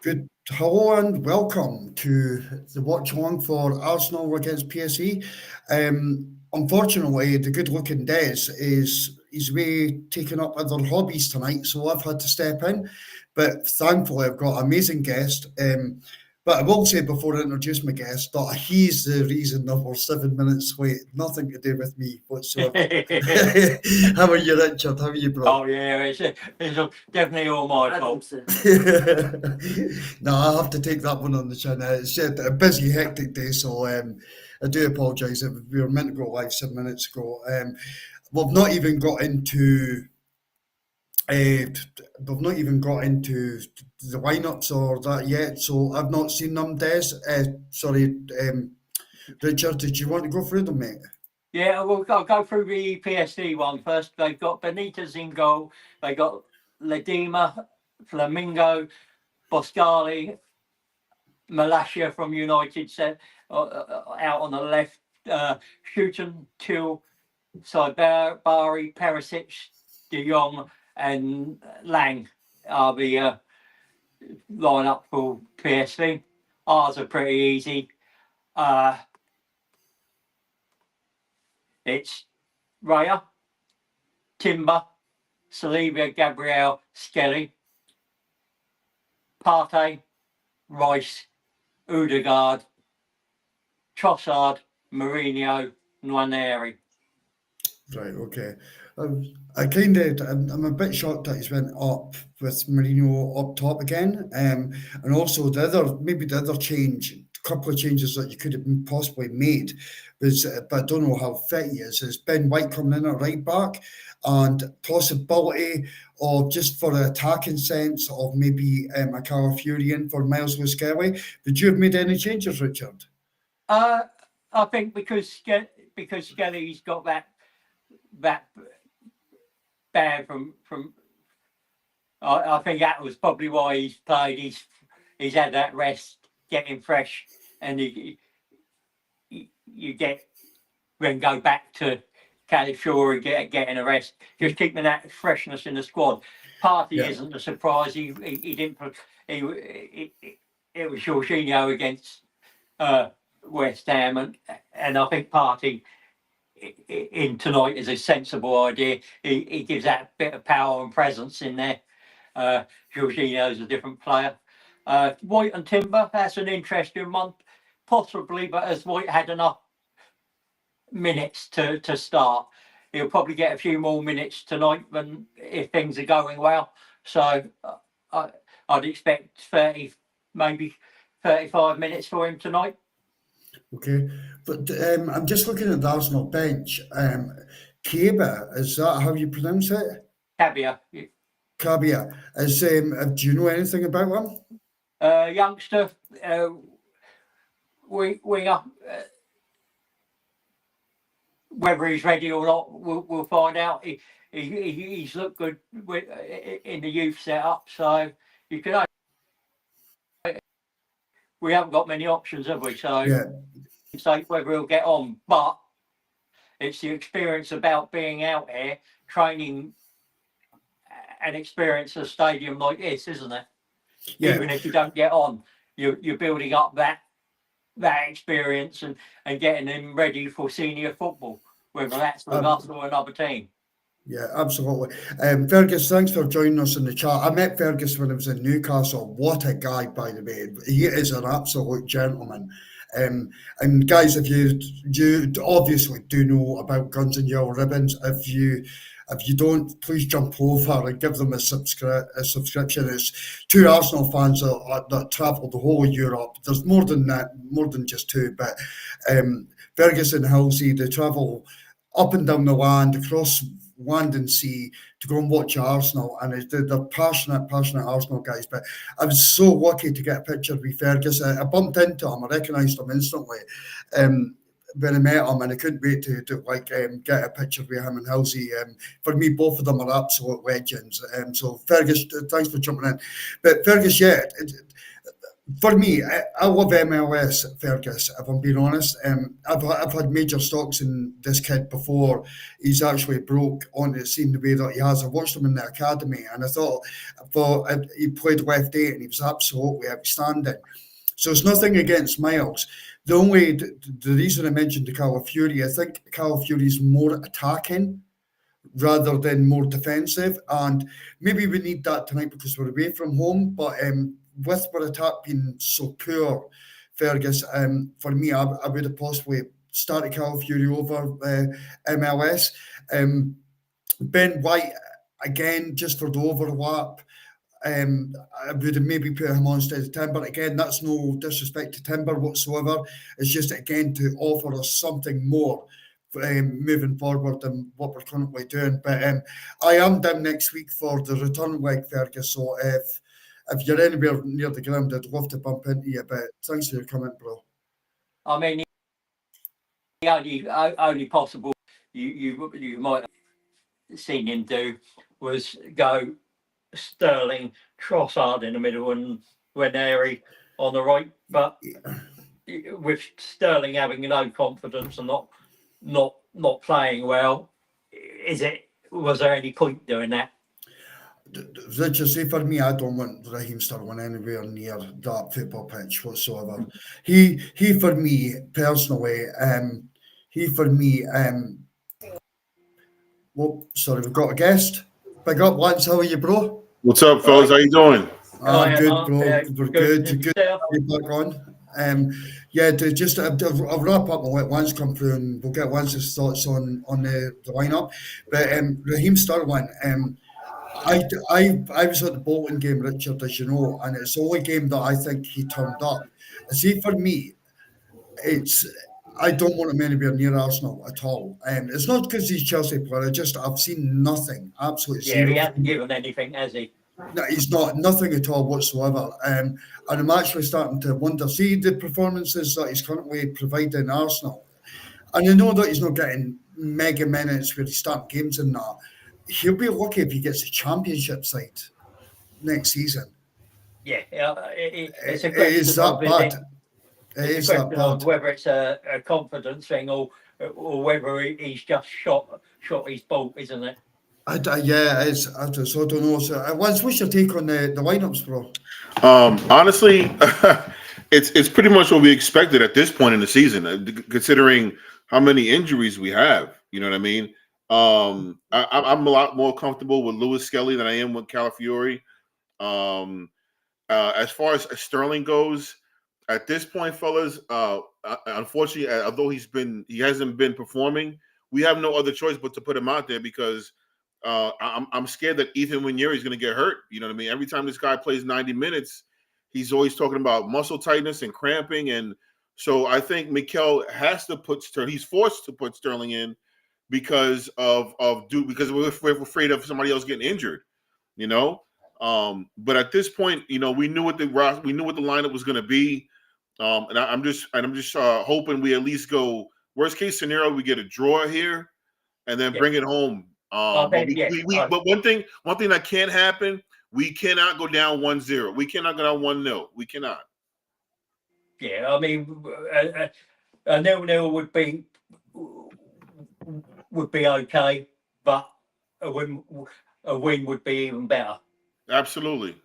Good. Hello and welcome to the watch along for Arsenal against PSV. Unfortunately, the good-looking Des is he's way taking up other hobbies tonight, so I've had to step in. But thankfully, I've got an amazing guest. But I will say before I introduce my guest that he's the reason that we're 7 minutes late. Nothing to do with me whatsoever. How are you, Richard? How are you, bro? Oh yeah, it's definitely all my fault. No, I have to take that one on the chin. It's a busy, hectic day, so I do apologise. We were meant to go live 7 minutes ago. We've not even got into the lineups or that yet, so I've not seen them. Richard, did you want to go through them, mate? Yeah, I'll go through the PSD one first. They've got Benitez in goal. They got Ledema, Flamingo, Boscali, Malacia from United set out on the left. Shooten, Till, Bari, Perisic, De Jong, and Lang are the lineup for PSV. Ours are pretty easy. It's Raya, Timber, Saliba, Gabriel, Skelly, Partey, Rice, Odegaard, Trossard, Mourinho, Nwaneri. Right, okay. I'm a bit shocked that he's went up with Mourinho up top again. And also the other couple of changes that you could have possibly made was, but I don't know how fit he is Ben White coming in at right back and possibility of just for the attacking sense of maybe a Calafiorian for Miles Lewis-Skelly. Would you have made any changes, Richard? I think because Skelly's got that bad from I think that was probably why he's played. He's had that rest, getting fresh, and you get then go back to Calafiori getting a rest, just keeping that freshness in the squad. Partey isn't a surprise. He didn't. It was Jorginho against West Ham, and I think Partey in tonight is a sensible idea. He gives that bit of power and presence in there. Jorginho's a different player. White and Timber, that's an interesting one, possibly, but as White had enough minutes to start, he'll probably get a few more minutes tonight than if things are going well. So I'd expect 30, maybe 35 minutes for him tonight. Okay, but I'm just looking at the Arsenal bench. Kaba, is that how you pronounce it? Cabia. Cabia. Do you know anything about him? Youngster, winger. Whether he's ready or not, we'll find out. He's looked good in the youth setup, so you can. We haven't got many options, have we? So say whether he'll get on, but it's the experience about being out here training and experience a stadium like this, isn't it? Yeah. Even if you don't get on, you're building up that experience and getting him ready for senior football, whether that's with us or another team. Yeah, absolutely. Fergus, thanks for joining us in the chat. I met Fergus when I was in Newcastle. What a guy, by the way. He is an absolute gentleman. And guys, if you obviously do know about Guns and Yellow Ribbons, if you don't, please jump over and give them a subscription. It's two Arsenal fans that travel the whole of Europe. There's more than that, more than just two. But Fergus and Halsey, they travel up and down the land, across land and sea to go and watch Arsenal, and they're passionate Arsenal guys. But I was so lucky to get a picture with Fergus. I bumped into him, I recognised him instantly when I met him, and I couldn't wait to get a picture with him and Halsey. For me, both of them are absolute legends. So Fergus, thanks for jumping in. But Fergus, For me, I love MLS, Fergus, if I'm being honest. I've had major stocks in this kid before he's actually broke onto the scene the way that he has. I watched him in the academy and I thought he played left eight and he was absolutely outstanding. So it's nothing against Miles. The reason I mentioned the Cal Fury, I think Cal Fury's more attacking rather than more defensive. And maybe we need that tonight because we're away from home. But with our attack being so poor, Fergus, for me, I would have possibly started Cal Fury over MLS. Ben White, again, just for the overlap. I would have maybe put him on instead of Timber. Again, that's no disrespect to Timber whatsoever. It's just, again, to offer us something more moving forward than what we're currently doing. But I am down next week for the return leg, Fergus. So if you're anywhere near the ground, I'd love to bump into you. But thanks for your comment, bro. I mean, the only possible you might have seen him do was go Sterling, Trossard in the middle, and Ranieri on the right. But with Sterling having no confidence and not playing well, was there any point doing that? Richard, say for me, I don't want Raheem Sterling anywhere near that football pitch whatsoever. He for me personally, well, sorry, we've got a guest. Big up, Lance. How are you, bro? What's up, fellas? How you doing? I'm good, bro. Yeah, We're good. Good to be back on. I'll wrap up and let Lance come through, and we'll get Lance's thoughts on the lineup. But Raheem Sterling, I was at the Bolton game, Richard, as you know, and it's the only game that I think he turned up. See, for me, I don't want him anywhere near Arsenal at all. It's not because he's Chelsea player. I've seen nothing, absolutely zero. He hasn't given anything, has he? No, he's nothing at all whatsoever. And I'm actually starting to wonder. See the performances that he's currently providing in Arsenal, and I know that he's not getting mega minutes where he's starting games and that. He'll be lucky if he gets a championship side next season. Yeah, it's a It is that bad. It is that bad. Whether it's a confidence thing or whether he's just shot his bolt, isn't it? Yeah, it is. I don't know. So, what's your take on the lineups, bro? Honestly, it's pretty much what we expected at this point in the season, considering how many injuries we have. You know what I mean? I'm a lot more comfortable with Lewis Skelly than I am with Calafiori. As far as Sterling goes, at this point, fellas, unfortunately, although he hasn't been performing, we have no other choice but to put him out there because I'm scared that Ethan Winieri is going to get hurt. You know what I mean? Every time this guy plays 90 minutes, he's always talking about muscle tightness and cramping, and so I think Mikel has to put Sterling. He's forced to put Sterling in because because we're afraid of somebody else getting injured. You know. But at this point, you know, we knew what the lineup was going to be. And I'm just hoping we at least go worst case scenario, we get a draw here and then bring it home. But one thing that can't happen, we cannot go down 1-0. We cannot go down 1-0. We cannot. Yeah, I mean, a 0-0 would be okay, but a win would be even better. Absolutely.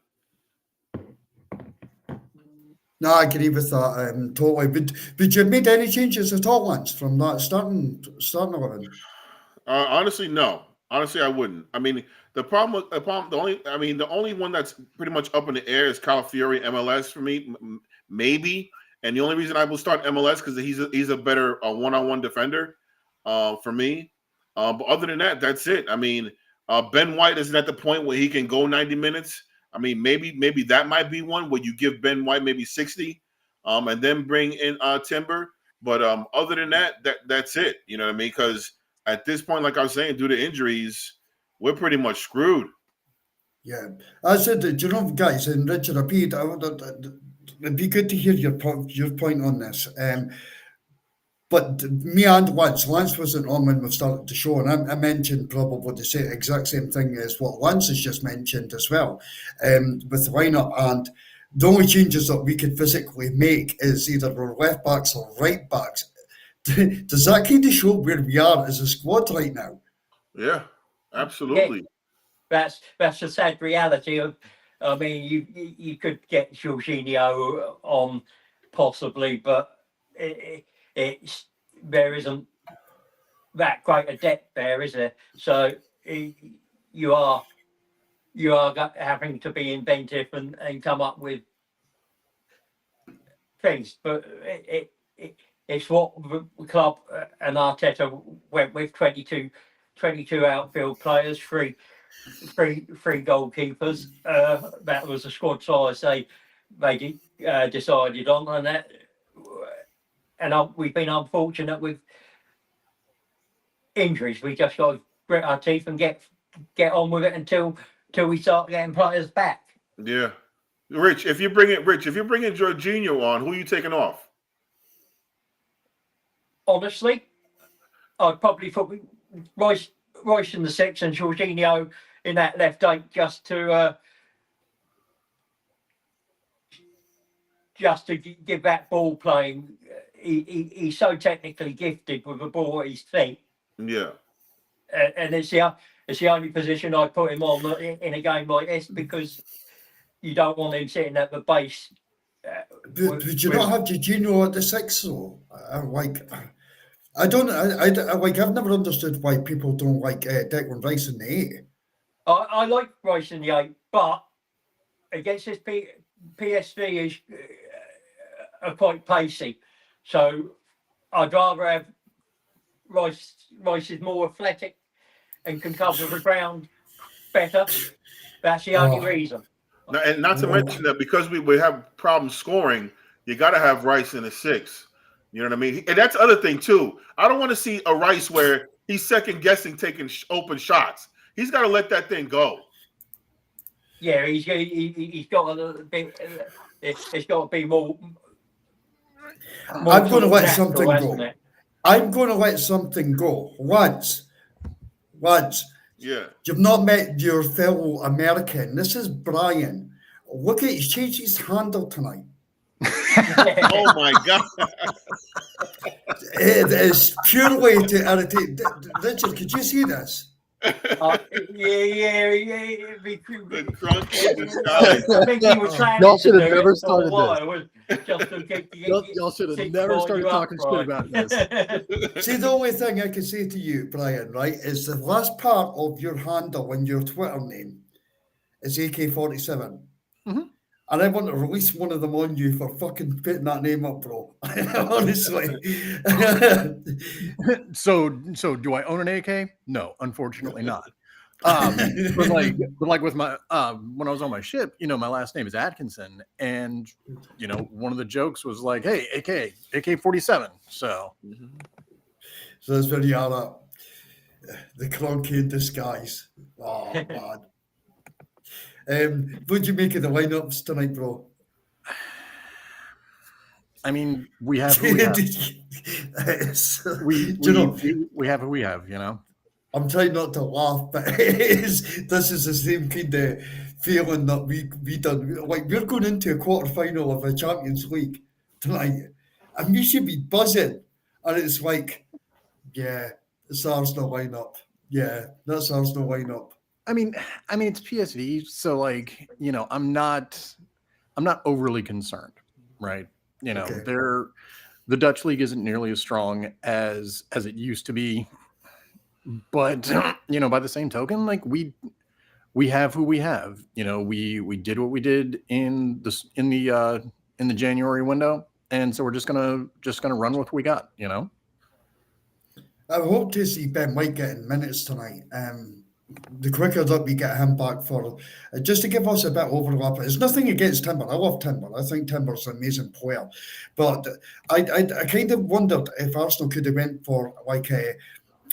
No, I agree with that totally. Would you have made any changes at all, Lance, from that starting 11? Honestly, no. Honestly, I wouldn't. I mean, the only one that's pretty much up in the air is Calafiori MLS for me, maybe. And the only reason I will start MLS because he's a better one-on-one defender for me. But other than that, that's it. I mean, Ben White isn't at the point where he can go 90 minutes. I mean, maybe that might be one where you give Ben White maybe 60, and then bring in Timber. But other than that's it. You know what I mean? Because at this point, like I was saying, due to injuries, we're pretty much screwed. Yeah, I said, you know, guys, and Richard, it'd be good to hear your point on this. But me and Lance wasn't on when we started the show, and I mentioned probably the exact same thing as what Lance has just mentioned as well, with the lineup. And The only changes that we could physically make is either we're left backs or right backs. Does that kind of show where we are as a squad right now? Yeah, absolutely. That's a sad reality of. I mean, you could get Jorginho on possibly, but it's there isn't that great a depth there, is there? So you are having to be inventive and come up with things, but it's what the club and Arteta went with 22 outfield players, three goalkeepers. That was the squad size they decided on, and that. And we've been unfortunate with injuries. We just got to grit our teeth and get on with it until we start getting players back. Yeah, Rich. If you bring in Jorginho on, who are you taking off? Honestly, I'd probably put Royce in the 6 and Jorginho in that left 8 just to give that ball playing. He's so technically gifted with the ball at his feet. Yeah, and it's the only position I put him on in a game like this, because you don't want him sitting at the base. Would you not have Jorginho at the 6 though? I don't. I've never understood why people don't like Declan Rice in the 8. I like Rice in the 8, but against this PSV is are quite pacey, so I'd rather have Rice. Rice is more athletic and can cover the ground better. That's the only reason. Now, and not to mention that because we have problems scoring, you got to have Rice in the 6. You know what I mean? And that's the other thing too. I don't want to see a Rice where he's second guessing taking open shots. He's got to let that thing go. Yeah, he's got a little bit. It's got to be more. I'm going to let something go. I'm going to let something go. Lads, yeah. You've not met your fellow American. This is Brian. Look at, he's changed his handle tonight. Oh my God. It is purely to irritate. Richard, could you see this? Yeah. The crunky disguise. I think he was planning Y'all should to have do never it for a started while. Just to Y'all should have never started talking shit about this. See, the only thing I can say to you, Brian, right, is the last part of your handle in your Twitter name is AK-47. Mm-hmm. And I want to release one of them on you for fucking putting that name up, bro. Honestly. So do I own an AK? No, unfortunately not. But like with my when I was on my ship, my last name is Atkinson, and one of the jokes was like, hey, AK-47. So that's where you are at. The clunky in disguise. Oh man. What do you make of the lineups tonight, bro? I mean, we have who we have. We have who we have, I'm trying not to laugh, but this is the same kind of feeling that we done. Like, we're going into a quarter-final of a Champions League tonight, and we should be buzzing. And it's like, yeah, it's Arsenal lineup. Yeah, that's Arsenal lineup. I mean, it's PSV, so I'm not overly concerned, right? Okay. The Dutch league isn't nearly as strong as it used to be, but by the same token, we have who we have. We did what we did in the January window, and so we're just gonna run with what we got. I hope to see Ben White getting minutes tonight. The quicker that we get him back for, just to give us a bit of overlap. It's nothing against Timber. I love Timber. I think Timber's an amazing player. But I kind of wondered if Arsenal could have went for like a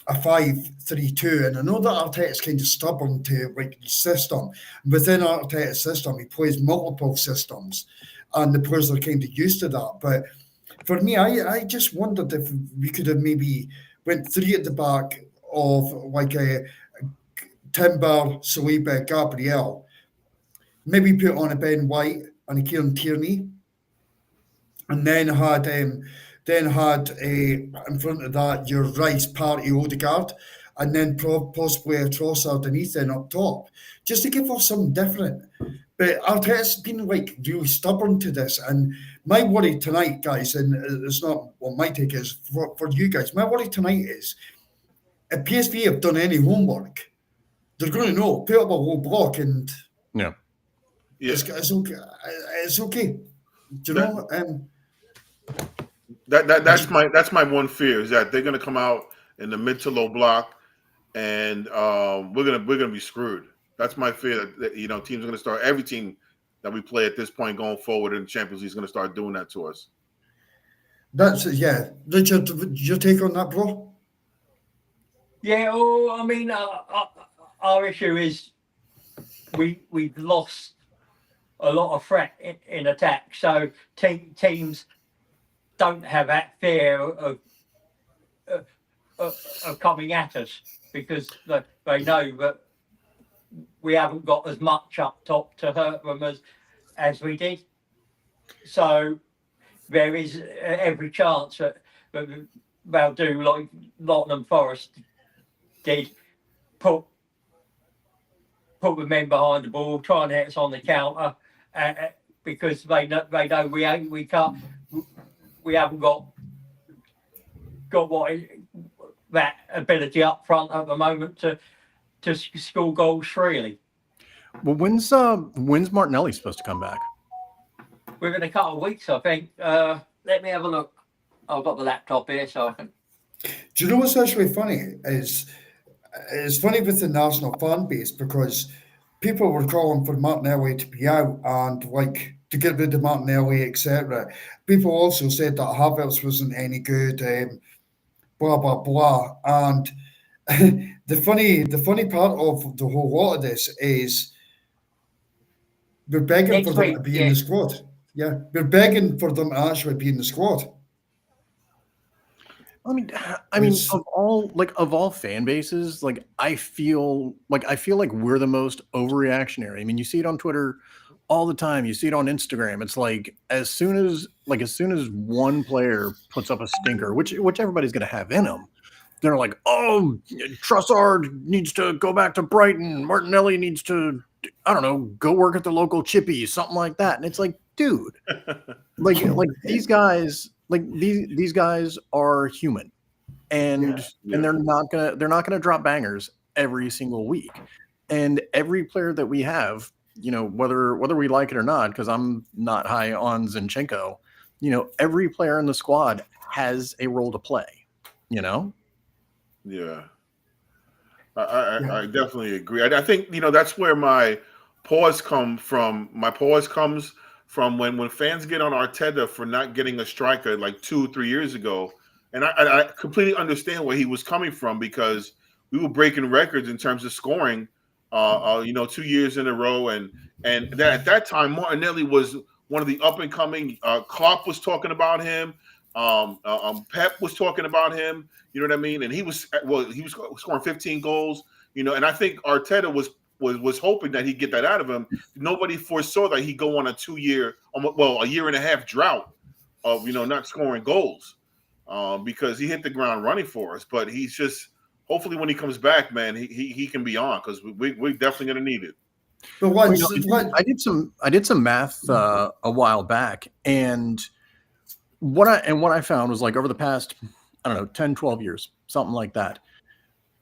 5-3-2. And I know that Arteta's kind of stubborn to like his system. Within Arteta's system, he plays multiple systems. And the players are kind of used to that. But for me, I just wondered if we could have maybe went 3 at the back of like a Timber, Saliba, Gabriel, maybe put on a Ben White, and Kieran Tierney, and then had in front of that your Rice, Partey, Odegaard, and then possibly a Trossard underneath then up top, just to give us something different. But Arteta's been like really stubborn to this, and my worry tonight, guys, and it's not what my take is for you guys. My worry tonight is if PSV have done any homework, they're going to know, put up a low block, and Yeah. it's okay. It's okay. Do you know? That's my one fear is that they're going to come out in the mid to low block, and we're gonna be screwed. That's my fear that teams are going to start. Every team that we play at this point going forward in the Champions League is going to start doing that to us. That's Richard, your take on that, bro? Yeah, I mean, our issue is we've lost a lot of threat in attack, so teams don't have that fear of coming at us because they know that we haven't got as much up top to hurt them as we did. So there is every chance that they'll do like Nottingham Forest did, put the men behind the ball, try and hit us on the counter, because they know we haven't got that ability up front at the moment to score goals freely. Well, when's Martinelli supposed to come back? Within a couple of weeks, I think. Let me have a look. I've got the laptop here, so I can. Do you know what's actually funny? It's funny with the Arsenal fan base because people were calling for Martinelli to be out and like to get rid of Martinelli, etc. People also said that Havertz wasn't any good, blah blah blah. And the funny part of the whole lot of this is we're begging for them to be in the squad. Yeah, we're begging for them to actually be in the squad. I mean, of all fan bases, like I feel like we're the most overreactionary. I mean, you see it on Twitter all the time. You see it on Instagram. It's like as soon as one player puts up a stinker, which everybody's going to have in them, they're like, oh, Trossard needs to go back to Brighton. Martinelli needs to, I don't know, go work at the local Chippies, something like that. And it's like, dude, like these guys. Like these guys are human, and they're not gonna drop bangers every single week. And every player that we have, whether we like it or not, because I'm not high on Zinchenko, every player in the squad has a role to play. Yeah, I definitely agree. I think that's where my pause comes from. My pause comes from when fans get on Arteta for not getting a striker like 2-3 years ago. And I completely understand where he was coming from because we were breaking records in terms of scoring, 2 years in a row. And at that time, Martinelli was one of the up and coming. Klopp was talking about him. Pep was talking about him. You know what I mean? And he was scoring 15 goals, and I think Arteta was hoping that he'd get that out of him. Nobody foresaw that he'd go on a 2-year, a year and a half drought of, not scoring goals because he hit the ground running for us. But he's just, hopefully when he comes back, man, he can be on because we're definitely going to need it. But I did some math a while back, and what I found was like over the past, I don't know, 10, 12 years, something like that,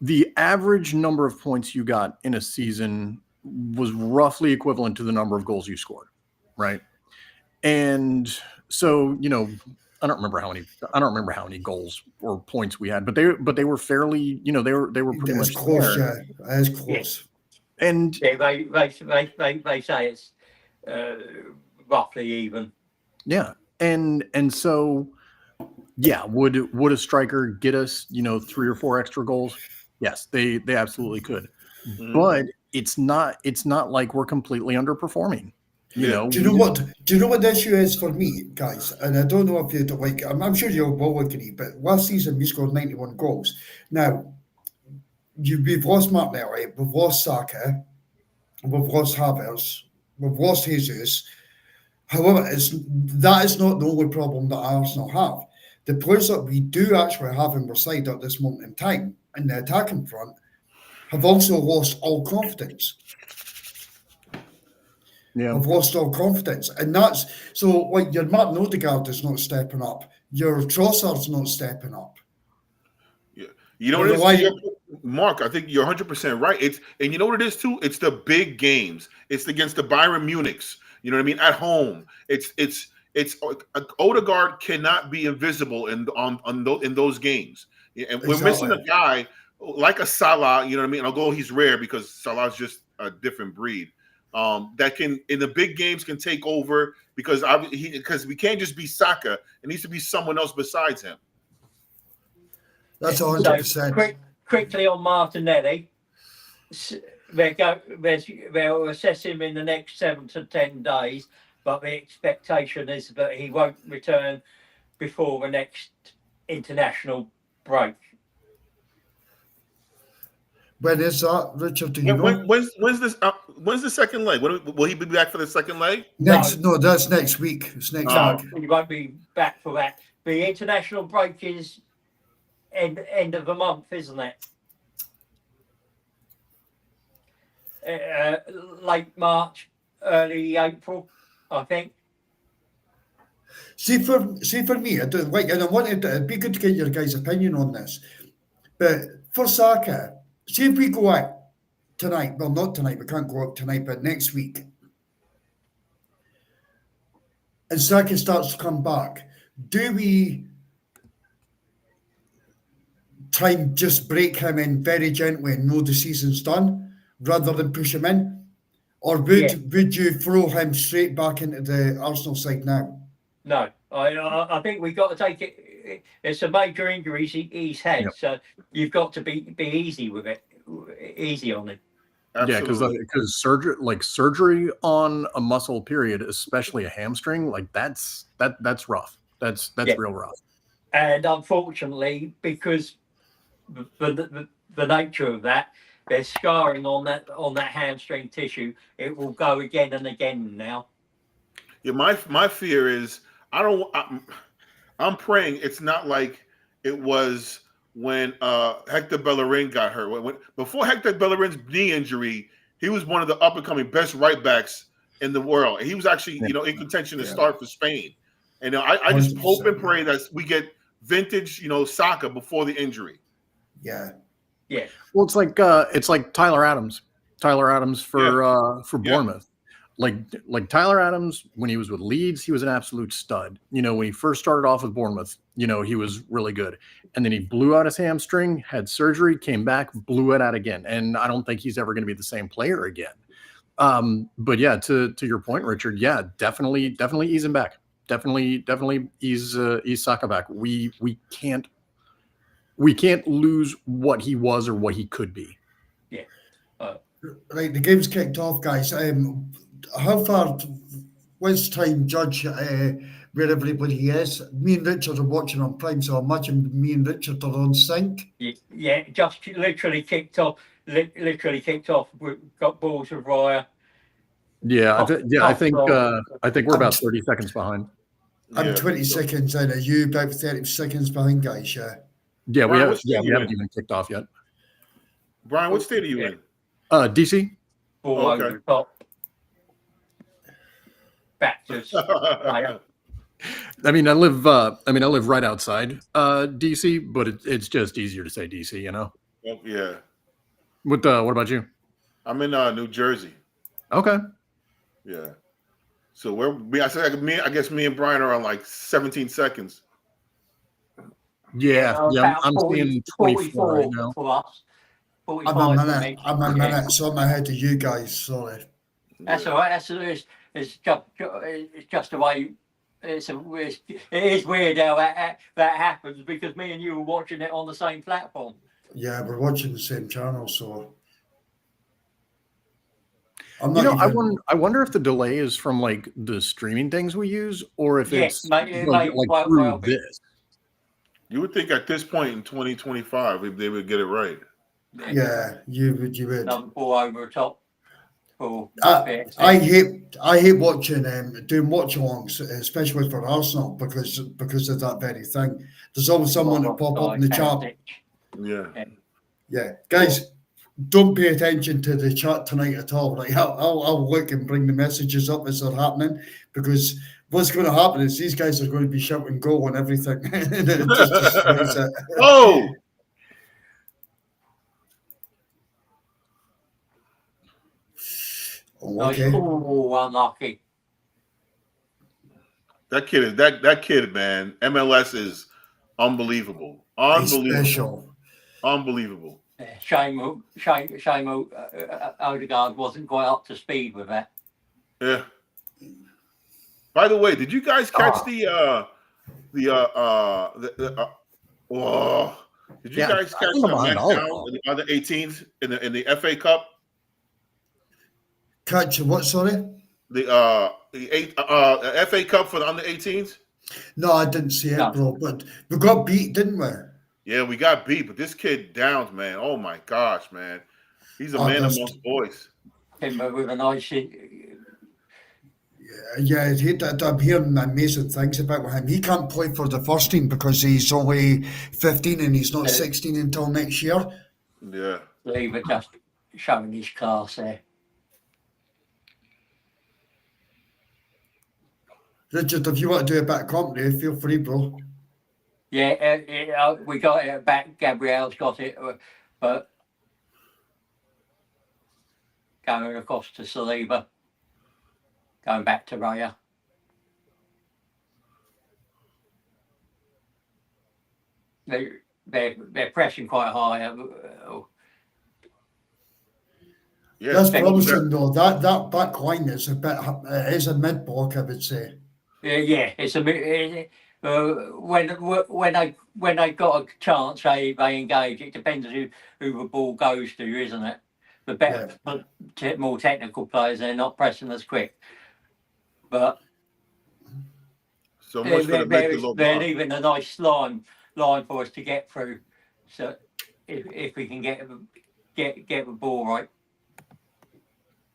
the average number of points you got in a season was roughly equivalent to the number of goals you scored, right? And so, I don't remember how many goals or points we had, but they were fairly, they were pretty much close. there. Yeah, as close. And they say it's roughly even. Yeah, and so yeah, would a striker get us 3 or 4 extra goals? Yes, they absolutely could, but it's not like we're completely underperforming. Do you know what the issue is for me, guys? And I don't know if you like. I'm sure you'll all agree, but last season we scored 91 goals. Now we've lost Martinelli, we've lost Saka, we've lost Havertz, we've lost Jesus. However, that is not the only problem that Arsenal have. The players that we do actually have in our side at this moment in time, in the attacking front, have also lost all confidence. Yeah. Have lost all confidence. And that's so like your Martin Odegaard is not stepping up. Your Trossard's not stepping up. Yeah. You know what it is, Mark? I think you're 100% right. And you know what it is too? It's the big games. It's against the Bayern Munichs. You know what I mean? At home. It's Odegaard cannot be invisible in those games. And we're missing a guy like a Salah, you know what I mean? Although he's rare because Salah's just a different breed. That can in the big games can take over because we can't just be Saka. It needs to be someone else besides him. That's 100%. Quickly on Martinelli, they'll assess him in the next 7 to 10 days, but the expectation is that he won't return before the next international break. When is that, Richard? Do you know? When's this? When's the second leg? Will he be back for the second leg? No, that's next week. It's next week. He won't be back for that. The international break is end of the month, isn't it? Late March, early April, I think. See for me, I don't like, and I wanted it'd be good to get your guys' opinion on this. But for Saka, see if we go out tonight. Well, not tonight. We can't go out tonight, but next week. And Saka starts to come back. Do we try and just break him in very gently and know the season's done, rather than push him in? Or would you throw him straight back into the Arsenal side now? No, I think we've got to take it. It's a major injury he's had, so you've got to be easy with it, easy on it. Absolutely. Yeah, because surgery on a muscle, period, especially a hamstring, like that's rough. That's real rough. And unfortunately, because the nature of that, there's scarring on that hamstring tissue. It will go again and again now. Yeah, my fear is I'm praying it's not like it was when Hector Bellerin got hurt. Before Hector Bellerin's knee injury, he was one of the up and coming best right backs in the world. He was actually in contention to start for Spain. And I just hope and pray that we get vintage Saka before the injury. Yeah. Yeah. Well, it's like Tyler Adams. Tyler Adams for Bournemouth. Like Tyler Adams, when he was with Leeds, he was an absolute stud. When he first started off with Bournemouth, he was really good. And then he blew out his hamstring, had surgery, came back, blew it out again. And I don't think he's ever going to be the same player again. But yeah, to your point, Richard, yeah, definitely ease him back. Definitely ease Saka back. We can't lose what he was or what he could be. Yeah. Right, the game's kicked off, guys. How far? Let's try and judge where everybody is. Me and Richard are watching on Prime, so I imagine me and Richard are on sync. Yeah, just literally kicked off. We've got balls of Raya. Yeah, I think we're about 30 seconds behind. I'm 20 seconds in. Are you about 30 seconds behind, guys? Yeah, Brian, we haven't even kicked off yet. Brian, what state are you in? DC. Ball over the top. Back to Raya. I live right outside DC, but it's just easier to say DC, Yeah. What about you? I'm in New Jersey. Okay. Yeah. So I guess me and Brian are on like 17 seconds. Yeah, I'm seeing 24 right now. For us. I'm a minute, so I'm ahead of you guys. Sorry. That's all right. It's just the way. It is weird how that happens because me and you were watching it on the same platform. Yeah, we're watching the same channel, so I'm not. I wonder if the delay is from like the streaming things we use, or if it's through this. You would think at this point in 2025, if they would get it right. Yeah, you would. Another ball over the top. for I PSV. I hate watching doing watch-alongs, especially for Arsenal, because of that very thing. There's always someone that pop up in the chat. Yeah. Yeah, guys, don't pay attention to the chat tonight at all. Right, I'll look and bring the messages up as they're happening, because what's going to happen is these guys are going to be shouting goal and everything, and it just destroys it. Oh, Okay. Oh, unlucky. that kid, man. MLS is unbelievable. He's Unbelievable. special. Unbelievable. Shame Odegaard wasn't quite up to speed with that. Yeah. By the way, did you guys catch did you guys catch the match down in the under 18s in the FA Cup? Catch what? Sorry. The FA Cup for the under 18s? No, I didn't see it, bro. But we got beat, didn't we? Yeah, we got beat, but this kid downs, man. Oh my gosh, man. He's a man amongst boys. Him with a nice. Yeah, I'm hearing amazing things about him. He can't play for the first team because he's only 15 and he's not 16 until next year. Yeah. Lever just showing his class there. Richard, if you want to do a bit of comedy, feel free, bro. Yeah, we got it back. Gabriel's got it, but going across to Saliba, going back to Raya. They're pressing quite high. Yeah, that's promising though. That back line is a mid block, I would say. Yeah, it's a when they got a chance, they engage. It depends who the ball goes to, isn't it? The better, more technical players, they're not pressing as quick. But so much for they're leaving a nice line for us to get through. So if we can get the ball right.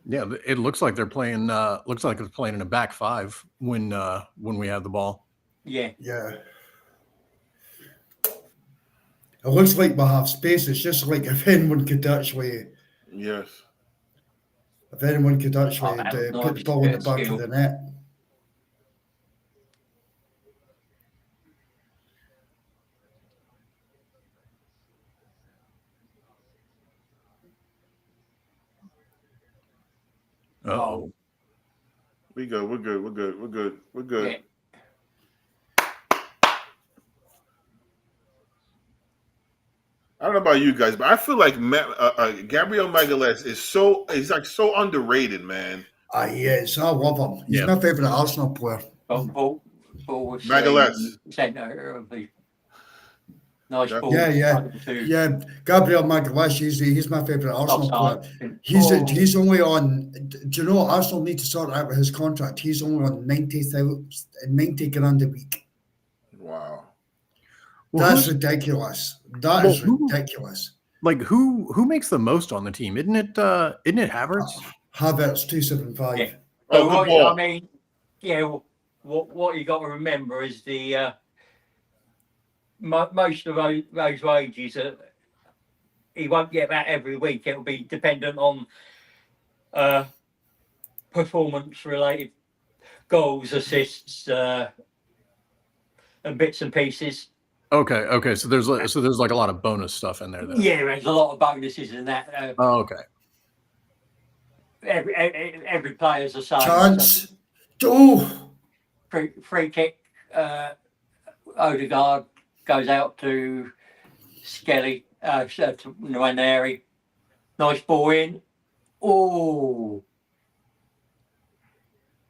Yeah, it looks like they're playing. Looks like they're playing in a back five when we have the ball. Yeah. Yeah. It looks like we have space. It's just like if anyone could actually. Yes. If anyone could actually put the ball in the back of the net. Oh. We're good. Yeah. I don't know about you guys, but I feel like Gabriel Magalhaes he's like so underrated, man. He is. I love him. He's my favorite Arsenal player. Magalhaes. Centre of the nice ball. Yeah. Gabriel Magalhaes, he's my favorite Arsenal player. He's only on. Do you know Arsenal need to sort out with his contract? He's only on 90 grand a week. Wow. Well, that's ridiculous. That is ridiculous. Like who makes the most on the team? Isn't it Havertz? Havertz 275. Yeah. I mean, what you got to remember is the most of those wages he won't get that every week. It'll be dependent on performance related goals, assists, and bits and pieces. Okay. So there's like a lot of bonus stuff in there. Then. Yeah, there's a lot of bonuses in that. Okay. Every player's the same. Chance. Free kick. Odegaard goes out to Skelly, to Nwaneri. Nice ball in. Oh.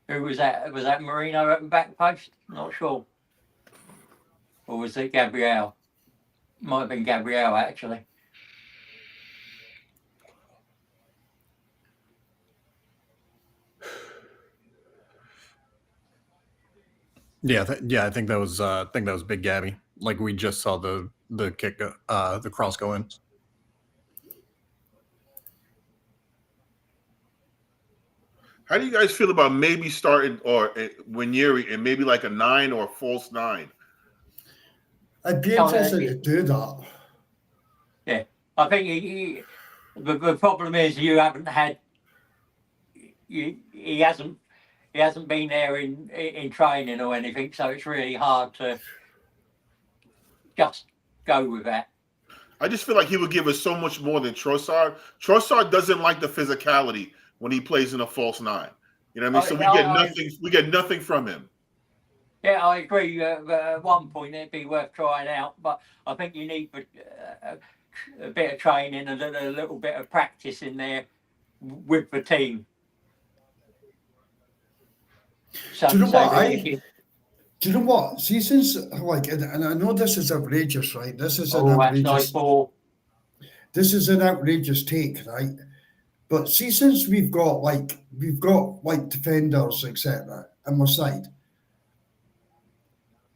Who was that? Was that Marino at the back post? Not sure. Or was it Gabriel? Might have been Gabriel, actually. Yeah, I think that was Big Gabby. Like we just saw the kick, the cross go in. How do you guys feel about maybe starting or Winieri and maybe like a 9 or a false 9? I'd be interested to do that. Yeah, I think the problem is you haven't had. He hasn't been there in training or anything, so it's really hard to just go with that. I just feel like he would give us so much more than Trossard. Trossard doesn't like the physicality when he plays in a false 9. You know what I mean? So we get nothing. We get nothing from him. Yeah, I agree. At one point, it'd be worth trying out, but I think you need a bit of training and a little bit of practice in there with the team. So, do you know what? really, Do you know what? See, since like, and I know this is outrageous, right? This is an outrageous. This is an outrageous take, right? But see, since we've got like defenders, etc., on my side,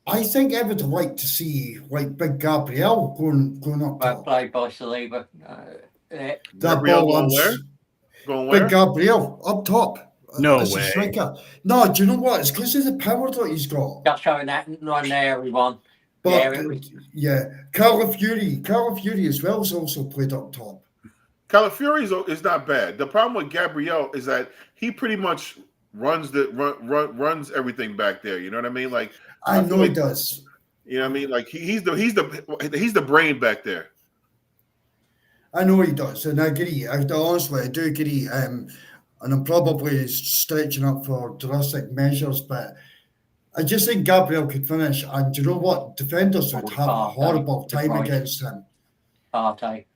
I think I would like to see like Big Gabriel going up top. Played by Saliba. That Gabriel ball going on where? Going where? Big Gabriel up top. No as way. A striker. No, do you know what? It's because of the power that he's got. Just showing that run there, everyone. But yeah, Calafiori as well has also played up top. Calafiori is not bad. The problem with Gabriel is that he pretty much runs runs everything back there. You know what I mean? Like I know he does. You know what I mean? Like he's the brain back there. I know he does, and I agree. Honestly, I do agree. And I'm probably stretching up for drastic measures, but I just think Gabriel could finish. And do you know what? Defenders would have a horrible time against him. Partey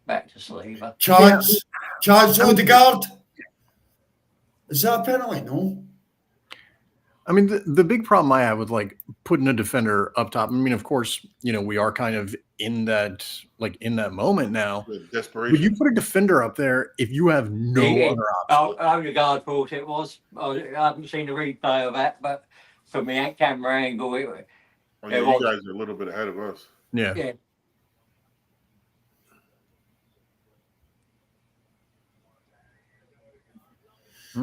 back to Saliba. Chance Odegaard. Is that a penalty? No. I mean, the big problem I have with like putting a defender up top. I mean, of course, we are kind of in that moment now. Desperation. Would you put a defender up there if you have no other option? Odegaard thought it was. I haven't seen the replay of that, but from the camera angle, you guys are a little bit ahead of us. Yeah.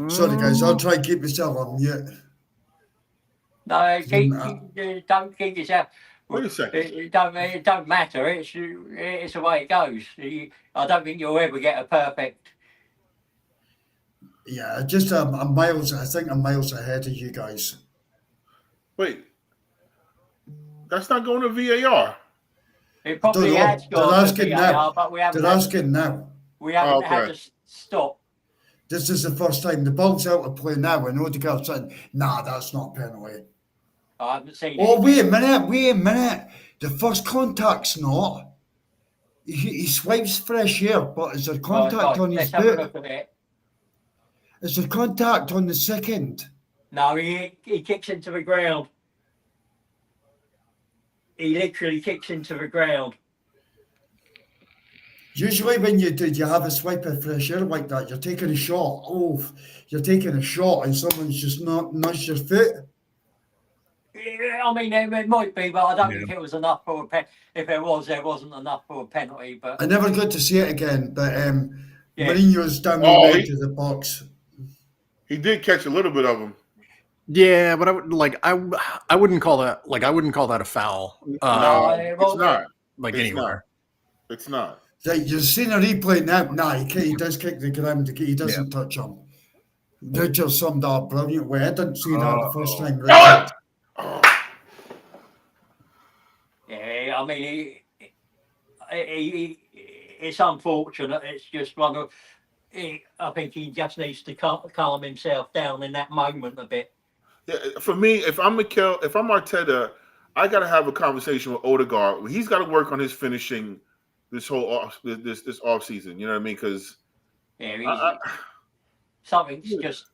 Sorry, guys. I'll try and keep myself on mute. No, don't keep yourself. Wait a second. It don't matter. It's the way it goes. I don't think you'll ever get a perfect. Yeah, just I'm miles. I think I'm miles ahead of you guys. Wait, that's not going to VAR. It probably has gone to VAR, now. But we haven't. They're asking now. We haven't had to stop. This is the first time the ball's out of play now, and Odegaard saying, "Nah, that's not penalty." I haven't seen it. Oh, wait a minute. The first contact's not. He swipes fresh air, but is there contact on his boot? Look at it. Is there contact on the second? No, he kicks into the ground. He literally kicks into the ground. Usually when you have a swipe of fresh air like that, you're taking a shot. Oh, you're taking a shot and someone's just not nudged your foot. I mean, it might be, but I don't think it was enough for a penalty. If there wasn't enough for a penalty. But I never got to see it again. But Mourinho's down the way to the box. He did catch a little bit of him. Yeah, but I wouldn't call that a foul. No, it's not. Anywhere. It's not. You've seen a replay now. Nah, he does kick the ground. He doesn't touch him. Richard summed up brilliant way. I didn't see that the first time. Richard. Yeah, I mean, it's unfortunate. It's just one of. I think he just needs to calm himself down in that moment a bit. Yeah, for me, if I'm Arteta, I got to have a conversation with Odegaard. He's got to work on his finishing this whole this off season. You know what I mean? Because something's just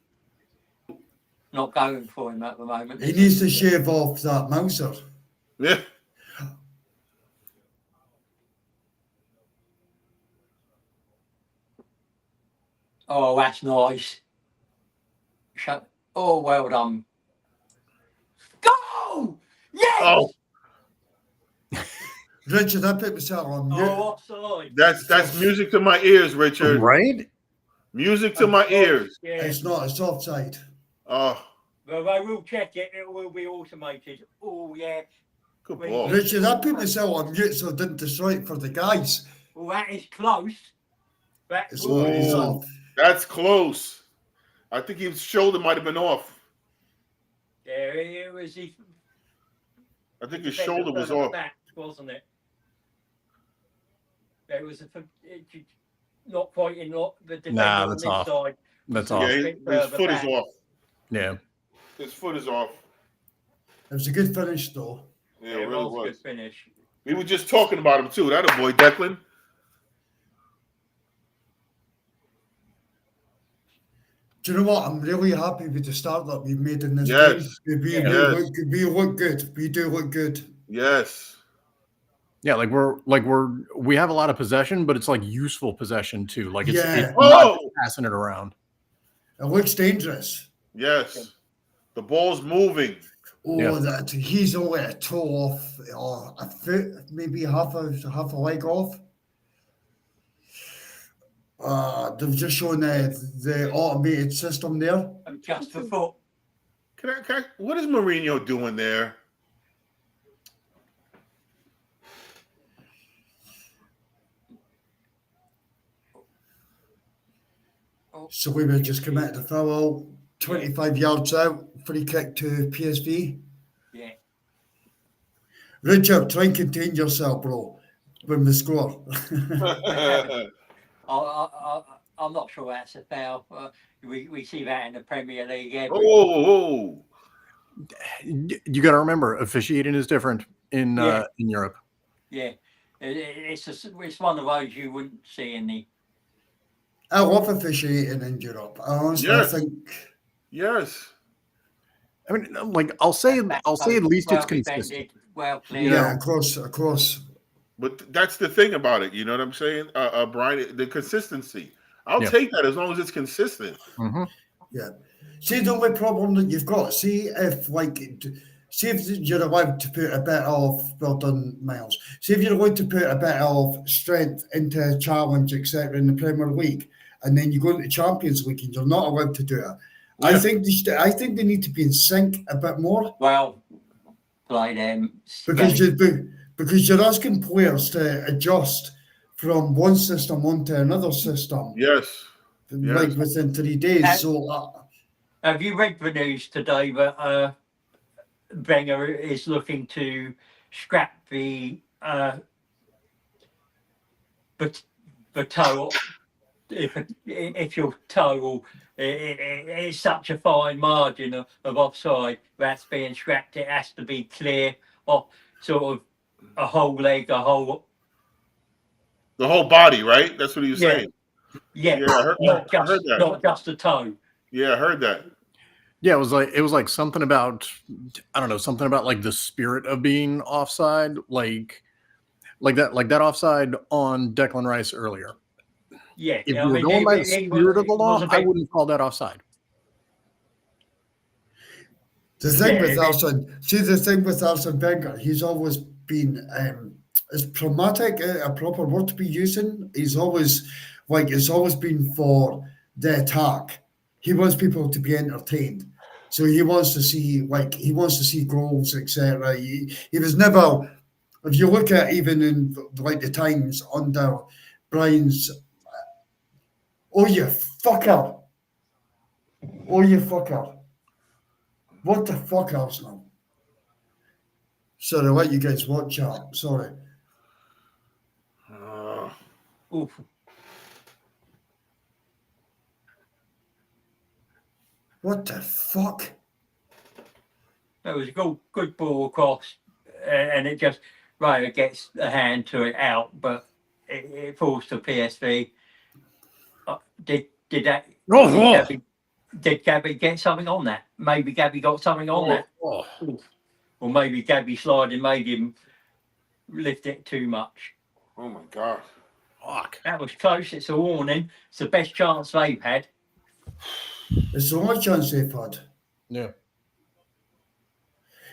not going for him at the moment. He needs to shave off that Mouser. Yeah. Oh, that's nice. Oh, well done. Go! Yes! Oh. Richard, I put myself on mute. Oh, offside. That's music to my ears, Richard. Right? Music to my ears. Yeah. It's not. It's offside. Oh, Well, I will check it. It will be automated. Oh, yeah. good Wait, ball. Richard, I put myself on mute so I didn't destroy it for the guys. Well, that is close. That It's will not. It's Ooh. off. That's close. I think his shoulder might have been off. Yeah, it was. I think his shoulder was off. Back, wasn't it? It was not quite in the defender Nah, that's on this off. side. That's Yeah, off. his foot is off. Yeah. His foot is off. It was a good finish, though. Yeah, Yeah, it really a was. good finish. We were just talking about him too. That a boy, Declan. Do you know what? I'm really happy with the start that we've made in this Yes. game. We Yes. look good. We do look good. Yes. Yeah, we have a lot of possession, but it's like useful possession too. Like it's Yeah. not passing it around. It looks dangerous. Yes. The ball's moving. Oh, Yeah. that he's only a toe off, or a foot, maybe half a leg off. They've just shown the automated system there. Just the foot. What is Mourinho doing there? So we were just committed a foul, 25 yards out, free kick to PSV. Yeah. Richard, try and contain yourself, bro, when we score. I'm not sure that's a foul. We see that in the Premier League. Oh. You got to remember, officiating is different in Europe. Yeah, it's one of those you wouldn't see in the. I love officiating in Europe. I honestly think. Yes. I mean, like I'll say at least it's consistent. Well clear. Yeah, across. But that's the thing about it. You know what I'm saying, Brian? The consistency. I'll take that as long as it's consistent. Mm-hmm. Yeah. See, the only problem that you've got, see if you're allowed to put a bit of, well done, Miles. See if you're allowed to put a bit of strength into a challenge, etc., in the Premier League, and then you go into Champions League and you're not allowed to do it. Yeah. I think they need to be in sync a bit more. Well, like them. Because you're asking players to adjust from one system onto another system. Yes. Like within 3 days. Have you read the news today that Wenger is looking to scrap the toe? If your toe it's such a fine margin of offside that's being scrapped, it has to be clear of sort of a whole leg, the whole body, right? That's what he was saying. Yeah, I heard that. Not just a toe. Yeah, I heard that. Yeah, it was like something about, I don't know, something about like the spirit of being offside, like that offside on Declan Rice earlier. Yeah, if you were going by the spirit of the law, I wouldn't call that offside. The thing with Arsene Wenger, he's always been is pragmatic a proper word to be using. He's always been for the attack. He wants people to be entertained. So he wants to see goals, etc. He was never, if you look at even in like the times under Brian's, oh you fucker. What the fuck, Arsenal? Sorry, I'll let you guys watch that. Sorry. Oof. What the fuck? That was a good ball across, and it just Ryder gets a hand to it out, but it falls to PSV. Did Gabby get something on that? Maybe Gabby got something on that. Or maybe Gabby sliding made him lift it too much. Oh my God. Fuck. That was close. It's a warning. It's the best chance they've had. It's the only chance they've had. Yeah.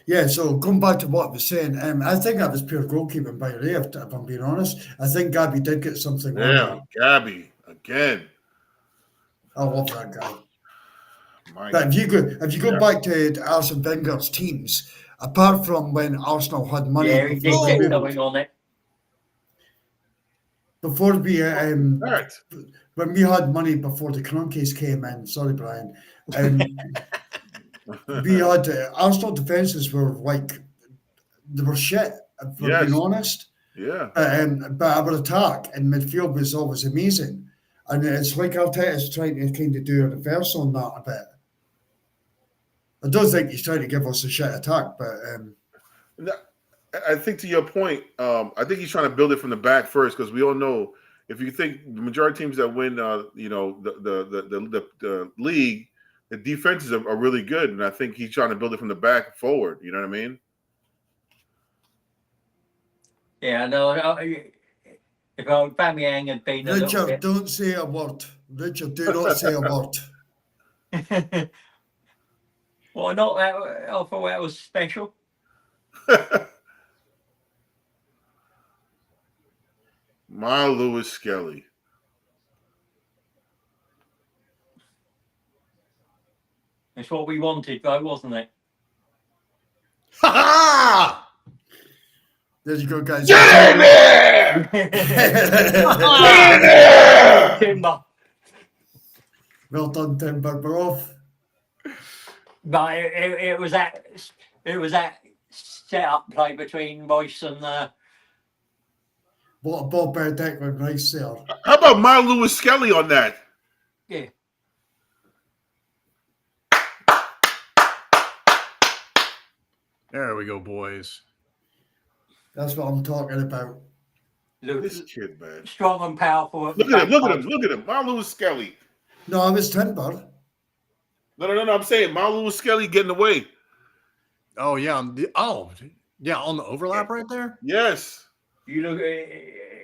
Yeah, so going back to what I was saying, I think that was pure goalkeeping by Ray, if I'm being honest. I think Gabby did get something on Yeah, that. Gabby, again. I love that guy. My But if you go Yeah. back to Arsene Wenger's teams, apart from when Arsenal had money Yeah, he did before get we going on it. before we that. when we had money before the Crunkies came in. Sorry, Brian. We had Arsenal defenses were like they were shit. If we're being Yes. honest. Yeah. But our attack in midfield was always amazing, and it's like Arteta's trying to kind of do a reverse on that a bit. I don't think he's trying to give us a shit attack, but No, I think to your point, I think he's trying to build it from the back first, because we all know if you think the majority of teams that win, the league, the defenses are really good, and I think he's trying to build it from the back forward. You know what I mean? Yeah, no. If Aubameyang had been a little Richard, don't say a word. Richard, do not say a word. bit. Why not? I thought that was special. My Lewis Skelly. It's what we wanted, though, wasn't it? Ha There you go, guys. Timber. Well done, Timber. We're off. But it was that set-up play between Royce and What a ball by Declan Rice there. How about my Lewis Skelly on that? yeah. There we go, boys. That's what I'm talking about. This kid, man. Strong and powerful. Look at him. Look at him. Look at him. My Lewis Skelly. No, I was Timber. No. I'm saying my Lewis Skelly getting away. Oh yeah, on the overlap right there. Yes. You look,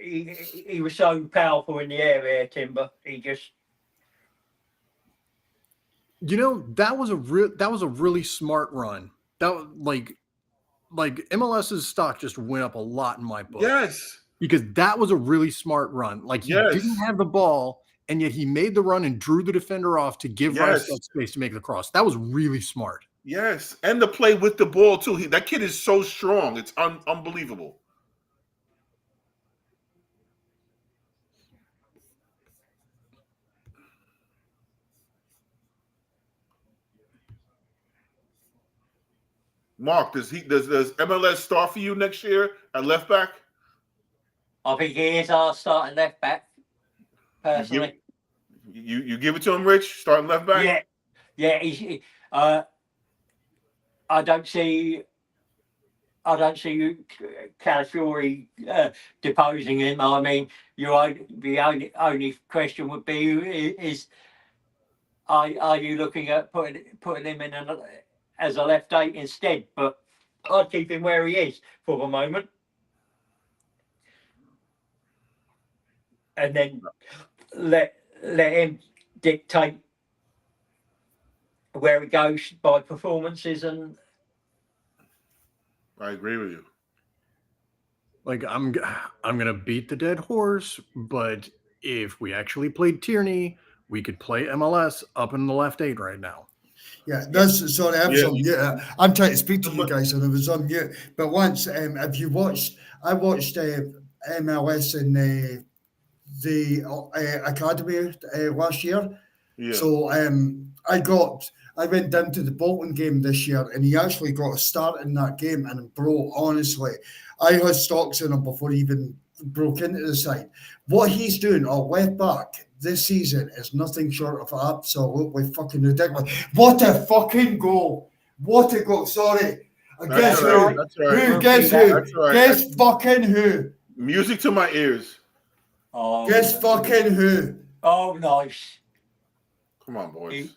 he was so powerful in the area, Timber. He just. You know, that was a really smart run. That was like MLS's stock just went up a lot in my book. Yes. Because that was a really smart run. Like he didn't have the ball, and yet he made the run and drew the defender off to give Rice that space to make the cross. That was really smart. Yes. And the play with the ball too. That kid is so strong. It's unbelievable. Mark, does MLS start for you next year at left back? I think he is our starting left back. Personally, you give it to him, Rich, starting left back. Yeah. I don't see Calafiori deposing him. I mean, the only question would be is are you looking at putting him in as a left 8 instead? But I'd keep him where he is for the moment, and then let him dictate where he goes by performances. And I agree with you. Like I'm gonna beat the dead horse, but if we actually played Tierney, we could play MLS up in the left 8 right now. Yeah, that's sorry, I was on mute. I'm trying to speak to you guys, and I was on mute. But once, if you watched, I watched MLS in the academy last year. Yeah. So I went down to the Bolton game this year, and he actually got a start in that game. And bro, honestly, I had stocks in him before he even broke into the side. What he's doing at left back this season is nothing short of absolutely fucking ridiculous. What a fucking goal! What a goal! Sorry, guess who? That's right. Who? Guess who? That's right. Guess fucking who? Music to my ears. Guess fucking who? Oh, nice. Come on, boys.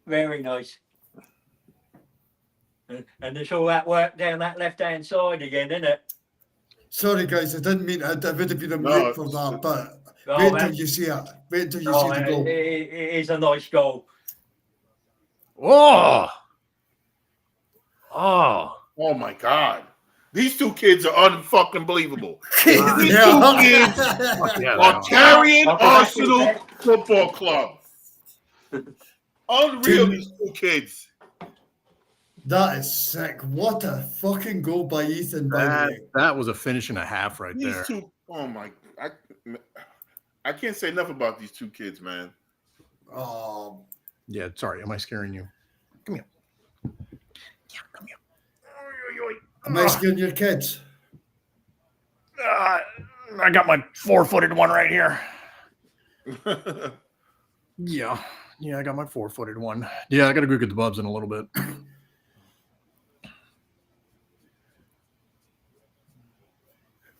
Very nice. And there's all that work down that left-hand side again, isn't it? Sorry, guys, I didn't mean. I would have been a mute for that, but wait till you see it. Wait till you see the goal. It is a nice goal. Oh my God. These two kids are unfucking believable. These two kids are carrying Arsenal Football Club. Unreal, these two kids. That is sick. What a fucking goal by Ethan, by the way. That was a finish and a half right there. These two, oh my, I can't say enough about these two kids, man. Oh, Yeah, sorry. Am I scaring you? Come here. Yeah, come here. am I scaring your kids? I got my 4-footed one right here. Yeah, I got my 4-footed one. Yeah, I got to go get the bubs in a little bit.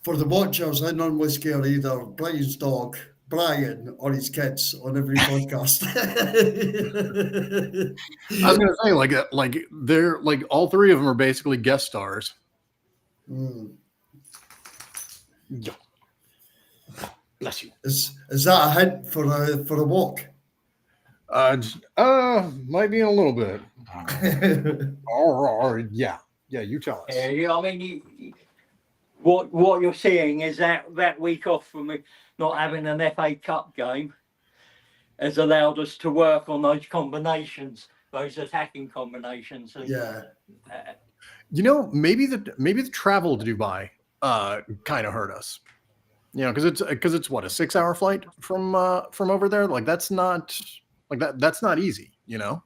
For the watchers, I normally scare either Brian's dog, Brian, or his kids on every podcast. I was gonna say, like they're like all three of them are basically guest stars. Mm. Yeah. Bless you. Is that a hint for a walk? Might be in a little bit. Yeah, you tell us. Yeah, I mean, what you're seeing is that week off from not having an FA Cup game has allowed us to work on those combinations, those attacking combinations. And, Yeah. Maybe the travel to Dubai kind of hurt us. Because it's what, a 6-hour flight from over there. Like that's not easy. Yeah.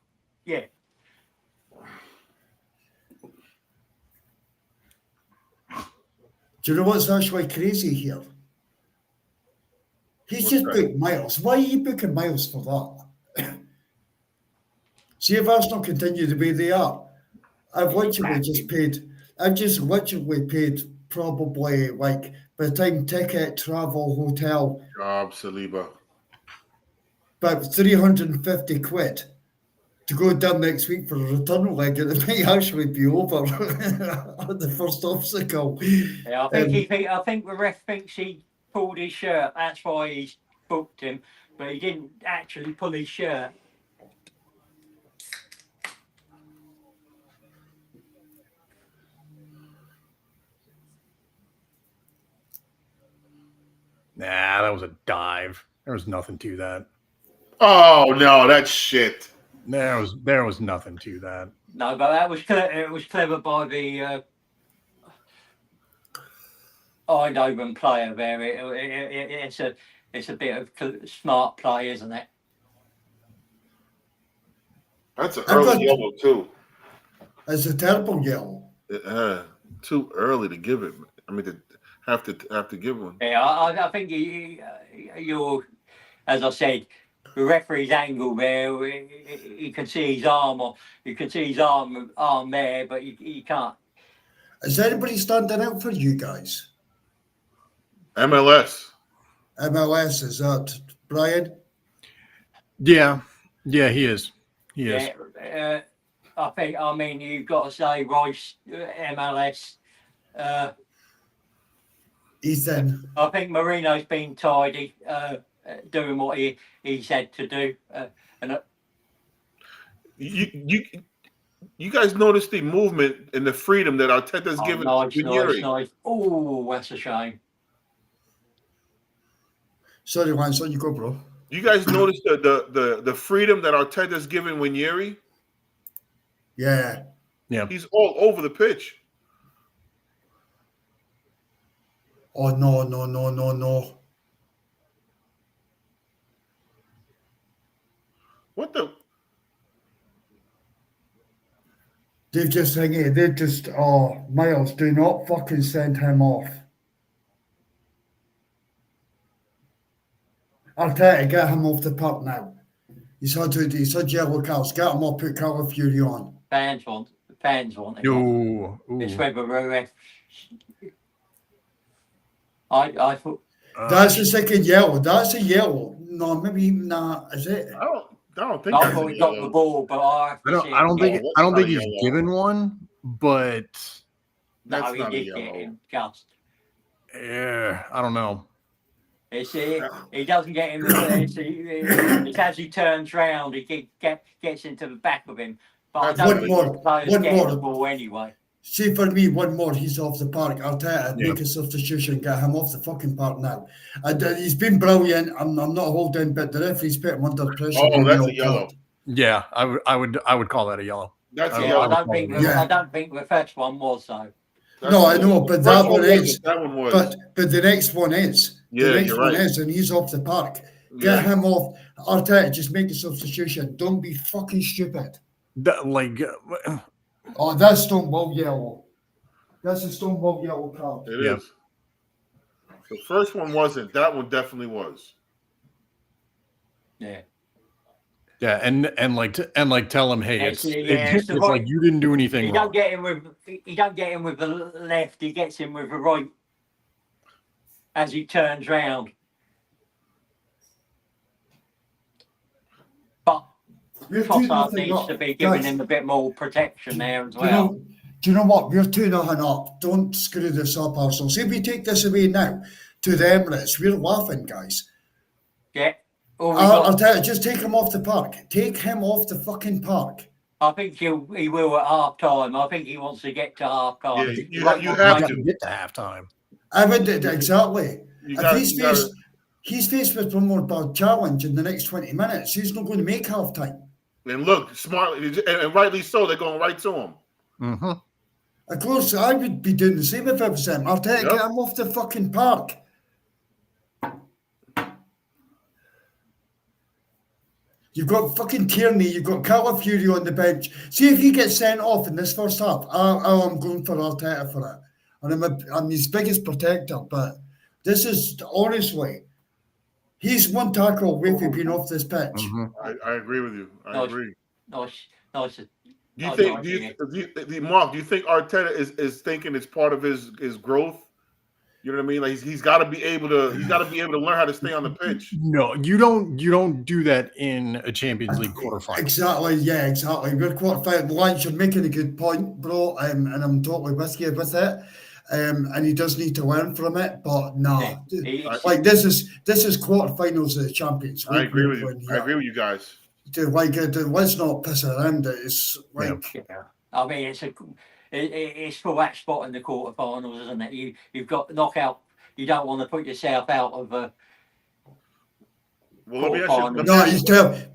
Do you know what's actually crazy here? He's just booked miles. Why are you booking miles for that? See, if Arsenal continue the way they are, I've just literally paid probably, like, by the time ticket, travel, hotel, Job, Saliba. about 350 quid to go down next week for a return leg, and it may actually be over on the first obstacle. Yeah, I think the ref thinks he pulled his shirt. That's why he's booked him, but he didn't actually pull his shirt. Nah, that was a dive. There was nothing to that. Oh no, that's shit. There was nothing to that. No, but that was it was clever by the Eindhoven player there. It's a bit of smart play, isn't it? That's an early yellow too. It's a terrible yellow. Too early to give it. I mean, to have to give one. Yeah, I think you're, as I said, the referee's angle there. You can see his arm, or you can see his arm there, but you can't. Is anybody standing out for you guys? MLS, is that Brian? Yeah, he is. He is. I mean, you've got to say Rice, MLS. Ethan. I think Marino's been tidy, doing what he's had to do. You guys notice the movement and the freedom that Arteta's given Nice. Oh, that's a shame. Sorry, Lance, on you go, bro. You guys notice the freedom that Arteta's given Winieri? Yeah. He's all over the pitch. Oh, no. What the? Miles, do not fucking send him off. Arteta, get him off the puck now. He's had yellow cards. Get him off, put Colour Fury on. Fans want it. Ooh. It's whether ref. I thought that's the second yellow. That's a yellow. No, maybe even that. Is it? I don't think. I thought he got the ball, but I don't think he's given one, but no, he did get him just. Yeah, I don't know. He doesn't get him. It's as he turns round, he gets into the back of him. But I don't think the players get the ball anyway. See, for me, one more, he's off the park. Arteta, Yeah. make a substitution, get him off the fucking park now. And he's been brilliant. I'm not holding, but the referee's put him under pressure. Oh, that's a card. yellow. Yeah, I would call that a yellow. That's a Yeah, yellow. I don't think. Yeah. I don't think the first one was though. No, I know, but First that one wasn't, is. That one was. But the next one is. Yeah, the next you're one right. is, and he's off the park. Yeah. Get him off. Arteta, just make a substitution. Don't be fucking stupid. Oh, that's Stonewall yellow. That's a Stonewall yellow card. It Yeah. is. The first one wasn't. That one definitely was. Yeah. Yeah, and tell him, hey, it's the like right- you didn't do anything He wrong. don't get him with the left. He gets him with the right as he turns round. But We're 2-0 Trossard needs up. to be giving Guys, him a bit more protection there as do you well. know? Do you know what? We're 2-0 up. Don't screw this up, Arsenal. See, if we take this away now to the Emirates, we're laughing, guys. Yeah. All we got- Arteta, just take him off the park. Take him off the fucking park. I think he will at half time. I think he wants to get to half time. Yeah, you Like have what to. Mike- Get to halftime. I would exactly. You If got. he's faced with one more bad challenge in the next 20 minutes, he's not going to make half time. And look, smartly and rightly so, they're going right to him. Mm-hmm. Of course, I would be doing the same if I was him. Arteta, Yep. get him off the fucking park. You've got fucking Tierney, you've got Calafury on the bench. See if he gets sent off in this first half. I'm going for Arteta for it. And I'm his biggest protector, but this is honestly, he's one tackle away from being off this pitch. Mm-hmm. I agree with you. I Nice. agree. Nice. Do you Oh, think? no, Do you, Mark? Do you think Arteta is thinking it's part of his growth? You know what I mean? Like he's got to be able to. He's got to be able to learn how to stay on the pitch. No, you don't do that in a Champions League quarterfinal. Exactly, yeah, exactly. We're quarterfinal. Lance, you're making a good point, bro, and I'm totally with you with it. And he does need to learn from it, but no, like this is quarterfinals of the Champions League. I agree with you. I agree with you guys. Let's not piss around it. It's like Yeah. I mean, it's for that spot in the quarterfinals, isn't it? You've got knockout. You don't want to put yourself out of a. Well, let me ask you. no, he's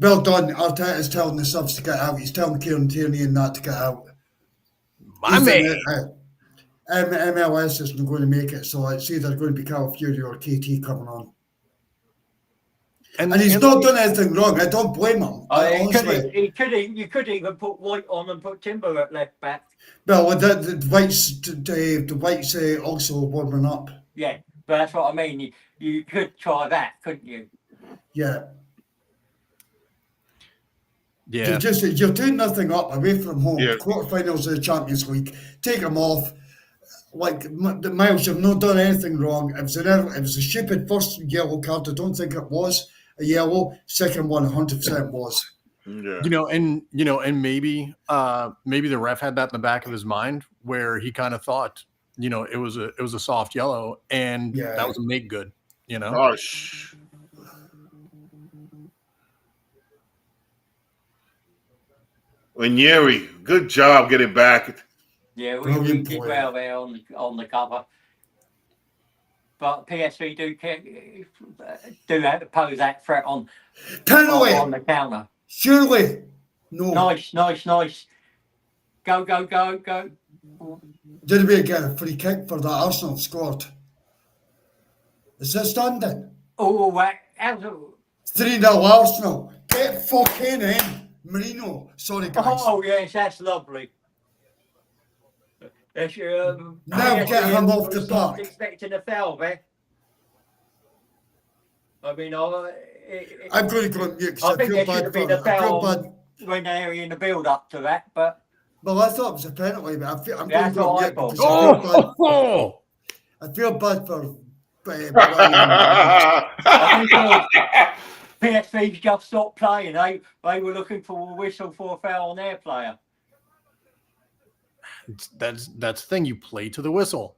well done. Arteta's telling the subs to get out. He's telling Kieran Tierney and that to get out. My man. MLS isn't going to make it, so it's either going to be Calafury or KT coming on. And he's not done anything wrong. I don't blame him. You could even put White on and put Timber at left back. Well, the White's also warming up. Yeah, but that's what I mean. You could try that, couldn't you? Yeah. Yeah. You're doing nothing up away from home. Yeah. Quarterfinals of the Champions League. Take them off. Like Miles, you've not done anything wrong. It was a stupid first yellow card. I don't think it was a yellow. Second one, 100% was. Yeah. And maybe the ref had that in the back of his mind where he kind of thought, it was a soft yellow, and that was a make good. Gosh. Onyeri, good job getting back. Yeah, we did well there on the cover. But PSV do have to pose that threat on the counter. Surely. No. Nice. Go. Did we get a free kick for that Arsenal scored? Is this standing? Oh, 3-0 Arsenal. Get fucking in. Marino. Sorry, guys. Oh, yes, that's lovely. Now get him off the park. Expecting a foul there. I mean, I'm going to go on mute I because think there should have been a foul when they're in the build up to that, but. Well, I thought it was a penalty, but I'm going to That's go on what mute I because I feel bad for I think PSV just stopped playing. They were looking for a whistle for a foul on their player. That's the thing. You play to the whistle.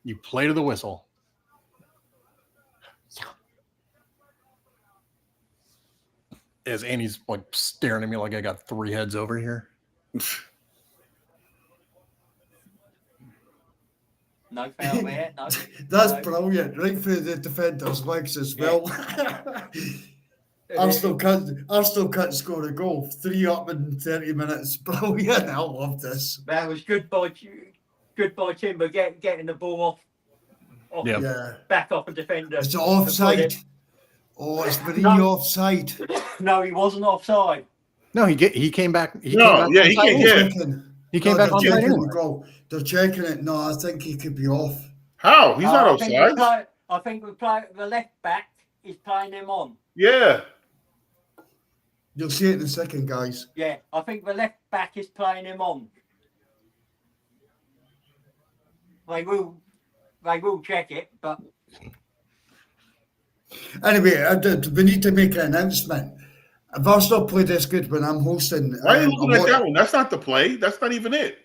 You play to the whistle. As Annie's like staring at me like I got 3 heads over here. No foul there. No. That's No. brilliant. Right through the defender's legs as well. Arsenal can't score a goal. 3 up in 30 minutes. Brilliant. I love this. That was good by Timber getting the ball off Yeah. back off a defender. It's offside. Oh, it's very offside. No, he wasn't offside. No, he came back. He No, came back. yeah, he can't get. He came back they're on checking anyway. the goal. They're checking it. No, I think he could be off. How? He's not offside. I think the left back is playing him on. Yeah. You'll see it in a second, guys. Yeah, I think the left back is playing him on. They will check it, but Anyway, we need to make an announcement. If Arsenal play this good when I'm hosting, Why are you looking at that one? That's not the play. That's not even it.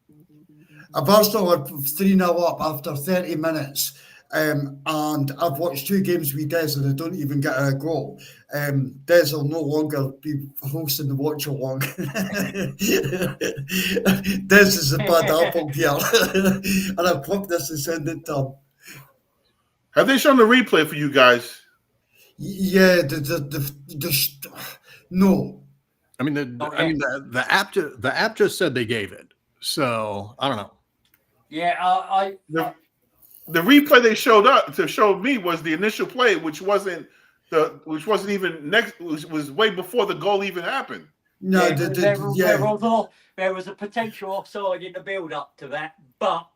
if Arsenal are 3-0 up after 30 minutes, and I've watched 2 games with Des and I don't even get a goal, Des will no longer be hosting the watch-along. Des is a bad apple here. And I'll clip this and send it to him. Have they shown the replay for you guys? Yeah, no. I mean, the app just said they gave it, so I don't know. yeah, The replay they showed me was the initial play, which wasn't even next. Was way before the goal even happened. No, there was a potential offside in the build-up to that, but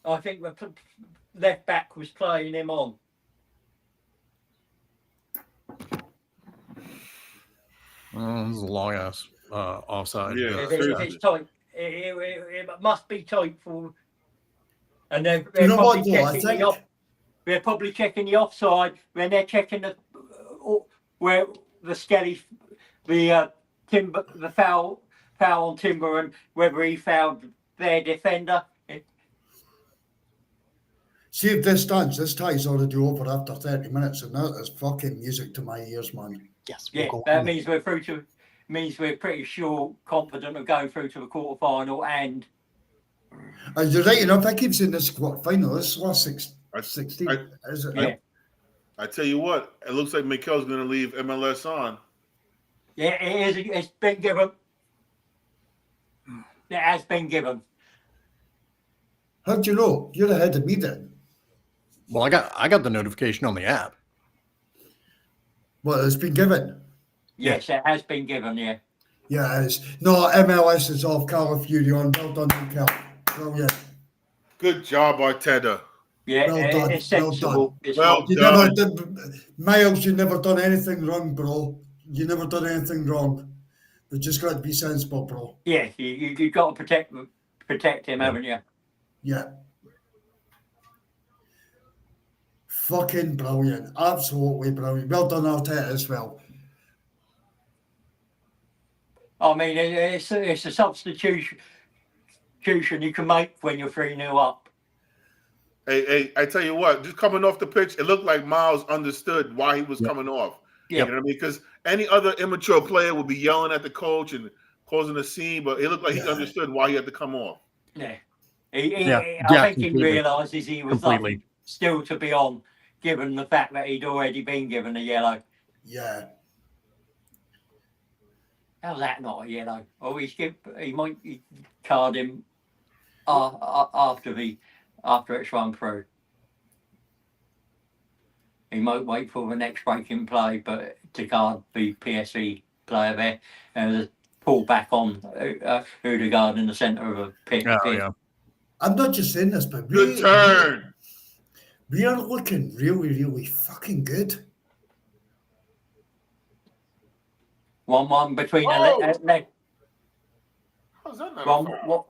I think the left back was playing him on. This is a long ass offside. Yeah. It's tight. It must be tight for. And they're You know probably what, though? I checking think they're probably checking the offside when they're checking where the Skelly, Timber, the foul on Timber, and whether he fouled their defender. see if this stands. This tie's already over after 30 minutes, and that is fucking music to my ears, man. Yes. Yeah, that means we're through to. Means we're pretty sure, confident of going through to the quarterfinal, and You're right enough. I keep saying this quarterfinal. This is last 16, is it? yeah, I tell you what, it looks like Mikel's going to leave MLS on. yeah, it is. It's been given. It has been given. How do you know? You're ahead of me then. Well, I got the notification on the app. Well, it's been given. Yes, it has been given. Yeah. Yeah, it is. No, MLS is off. Call of Duty on. Well done, Mikel. Brilliant. Good job, Arteta. Yeah, Well done, it's well sensible. done. It's Well not- You done. never did, Miles. You never done anything wrong, bro. You never done anything wrong. We just got to be sensible, bro. yeah, you got to protect him, haven't you? Yeah. Fucking brilliant. Absolutely brilliant. Well done, Arteta, as well. I mean, it's a substitution you can make when you're 3-0 up. Hey, I tell you what, just coming off the pitch, it looked like Miles understood why he was coming off. Yeah. You know what I mean? Because any other immature player would be yelling at the coach and causing a scene, but it looked like he understood why he had to come off. Yeah. I think he completely. realises he was Completely. still to be on, given the fact that he'd already been given a yellow. Yeah. How's that not a yellow? Oh, he might card him after it's run through. He might wait for the next break in play, but to card the PSV player there, and pull back on Odegaard in the centre of a pit. Oh, yeah. I'm not just saying this, but Good turn. we are looking really, really fucking good. 1-1 between How's that not a foul?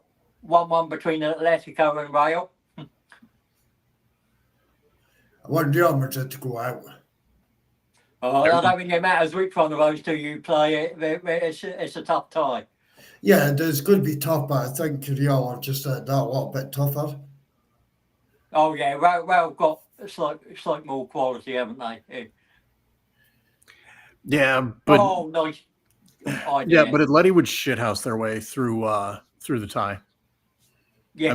1-1 between Atletico and Real. I want Real Madrid to go out. Oh, I don't think it matters which one of those two you play. It's a tough tie. Yeah, it's going to be tough, but I think Real are just that little bit tougher. Oh yeah, Real got slight more quality, haven't they? Yeah, but Oh, nice idea. yeah, but Atleti would shithouse their way through the tie. Yeah. I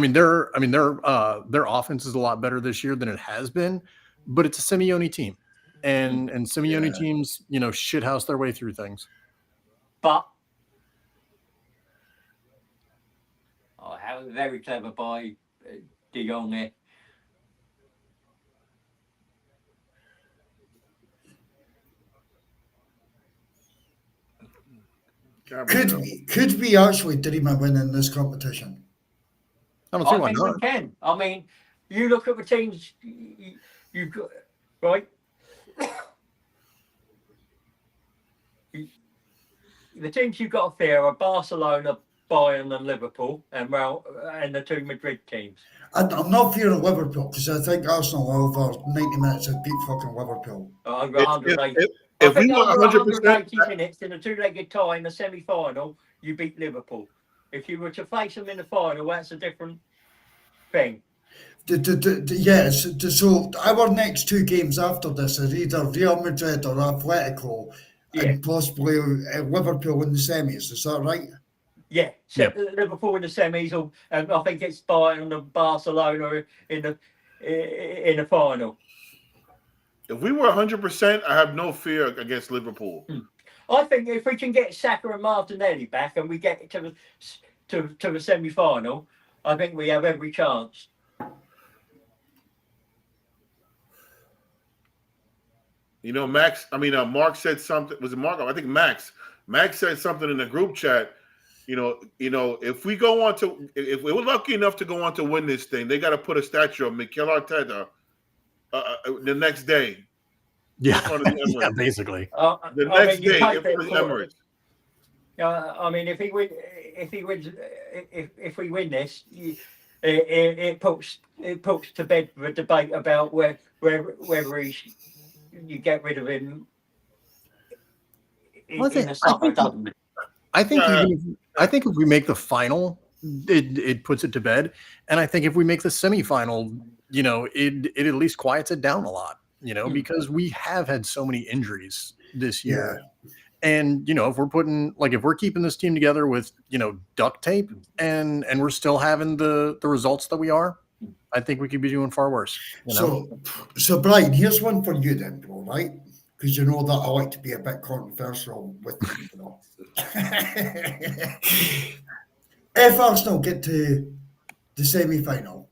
mean, their offense is a lot better this year than it has been, but it's a Simeone team, and Simeone teams, shithouse their way through things. But how very clever by De Jong there. Could we actually dream of winning this competition? I don't see I why think not. we can. I mean, you look at the teams you've got, right? The teams you've got there are Barcelona, Bayern, and Liverpool, and the two Madrid teams. I'm not fearing Liverpool because I think Arsenal over 90 minutes have beat fucking Liverpool. Over 180. If I we think were over 100%, 180 minutes in a two-legged tie in the semi-final, you beat Liverpool. If you were to face them in the final, that's a different thing. Yes, so our next two games after this are either Real Madrid or Atletico, and possibly Liverpool in the semis. Is that right? Yeah, Liverpool in the semis, and I think it's Bayern and Barcelona in the final. if we were 100%, I have no fear against Liverpool. I think if we can get Saka and Martinelli back and we get to the semi-final, I think we have every chance. Mark said something. Was it Mark? I think Max. Max said something in the group chat. If we're lucky enough to go on to win this thing, they got to put a statue of Mikel Arteta the next day. Yeah, in front of the Emirates. yeah, basically. The next day in front of the Emirates. If we win this, it puts to bed the debate about whether you get rid of him in the summer, doesn't it? I think if we make the final, it puts it to bed, and I think if we make the semifinal, it at least quiets it down a lot, because we have had so many injuries this year. And if we're keeping this team together with duct tape and we're still having the results that we are, I think we could be doing far worse. So Brian, here's one for you then, bro, right? Because you know that I like to be a bit controversial with people. If Arsenal get to the semi-final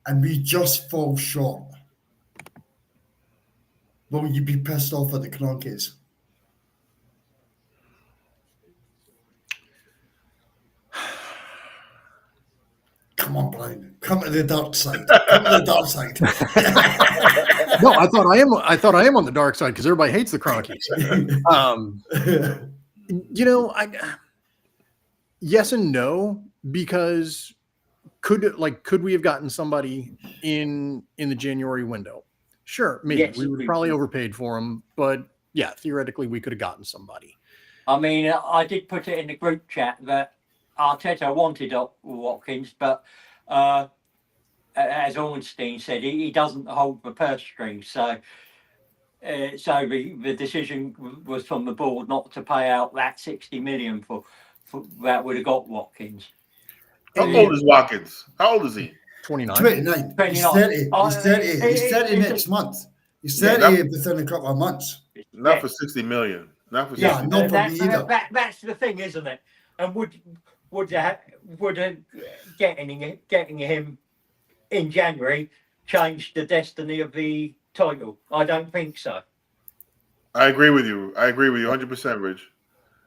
and we just fall short, will you be pissed off at the Cronkies? Come on, Brian. Come to the dark side. Come to the dark side. No, I thought I am on the dark side because everybody hates the Cronkies. Yes and no, because could we have gotten somebody in the January window? Sure, maybe. Yes, we would probably overpaid for them, but yeah, theoretically we could have gotten somebody. I mean, I did put it in the group chat that Arteta wanted Watkins, but as Ornstein said, he doesn't hold the purse strings. So the decision was from the board not to pay out that 60 million for that would have got Watkins. How old is Watkins? How old is he? 29. 29. He's 30. He's 30. He's 30 next month. He's 30 within a couple of months. Not for 60 million. Not for 60 million. Not for me either. That's the thing, isn't it? And would getting him in January change the destiny of the title? I don't think so. I agree with you. 100%, Rich.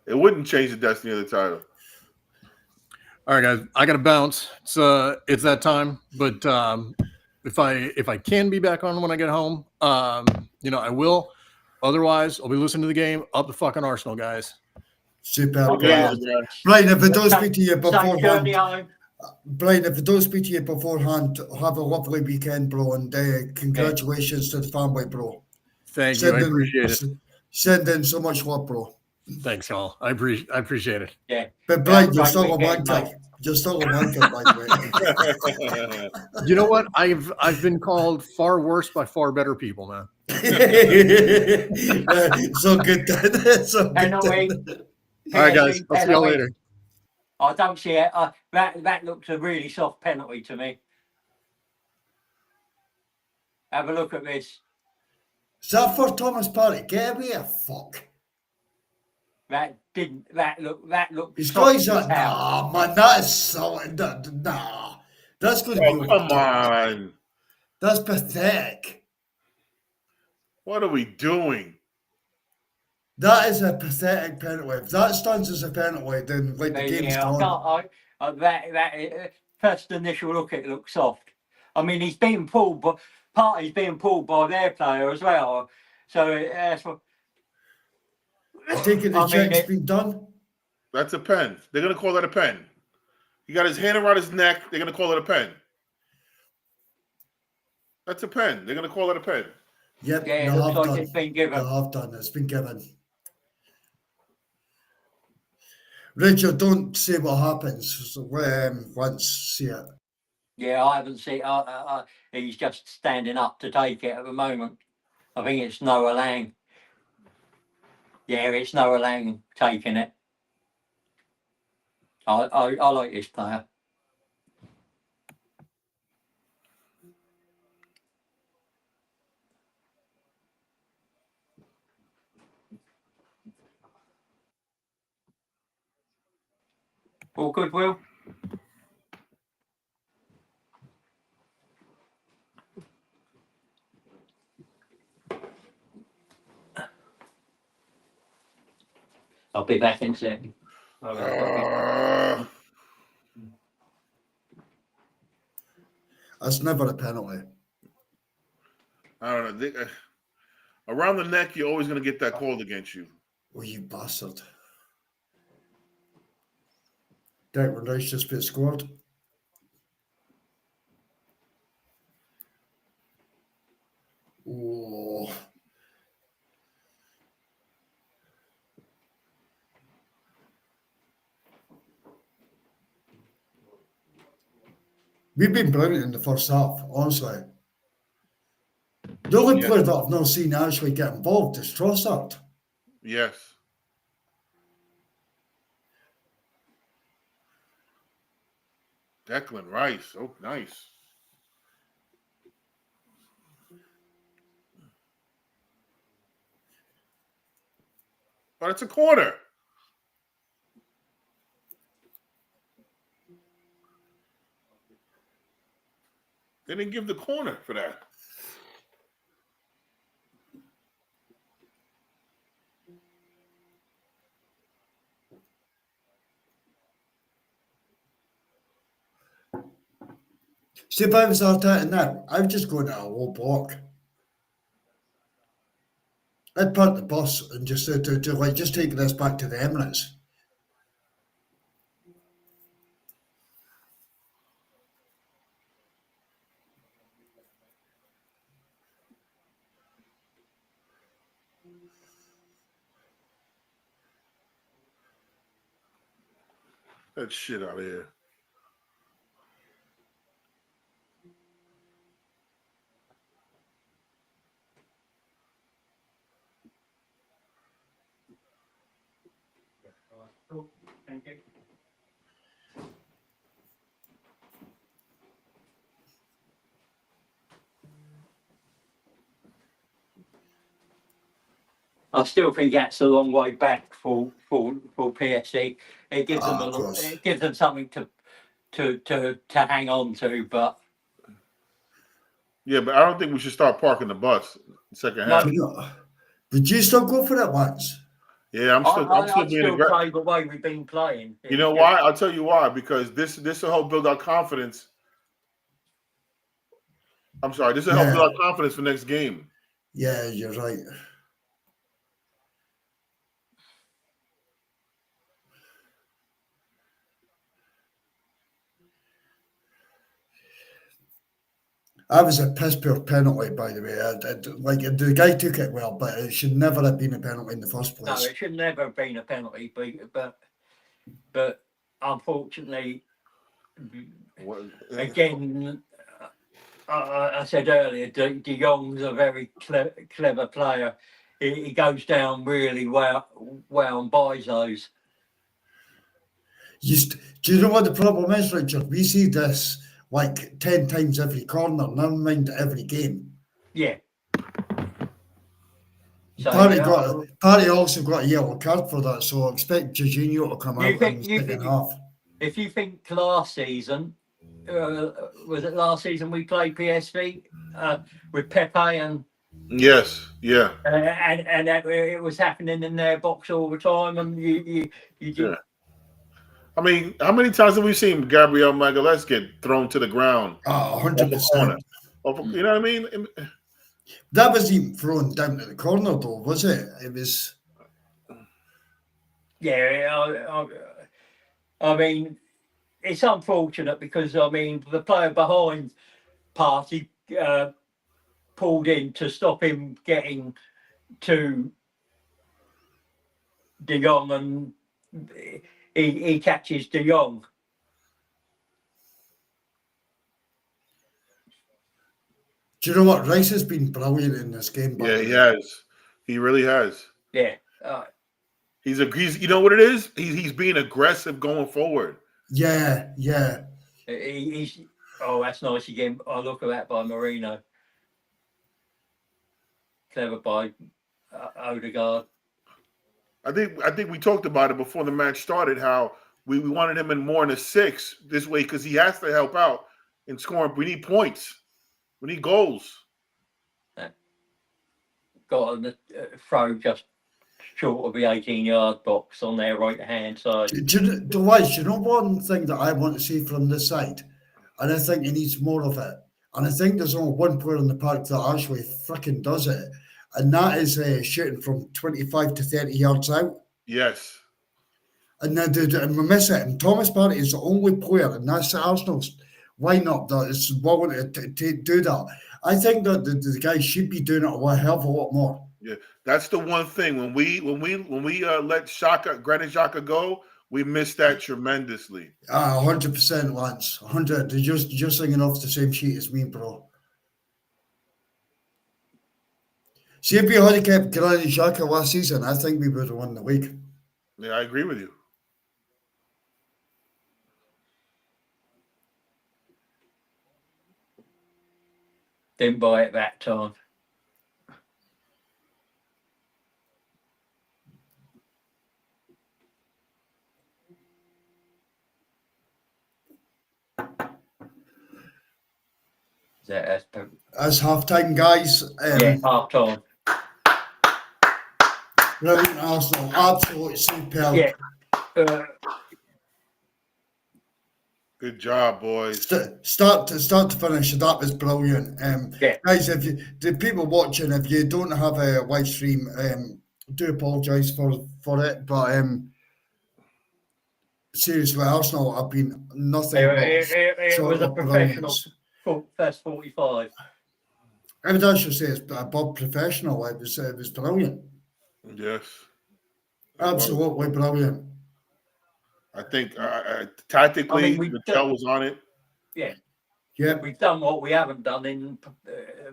It wouldn't change the destiny of the title. All right, guys, I got to bounce. It's that time. But if I can be back on when I get home, I will. Otherwise, I'll be listening to the game. Up the fucking Arsenal, guys. Super. Yeah. Brian, if I don't speak to you beforehand, have a lovely weekend, bro, and congratulations to the family, bro. Thank you. I appreciate it. Send in so much love, bro. Thanks, y'all. I appreciate it. Yeah. But Brian, you're still a wanker. You're still a wanker, by the way. You know what? I've been called far worse by far better people, man. So good. So good. Anyway, all right, guys. I'll see y'all later. I don't see it. That looks a really soft penalty to me. Have a look at this. Is that for Thomas Partey? Get away, fuck. That didn't. That looked. He's soft got his as hell. nah, man, that is so nah. That's going to be Oh, come overturned. on. That's pathetic. What are we doing? That is a pathetic penalty. If that stands as a penalty, then like the game's gone. That first initial look, it looks soft. I mean, he's being pulled, but Partey's being pulled by their player as well. So that's what. I take it the check's been done. That's a pen. They're gonna call that a pen. He got his hand around his neck. They're gonna call it a pen. That's a pen. They're gonna call it a pen. Yep. Yeah, it looks like it's been given. They have done. It's been given. Richard, don't say what happens. Once see it. Yeah, I haven't seen. He's just standing up to take it at the moment. I think it's Noah Lang. Yeah, it's Noah Lang taking it. I like this player. All good, Will? I'll be back in a second. That's never a penalty. I don't know. Around the neck, you're always going to get that called against you. Oh, you bastard. Declan Rice just been scored. Oh. We've been brilliant in the first half, honestly. The only player that I've not seen actually get involved is Trossard. Yes. Declan Rice. Oh, nice. But it's a corner. They didn't give the corner for that. See, if I was Arteta now, I would just go into a low block. I'd park the bus and just just take this back to the Emirates. That shit out of here. Thank you. I still think that's a long way back for PSV. It gives them it gives them something to hang on to, but yeah, but I don't think we should start parking the bus second half. Did you still go for it once? Yeah, I'm still being aggressive. Play the way we've been playing. You know why? I'll tell you why. Because this will help build our confidence. I'm sorry. This will help build our confidence for next game. Yeah, you're right. That was a piss poor penalty, by the way. The guy took it well, but it should never have been a penalty in the first place. No, it should never have been a penalty, but unfortunately, again, I said earlier, De Jong's a very clever player. He goes down really well and buys those. Do you know what the problem is, Richard? We see this like 10 times every corner, never mind every game. Yeah. So, Party also got a yellow card for that, so I expect Jorginho to come out in the second half. If you think last season, was it last season we played PSV with Pepe and Yes, yeah, and it was happening in their box all the time, and you yeah. I mean, how many times have we seen Gabriel Magalhaes get thrown to the ground? 100%. You know what I mean? That wasn't even thrown down to the corner, though, was it? It was. Yeah, I mean, it's unfortunate because I mean the player behind Party pulled in to stop him getting to De Jong, and he catches De Jong. Do you know what? Rice has been brilliant in this game. Yeah, he has. He really has. Yeah. He's you know what it is? He's being aggressive going forward. Yeah. That's nice again. I look at that by Marino. Clever by Odegaard. I think we talked about it before the match started, how we wanted him in more in a 6 this way because he has to help out in scoring. We need points. We need goals. Got on the throw just short of the 18-yard box on their right-hand side. Do you know one thing that I want to see from this side? And I think he needs more of it. And I think there's only one player in the park that actually freaking does it. And that is shooting from 25 to 30 yards out. Yes. And we miss it. And Thomas Partey is the only player, and that's Arsenal's lineup that is willing to do that. I think that the guy should be doing it a hell of a lot more. Yeah, that's the one thing. When we let Granit Xhaka go, we missed that tremendously. 100%, Lance. 100. You're singing off the same sheet as me, bro. See, if we had kept Granit Xhaka last season, I think we would have won the league. Yeah, I agree with you. Didn't buy it that time. As half-time, guys. Half-time. Brilliant Arsenal. Absolutely superb. Yeah. Good job, boys. Start to finish, that was brilliant. Guys, the people watching, if you don't have a live stream, do apologise for it, but seriously, Arsenal have been nothing. It was a professional first 45. I would actually say it's above professional. It was brilliant. Yes. Absolutely brilliant. I think tactically, Mikel was on it. Yeah. Yeah. We've done what we haven't done in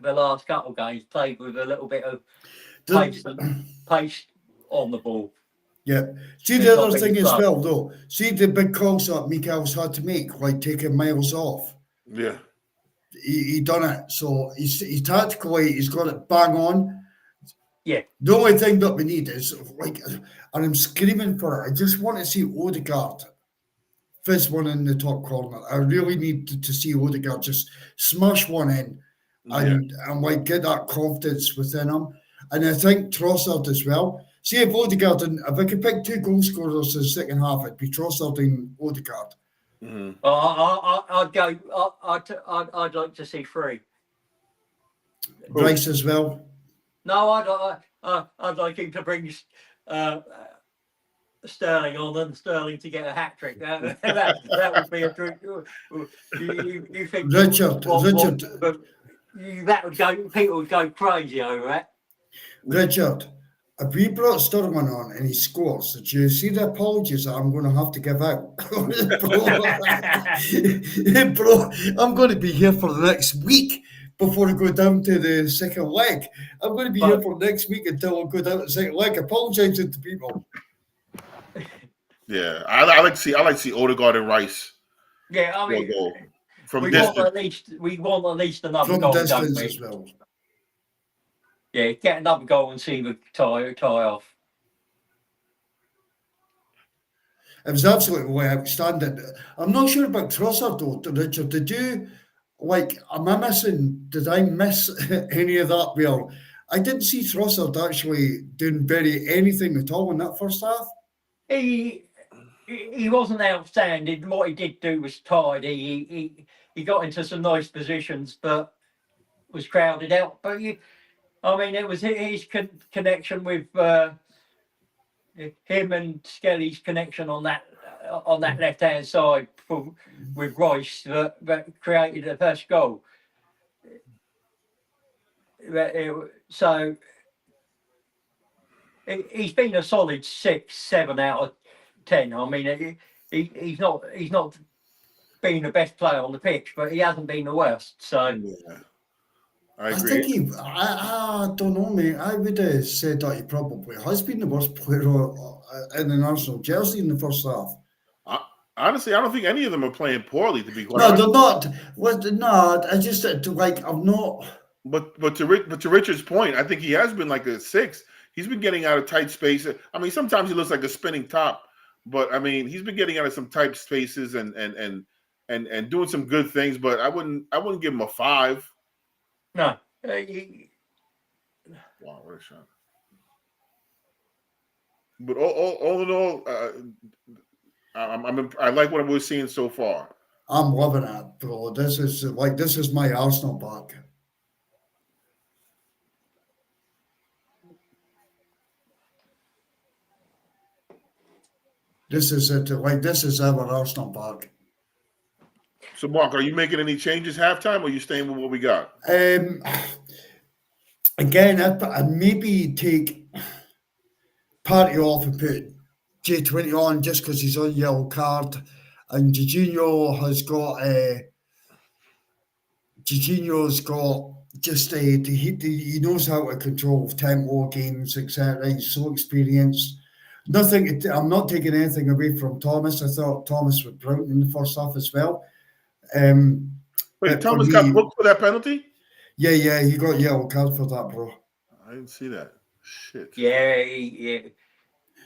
the last couple of games, played with a little bit of pace on the ball. Yeah. See, the other thing as well, though, see the big calls that Mikel's had to make, like taking Miles off. Yeah. He done it. So he's tactically, he's got it bang on. Yeah. The only thing that we need is, like, and I'm screaming for it, I just want to see Odegaard fizz one in the top corner. I really need to see Odegaard just smash one in and like get that confidence within him. And I think Trossard as well. See, if Odegaard, if I could pick 2 goal scorers in the second half, it'd be Trossard and Odegaard. Mm-hmm. I'd like to see 3. Rice as well. No, I'd like him to bring Sterling on and Sterling to get a hat trick. That would be a trick. You think Richard, that would go? People would go crazy over that. Richard, if we brought Sterling on and he scores, did you see the apologies that I'm going to have to give out? Bro, I'm going to be here for the next week before I go down to the second leg. I'm going to be here for next week until I go down to the second leg, apologising to people. Yeah, I like to see Odegaard and Rice. Yeah, I mean, go from we distance. want at least another From goal, don't distance we? as well. Yeah, get another goal and see the tie off. It was absolutely outstanding. I'm not sure about Trossard though, Richard. Did you did I miss any of that? Well, I didn't see Trossard actually doing anything at all in that first half. He wasn't outstanding. What he did do was tidy. He got into some nice positions, but was crowded out. But I mean, it was his connection with him and Skelly's connection on that left hand side with Rice that created the first goal. So he's been a solid 6, 7 out of 10. I mean, he's not been the best player on the pitch, but he hasn't been the worst. So yeah, I I agree. think I don't know, mate. I would have said that he probably has been the worst player in an Arsenal jersey in the first half. Honestly, I don't think any of them are playing poorly. To be quite No, honest. they're not. Well, no, I just I'm not. But to Richard's point, I think he has been like a 6. He's been getting out of tight spaces. I mean, sometimes he looks like a spinning top, but I mean, he's been getting out of some tight spaces and doing some good things. But I wouldn't give him a 5. no. Wow, what a shot! But all in all, I like what we're seeing so far. I'm loving it, bro. This is my Arsenal back. This is it. This is our Arsenal back. So, Mark, are you making any changes halftime, or are you staying with what we got? Again, I'd maybe take Partey off and put J20 on just because he's on yellow card, and Jorginho's got just he knows how to control tempo, games, etc. He's so experienced. I'm not taking anything away from Thomas. I thought Thomas was brilliant in the first half as well. Wait, Thomas got booked for that penalty? Yeah, he got yellow card for that, bro. I didn't see that. Shit. Yeah.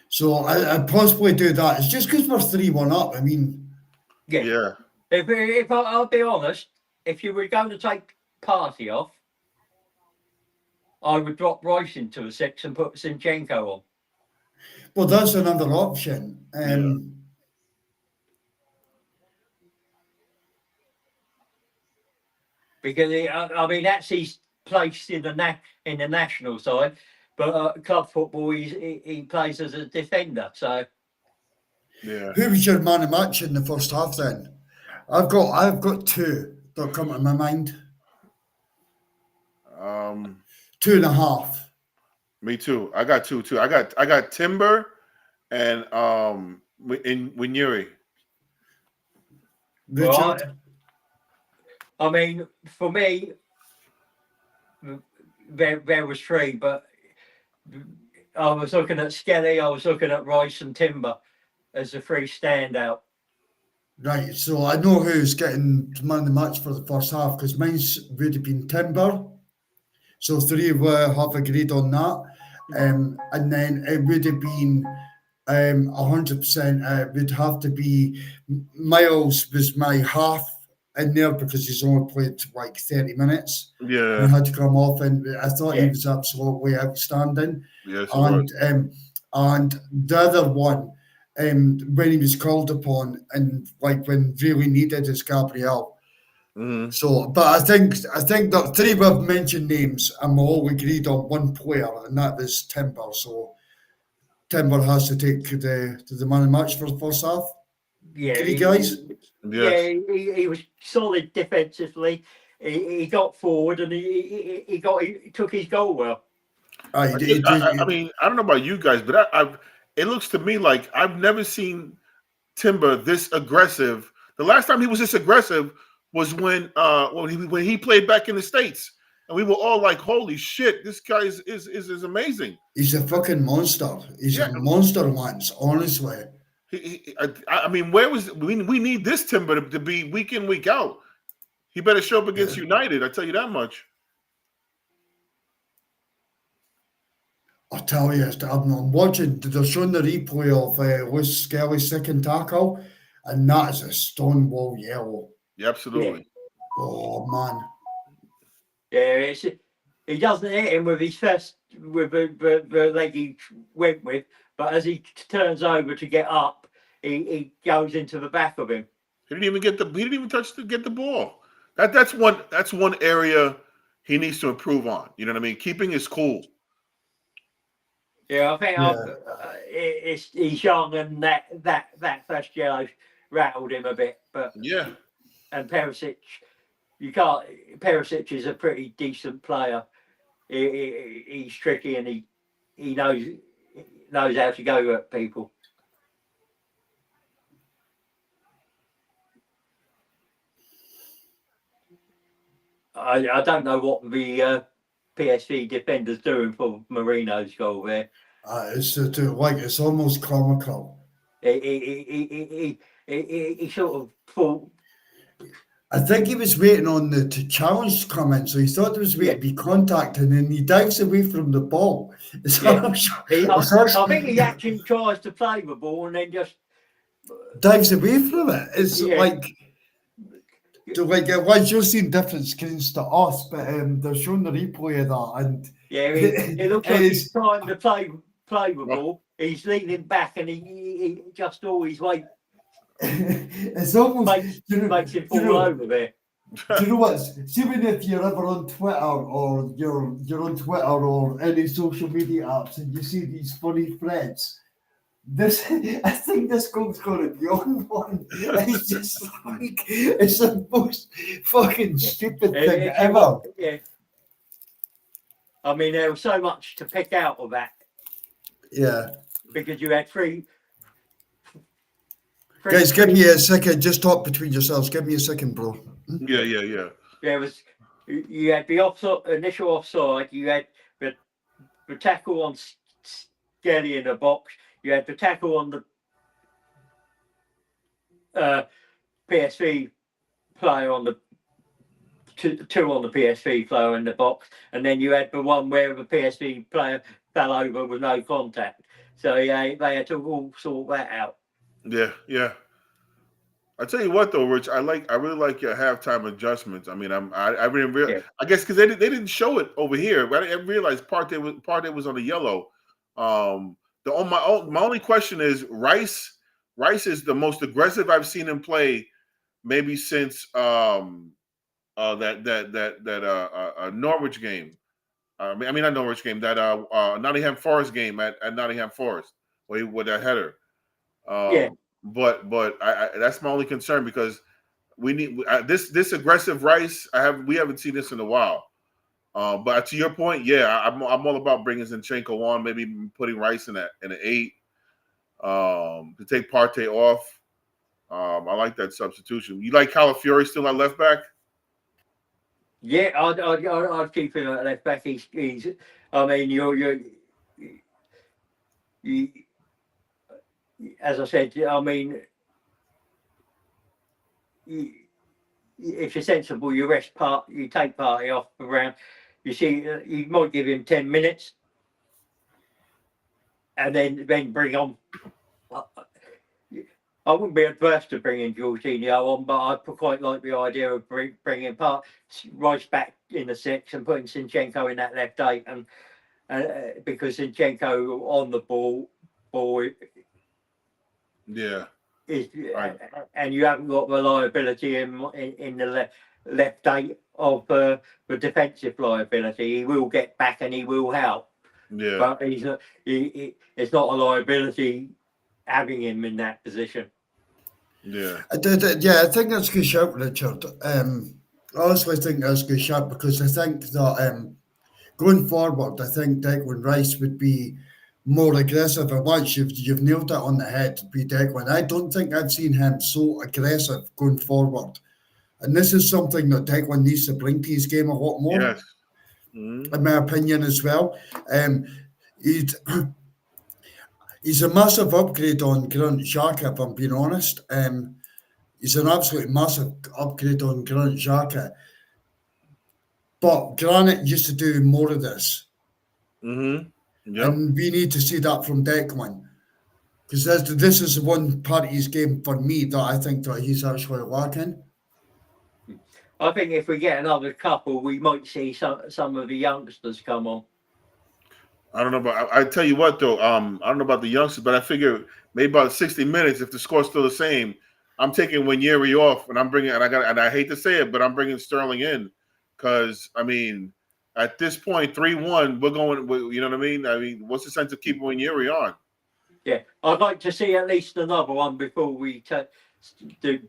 So I'd possibly do that. It's just because we're 3-1 up. I mean, Yeah. If I'll be honest, if you were going to take Partey off, I would drop Rice into a 6 and put Zinchenko on. well, that's another option. Because I mean that's his place in the national side, but club football he plays as a defender. So yeah. Who was your man of match in the first half then? I've got 2 that come to my mind. 2.5. Me too. I got 2 too. I got Timber and in Winyuri. Richard. I mean, for me, there was 3, but I was looking at Skelly, I was looking at Rice and Timber as the 3 standout. Right, so I know who's getting man of the match for the first half because mine would have been Timber. So 3 have agreed on that. And then it would have been 100%. It would have to be Miles was my half in there because he's only played like 30 minutes. Yeah. He had to come off, and I thought he was absolutely outstanding. Yes, and the other one, when he was called upon and like when really needed is Gabriel. Mm-hmm. So, but I think that 3 we've mentioned names and we all agreed on one player, and that was Timber. So Timber has to take the man of the match for the first half. Yeah, Agree, guys? Yeah, he was solid defensively. He got forward and he took his goal well. I mean, I don't know about you guys, but it looks to me like I've never seen Timber this aggressive. The last time he was this aggressive was when he played back in the States, and we were all like, "Holy shit, this guy is amazing." He's a fucking monster. He's a monster, Lance. Honestly. I mean, where was we need this Timber to be week in, week out. He better show up against United. I tell you that much. I tell you, I'm watching. They're showing the replay of Lewis Skelly's second tackle, and that is a Stonewall yellow. Yeah, absolutely. Oh man. Yeah, he doesn't hit him with his first with the leg he went with, but as he turns over to get up, he goes into the back of him. He didn't even get the ball. That's one area he needs to improve on. You know what I mean? Keeping his cool. Yeah, I think he's young, and that first yellow rattled him a bit. But yeah, and Perisic, you can't. Perisic is a pretty decent player. He's tricky, and he knows how to go at people. I don't know what the PSV defender's doing for Marino's goal there. It's almost comical. He sort of thought. I think he was waiting on the challenge to come in, so he thought there was waiting to be contacted, and then he dives away from the ball. I think he actually tries to play the ball and then just dives away from it. It's once you've seen different screens to us, but they're showing the replay of that, and it looks like he's trying to play the ball. He's leaning back, and he just always waits. It's almost makes him fall over there. Do you know what? See, when if you're ever on Twitter or you're on Twitter or any social media apps and you see these funny threads, I think this goal's going to be on one. It's just like it's the most fucking stupid thing ever. Yeah. I mean, there was so much to pick out of that. Yeah. Because you had three. Guys, give me a second. Just talk between yourselves. Give me a second, bro. Yeah. You had the initial offside. You had the tackle on Skelly in the box. You had the tackle on the PSV player on the two on the PSV player in the box, and then you had the one where the PSV player fell over with no contact. So they had to all sort that out. Yeah. I tell you what, though, Rich, I really like your halftime adjustments. I mean, I didn't realize. I guess because they didn't show it over here. I didn't realize Partey was on the yellow. My only question is Rice. Rice is the most aggressive I've seen him play, maybe since that Norwich game. I mean not Norwich game. That Nottingham Forest game at Nottingham Forest, with that header. But I that's my only concern, because we need this aggressive Rice. We haven't seen this in a while. But to your point, I'm all about bringing Zinchenko on, maybe putting Rice in an 8 to take Partey off. I like that substitution. You like Calafiori still at left back? Yeah, I'd keep him at left back. He's I mean, you as I said, I mean, if you're sensible, you take Partey off the round. You see, you might give him 10 minutes, and then bring on. I wouldn't be adverse to bringing Jorginho on, but I quite like the idea of bringing Rice back in the 6 and putting Zinchenko in that left 8, and because Zinchenko on the ball. Yeah. And you haven't got the liability in the left 8 of the defensive liability. He will get back and he will help. Yeah. But it's not a liability having him in that position. Yeah. I think that's a good shout, Richard. I honestly think that's a good shout, because I think that going forward, I think Declan Rice would be more aggressive. And once you've nailed it on the head, be Declan. I don't think I've seen him so aggressive going forward. And this is something that Declan needs to bring to his game a lot more. Yes. Mm-hmm. In my opinion as well. He's a massive upgrade on Grant Xhaka, if I'm being honest. He's an absolute massive upgrade on Grant Xhaka. But Granite used to do more of this. Mm-hmm. Yep. And we need to see that from Declan. Because this is the one part of his game for me that I think that he's actually lacking. I think if we get another couple, we might see some of the youngsters come on. I don't know about. I tell you what though. I don't know about the youngsters, but I figure maybe about 60 minutes. If the score's still the same, I'm taking Wanyeri off, and I'm bringing. And I hate to say it, but I'm bringing Sterling in, because I mean, at this point, 3-1, we're going. You know what I mean? I mean, what's the sense of keeping Wanyeri on? Yeah, I'd like to see at least another one before we do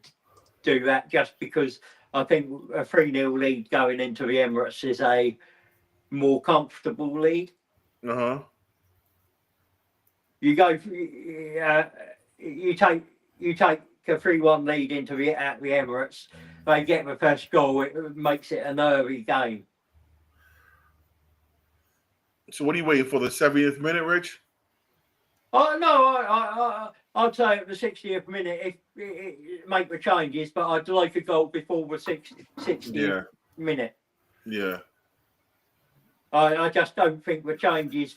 that, just because I think a 3-0 lead going into the Emirates is a more comfortable lead. You go, you take a 3-1 lead into the Emirates. They get the first goal, it makes it a nervy game. So what are you waiting for, the 70th minute, Rich? Oh no, I'd say at the 60th minute if make the changes, but I'd like a goal before the 60th minute. Yeah. I just don't think the changes.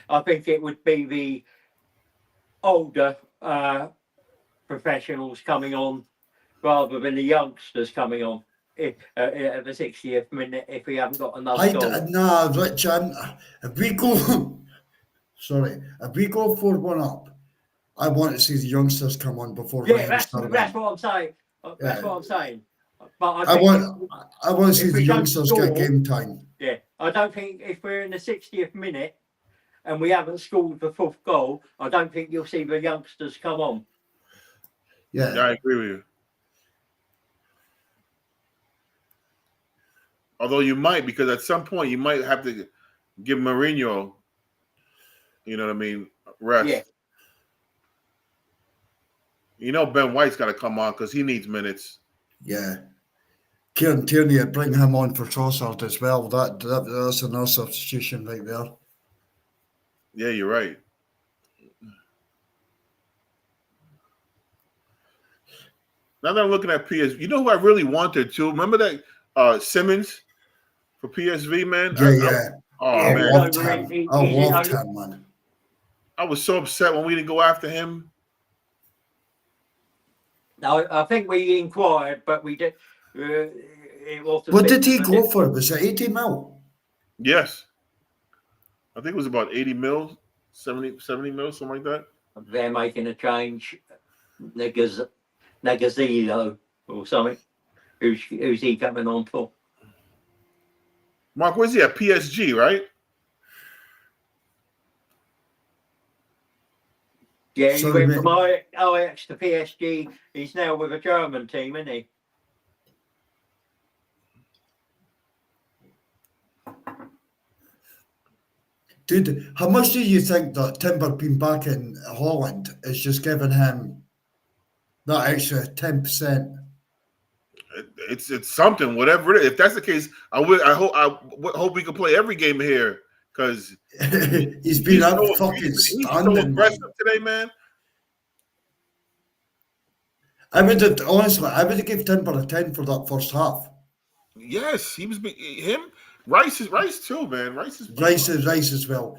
I think it would be the older professionals coming on rather than the youngsters coming on at the 60th minute if we haven't got another goal. Nah, Rich, if we go, sorry, if we go 4-1 up, I want to see the youngsters come on before. Yeah, that's what I'm saying. That's what I'm saying. But I want to see the youngsters get game time. Yeah, I don't think if we're in the 60th minute and we haven't scored the 4th goal, I don't think you'll see the youngsters come on. Yeah, I agree with you. Although you might, because at some point you might have to give Mourinho, you know what I mean, rest. Yeah. You know Ben White's got to come on because he needs minutes. Yeah. Kieran Tierney, bring him on for Trossard as well. That's another substitution right there. Yeah, you're right. Now that I'm looking at PSV, you know who I really wanted to? Remember that Simmons for PSV, man? Yeah. Man. I loved him, man. I was so upset when we didn't go after him. No, I think we inquired, but we did. What did he go for? Was it 80 mil? Yes. I think it was about 80 mil, 70 mil, something like that. They're making a change. Negazilo or something. Who's he coming on for? Mark, where's he at? PSG, right? Yeah, he went from Ajax to PSG. He's now with a German team, isn't he? Dude, how much do you think that Timber being back in Holland is just giving him that extra 10%? It's something, whatever it is. If that's the case, I hope we can play every game here, because he's been fucking he's standing. so aggressive today, man. I would have given Timber a 10 for that first half. Yes, he was him. Rice too, man. Rice as well.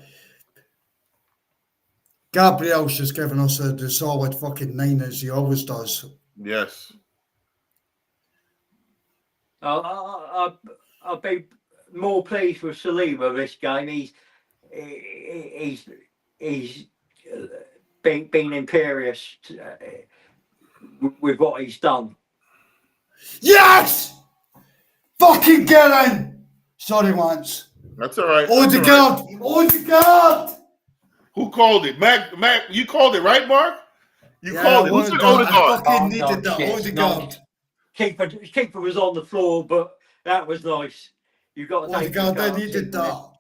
Gabriel's just giving us the solid fucking 9 as he always does. Yes. I'll be more pleased with Saliba this game. He's been imperious with what he's done. Yes! Fucking get in! Sorry, Lance. That's all right. Odegaard! Who called it? Mac, you called it, right, Mark? You called it. Who said Odegaard? I fucking needed that. Odegaard. Keeper was on the floor, but that was nice. You got to take Odegaard, I needed that.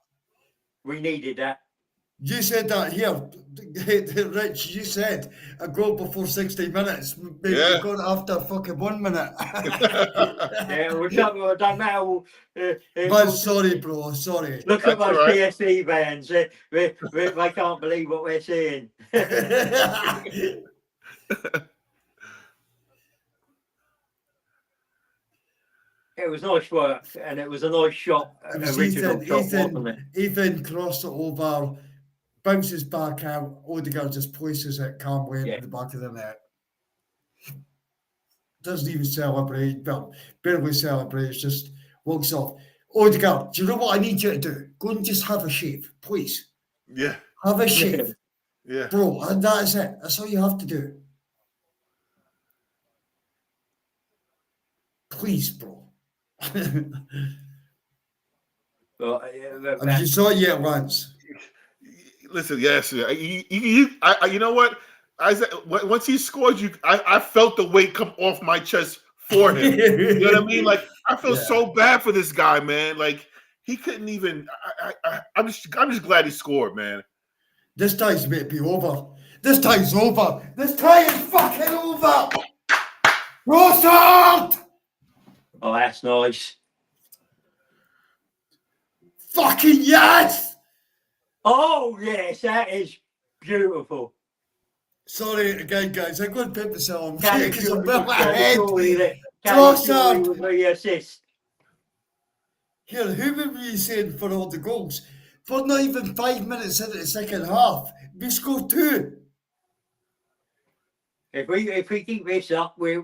We needed that. You said that here, Rich. You said a goal before 60 minutes. Maybe Yeah. we got after fucking 1 minute. Yeah, we don't know. Man, sorry, bro. Sorry. Look at That's all those right. PSV fans. They can't believe what we're seeing. It was nice work, and it was a nice shot, It was original shot, wasn't it? Ethan crossed it over, bounces back out. Odegaard just places it calmly into the back of the net. Doesn't even celebrate. Well, barely celebrates. Just walks off. Odegaard, do you know what I need you to do? Go and just have a shave, please. Yeah. Have a shave, Yeah. bro. And that is it. That's all you have to do. Please, bro. But, Have you saw it yet once? Listen, yes, you know what? Once he scored, I felt the weight come off my chest for him. You know what I mean? Like I feel so bad for this guy, man. Like he couldn't even. I'm just glad he scored, man. This time's may be over. This time's over. This time is fucking over. Rossard! Oh, that's nice. Fucking yes! Oh yes, that is beautiful. Sorry again, guys. I'm going to put myself on Callum because I'm well ahead. Trossard with the assist. Here, who were we saying for all the goals? For not even 5 minutes into the second half, we scored 2. If we keep this up, we're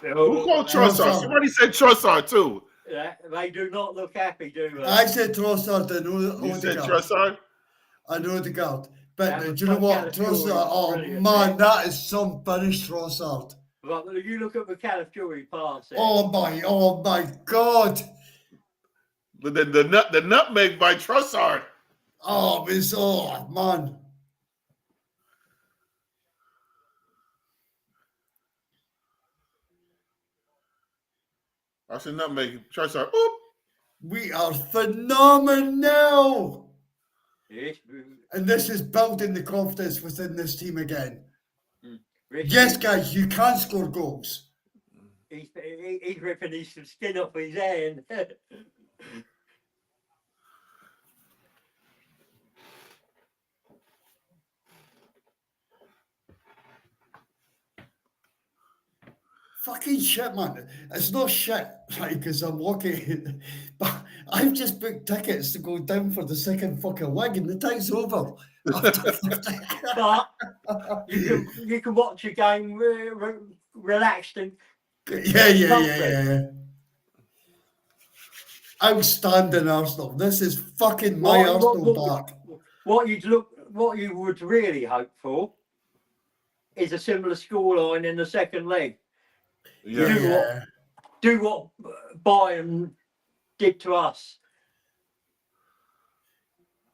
Who called Trossard? Somebody said Trossard too. They do not look happy, do they? I said Trossard and Odegaard. You said Trossard? I know Odegaard. But That do you know what? was Trossard, oh brilliant, man, man. that is some finished Trossard. But you look at the Califury pass. Oh my God. The nutmeg by Trossard. Oh, it's, oh man. I said nutmeg. Trossard. Oop. We are phenomenal. Yes. And this is building the confidence within this team again. Richie, Yes, guys, you can score goals. He's ripping his skin off his hand. Fucking shit, man. It's not shit, right? Because I'm lucky. But I've just booked tickets to go down for the second fucking leg and the time's over. But you can watch a game relaxed and Yeah. Outstanding Arsenal. This is fucking my Arsenal back. What you would really hope for is a similar scoreline in the second leg. Yeah. Do what Bayern did to us.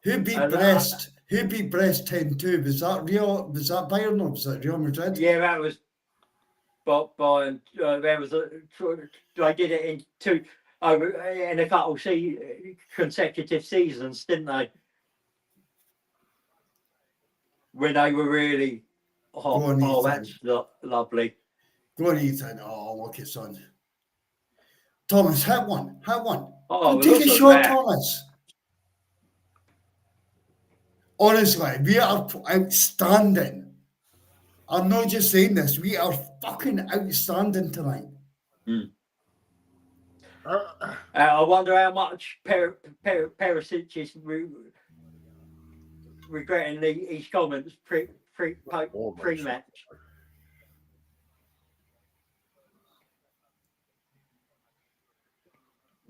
Who beat Brest? Who beat Brest 10-2? Was that Bayern or was that Real Madrid? Yeah, that was Bayern. There was I did it in in a couple consecutive seasons, didn't they? When they were really hot. Oh, that's lovely. Go on, Ethan. Oh, look at son. Thomas, hit one. Oh, take a shot, Thomas. Honestly, we are outstanding. I'm not just saying this. We are fucking outstanding tonight. I wonder how much Perisic is regretting his comments pre-match.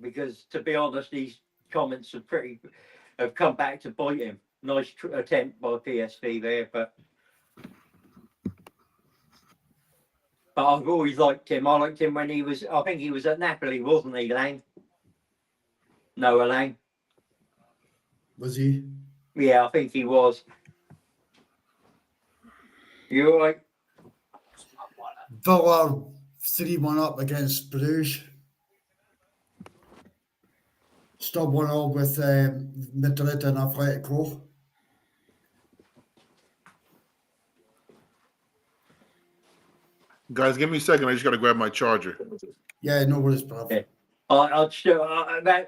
Because to be honest, these comments have come back to bite him. Nice attempt by PSV there, but I've always liked him. I liked him when I think he was at Napoli, wasn't he, Lang? Noah Lang. Was he? Yeah, I think he was. You all right? Villa 3-1 up against Bruges. Still 1-0 with Madrid and Atletico. Guys, give me a second. I just got to grab my charger. Yeah, no worries, bruv. Yeah.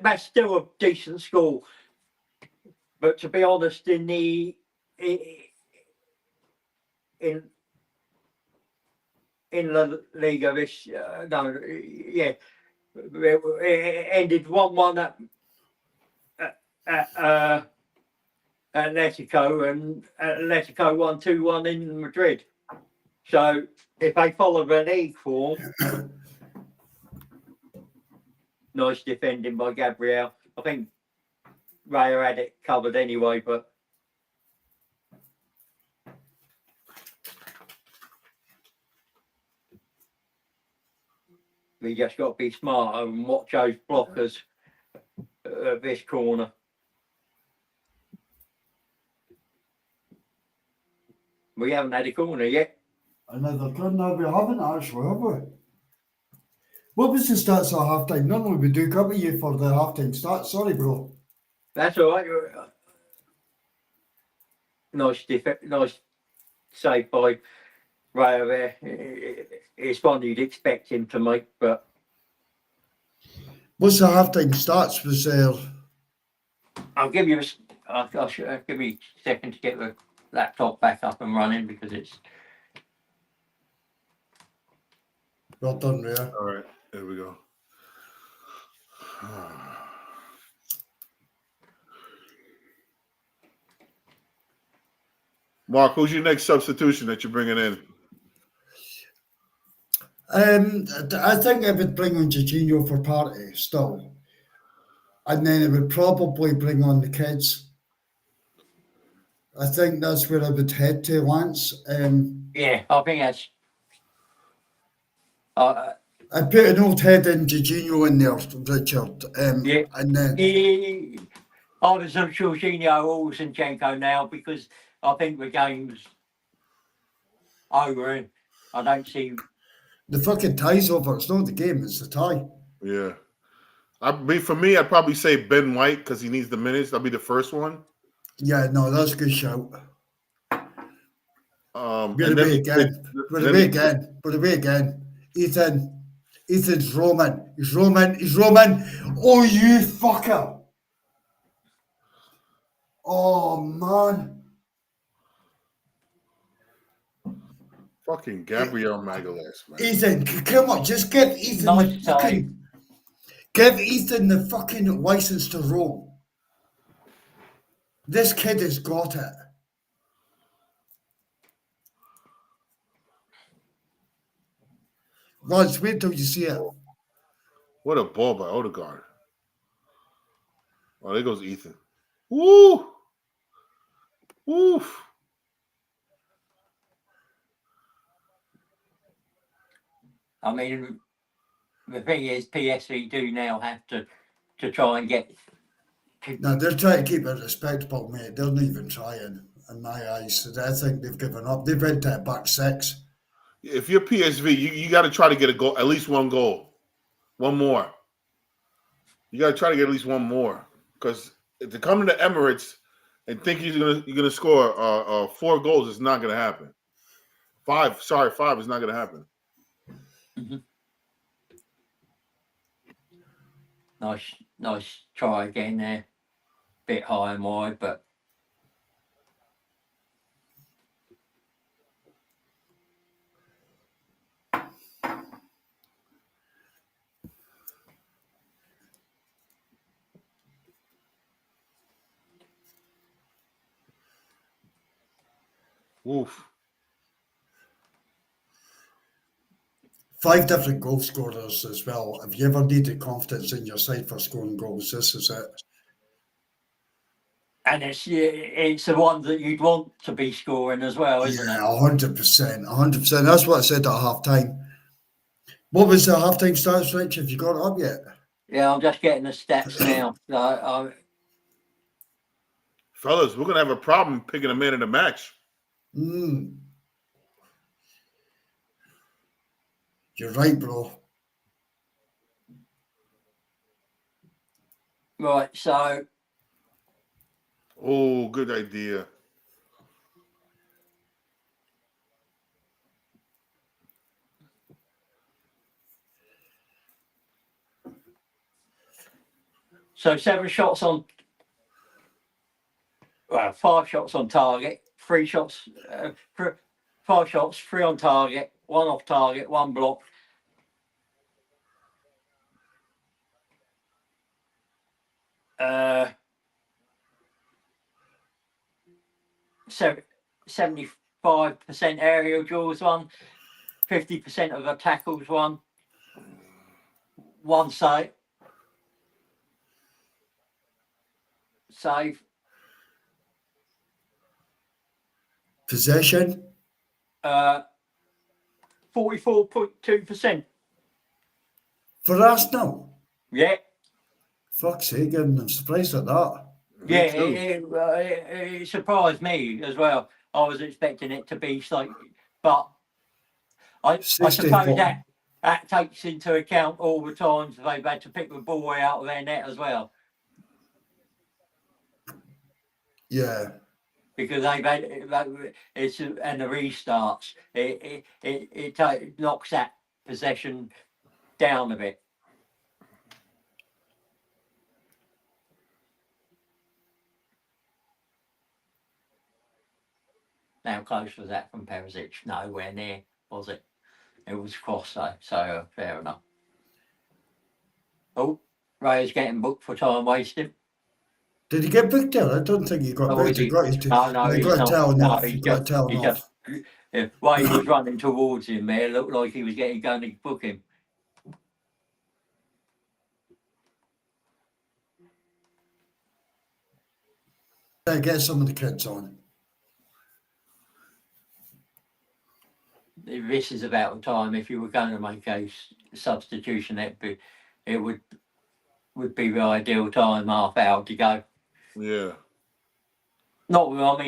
That's still a decent score. But to be honest, in La Liga, this it ended 1-1 at Atletico, and Atletico won 2-1 in Madrid. So if they follow the league form, nice defending by Gabriel. I think Raya had it covered anyway, but we just got to be smart and watch those blockers at this corner. We haven't had a corner yet. Another corner we haven't actually, have we? What was the stats at half time? Normally we do cover you for the half time stats. Sorry, bro. That's all right. Nice save by Raya there. It's one you'd expect him to make, but What's the half time stats? Was there? I'll give you give me a second to get the laptop back up and running because it's. Well done, Rhea. All right, there we go. Mark, who's your next substitution that you're bringing in? I think I would bring on Jorginho for Party still. And then I would probably bring on the kids. I think that's where I would head to, Lance. Yeah, I think that's. I'd put an old head in Jorginho in there, Richard. Yeah. And then I was on Jorginho or Zinchenko now because I think the game's over and I don't see. the fucking tie's over. It's not the game, it's the tie. Yeah. For me, I'd probably say Ben White because he needs the minutes. That'll be the first one. Yeah, no, that's a good shout. We're away again. Ethan's Roman. He's Roman. Oh, you fucker. Oh, man. Fucking Gabriel Magalhaes, man. Ethan, come on, just give Ethan the fucking license to roam. This kid has got it. Lance, wait till you see it. What a ball by Odegaard. Oh, there goes Ethan. Woo! Woof. I mean, the thing is, PSV do now have to try and get. No, they're trying to keep it respectable, mate. They're not even trying, in my eyes. I think they've given up. They've went to a back six. If you're PSV, you got to try to get a goal, at least one goal. One more. You got to try to get at least one more. Because to come into Emirates and think you're gonna score 4 goals is not going to happen. 5 is not going to happen. Mm-hmm. Nice try again there. Bit high and wide, but Oof. 5 different goal scorers as well. If you ever needed confidence in your side for scoring goals, this is it. and it's the one that you'd want to be scoring as well, isn't it? 100%. That's what I said at half time. What was the half time stats, Rich? Have you got it up yet? Yeah, I'm just getting the stats now. Fellas, we're going to have a problem picking a man in the match. You're right, bro. Right, so Oh, good idea. So 7 shots on, well, 5 shots on target, 3 shots, 5 shots, 3 on target, 1 off target, 1 block. Uh, 75% aerial duels won, 50% of the tackles won, 1 save. Possession 44.2%. for Arsenal. Yeah, Fuck's sake, I'm surprised at that. yeah, Me too. it surprised me as well. I was expecting it to be slightly, but I 60 suppose point. that takes into account all the times they've had to pick the ball out of their net as well, Yeah. because they've had it's and the restarts. It knocks that possession down a bit. How close was that from Perisic? Nowhere near, was it? It was cross though, so fair enough. Oh, Ray's getting booked for time wasting. Did he get booked there? I don't think he got Oh, booked. is He he? got his No, he he's got a not. telling No, off. He got a telling off. Wade was running towards him there. Looked like he was going to book him. Get some of the kids on. This is about the time if you were going to make a substitution, it would be the ideal time, half hour to go. Yeah. Not what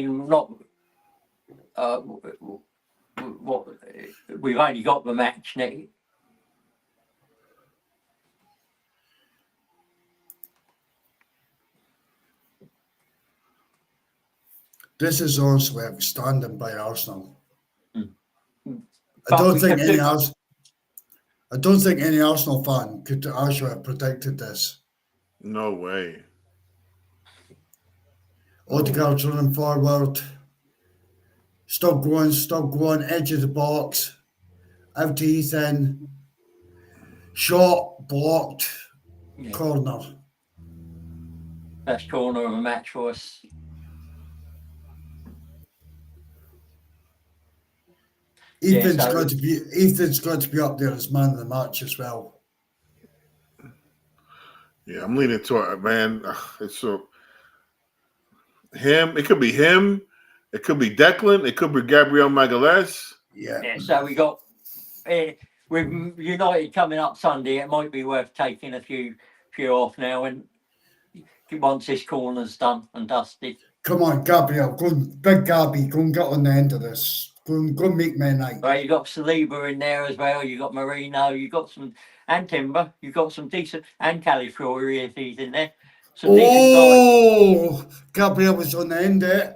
we've only got the match next. This is honestly outstanding by Arsenal. Mm. I don't think any Arsenal fan could actually have predicted this. No way. Odegaard's running forward. Stop going, edge of the box. Out to Ethan. Shot, blocked, Yeah, corner. best corner of the match for us. Ethan's so- got to be up there as man of the match as well. Yeah, I'm leaning toward, man. It's so him. It could be him. It could be Declan. It could be Gabriel Magalhaes. Yeah. So we got with United coming up Sunday. It might be worth taking a few off now, and once this corner's done and dusted. Come on, Gabriel. Big Gabby. Go and get on the end of this. Go and make me a night. Right, you got Saliba in there as well. You got Marino. You got some and Timber. You got some decent and Califury if he's in there. Some decent guys. Oh, Gabriel was on the end of it.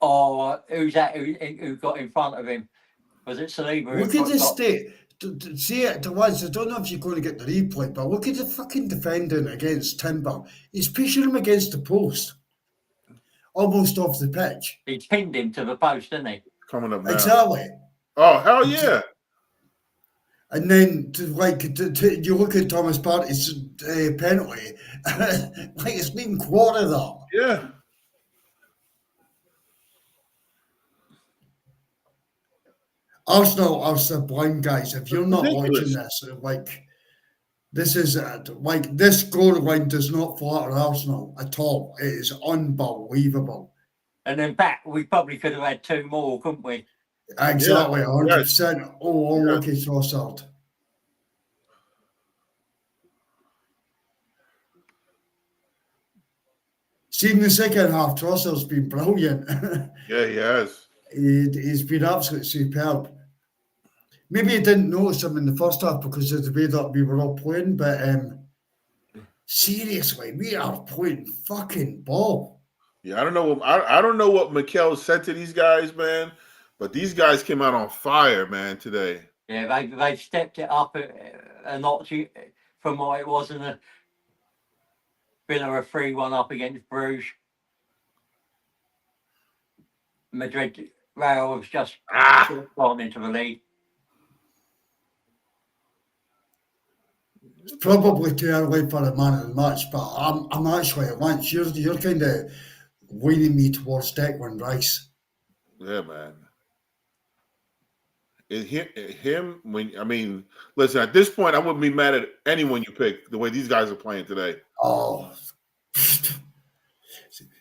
Oh, who's that? Who got in front of him? Was it Saliba? Look at this state. See it to once. I don't know if you're going to get the replay, but look at the fucking defending against Timber. He's pushing him against the post, almost off the pitch. He's pinned him to the post, didn't he? Coming up now. Exactly. Oh, hell yeah. And then you look at Thomas Partey's penalty, like it's been quarter that. Yeah. Arsenal are sublime, guys. If you're not Ridiculous. watching this, this is this scoreline does not flatter Arsenal at all. It is unbelievable. And in fact, we probably could have had 2 more, couldn't we? Exactly, Yeah. 100%. Oh, Yeah. unlucky Trossard. See, in the second half, Trossard's been brilliant. Yeah, he has. He's been absolutely superb. Maybe you didn't notice him in the first half because of the way that we were all playing, but seriously, we are playing fucking ball. Yeah, I don't know. I don't know what Mikel said to these guys, man, but these guys came out on fire, man, today. Yeah, they've stepped it up a notch from what it was in a Villa a 3-1 up against Bruges. Madrid, Real was just gone into the lead. It's probably too early for a man of the match, but I'm actually Lance. You're kind of leaning me towards Declan Rice. Yeah, man. Him when I mean, listen. At this point, I wouldn't be mad at anyone you pick. The way these guys are playing today. Oh,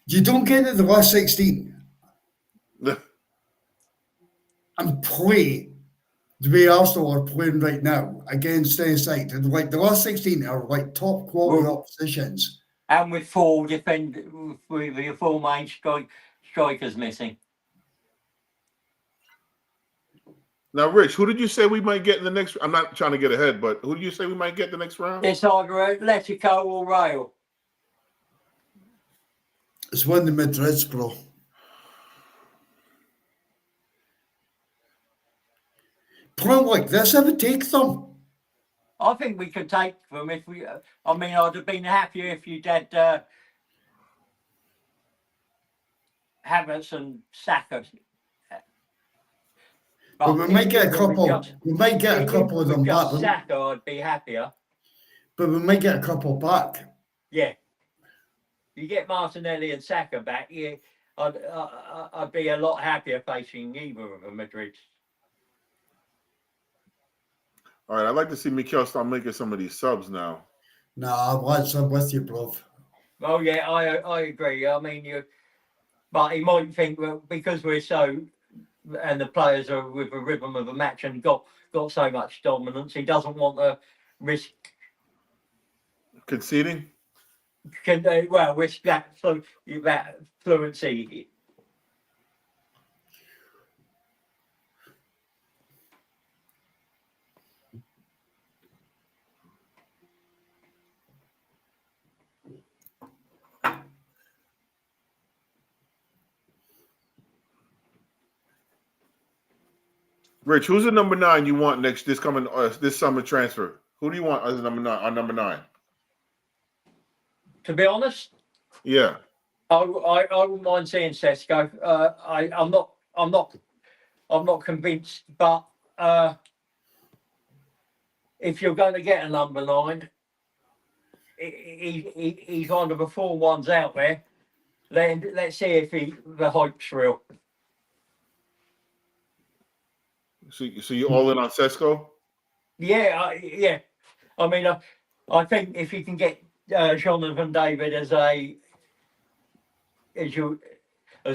you don't get into the last 16 and play the way Arsenal are playing right now against any side. And like the last 16 are like top quality oppositions. And with with your 4 main strikers missing. Now, Rich, who did you say we might get in the next? I'm not trying to get ahead, but who do you say we might get the next round? It's either Atletico or Real. It's one of the Madrids, bro. Playing like this, I would take them. I think we could take them if we. I mean, I'd have been happier if you'd had Havertz and Saka. But we might get a couple. We might get a couple of them back. Saka, I'd be happier. But we might get a couple back. Yeah. You get Martinelli and Saka back, yeah, I'd be a lot happier facing either of them, Madrid. All right, I'd like to see Mikel start making some of these subs now. Nah, Lance, I'm with you, bro. Oh yeah, I agree. I mean, but he might think, well, because we're so, and the players are with a rhythm of a match and got so much dominance, he doesn't want to risk conceding. Risk that fluency. Rich, who's the number 9 you want this summer transfer? Who do you want as a number 9? On number 9. To be honest, yeah, I wouldn't mind seeing Sesko. I'm not convinced, but if you're going to get a number 9, he's kind of the 4-1s out there. Then let's see if the hype's real. So you're all in on Sesko? Yeah, yeah. I mean, I think if you can get Jonathan David as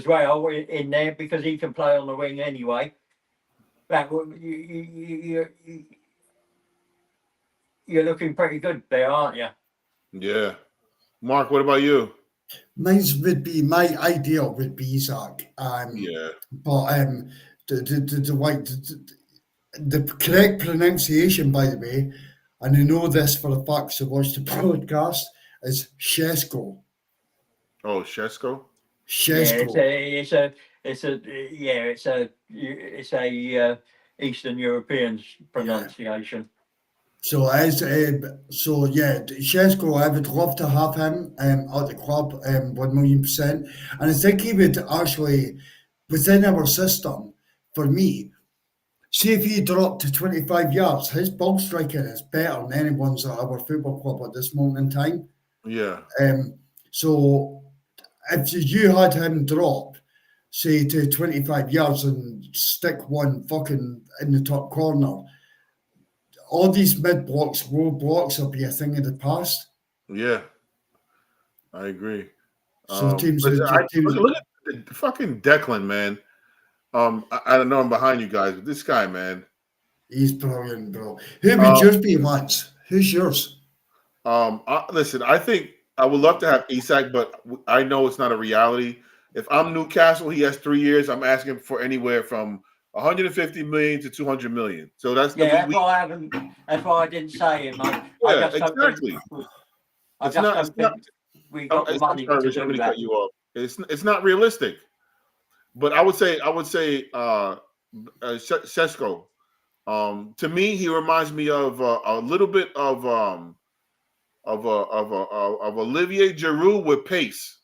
well in there, because he can play on the wing anyway. That you're looking pretty good there, aren't you? Yeah. Mark, what about you? My ideal would be Isaac. Yeah. But the correct pronunciation, by the way, and I know this for a fact, so watch the broadcast, is Shesko. Oh, Shesko? Shesko. Yeah, it's a Eastern European pronunciation. So Shesko, I would love to have him at the club, 1,000,000%. And I think he would actually, within our system, for me, see if he dropped to 25 yards, his ball striking is better than anyone's at our football club at this moment in time. Yeah. So if you had him drop, say, to 25 yards and stick one fucking in the top corner, all these mid blocks, low blocks will be a thing of the past. Yeah, I agree. So look at fucking Declan, man. I don't know, I'm behind you guys, but this guy, man, he's brilliant, bro. Who would yours be, Lance? Who's yours? Listen, I think I would love to have Isak, but I know it's not a reality If I'm Newcastle, he has 3 years. I'm asking for anywhere from 150 million to 200 million. So that's That's why I didn't say it, mate. yeah, exactly. I just don't think we got the money to do to that. cut you off. It's not realistic. But I would say Sesko. To me, he reminds me of a little bit of Olivier Giroud with pace.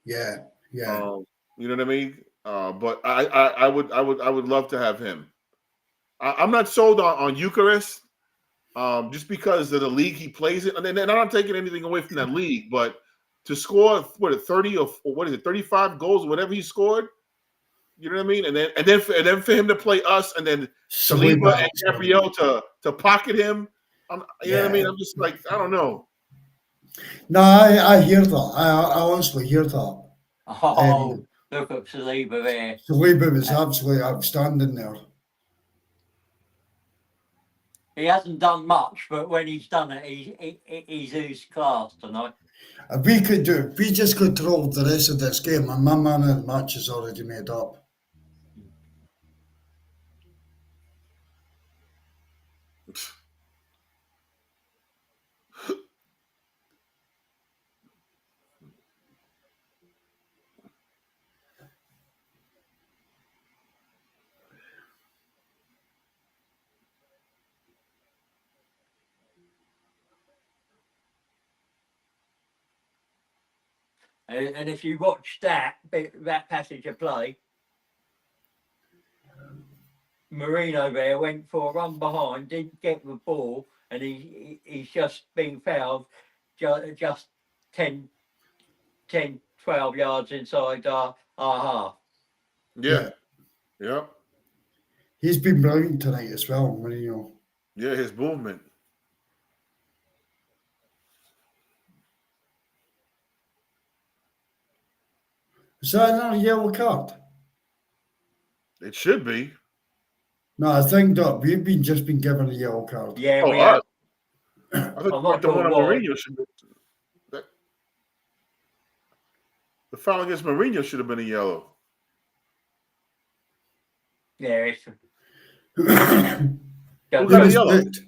Yeah. You know what I mean? But I would love to have him. I'm not sold on Eucharist, just because of the league he plays in. And I'm not taking anything away from that league, but to score 30 or 35 goals, whatever he scored, you know what I mean? And then for him to play us, and then Saliba and Gabriel to pocket him, you know what I mean? I'm just like, I don't know. No, I hear that. I honestly hear that. Oh, look at Saliba there. Saliba was absolutely outstanding there. He hasn't done much, but when he's done it, he's oozed class tonight. If we just control the rest of this game, and my man of the match is already made up. And if you watch that passage of play, Marino there went for a run behind, didn't get the ball, and he's just been fouled just 10, 12 yards inside our half. Yeah. He's been brilliant tonight as well, Marino. Yeah, his movement. Is that another yellow card? It should be. No, I think that we've just been given a yellow card. Yeah, we have. I thought the one on Mourinho should be. The foul against Mourinho should have been a yellow. Yeah, Who was booked?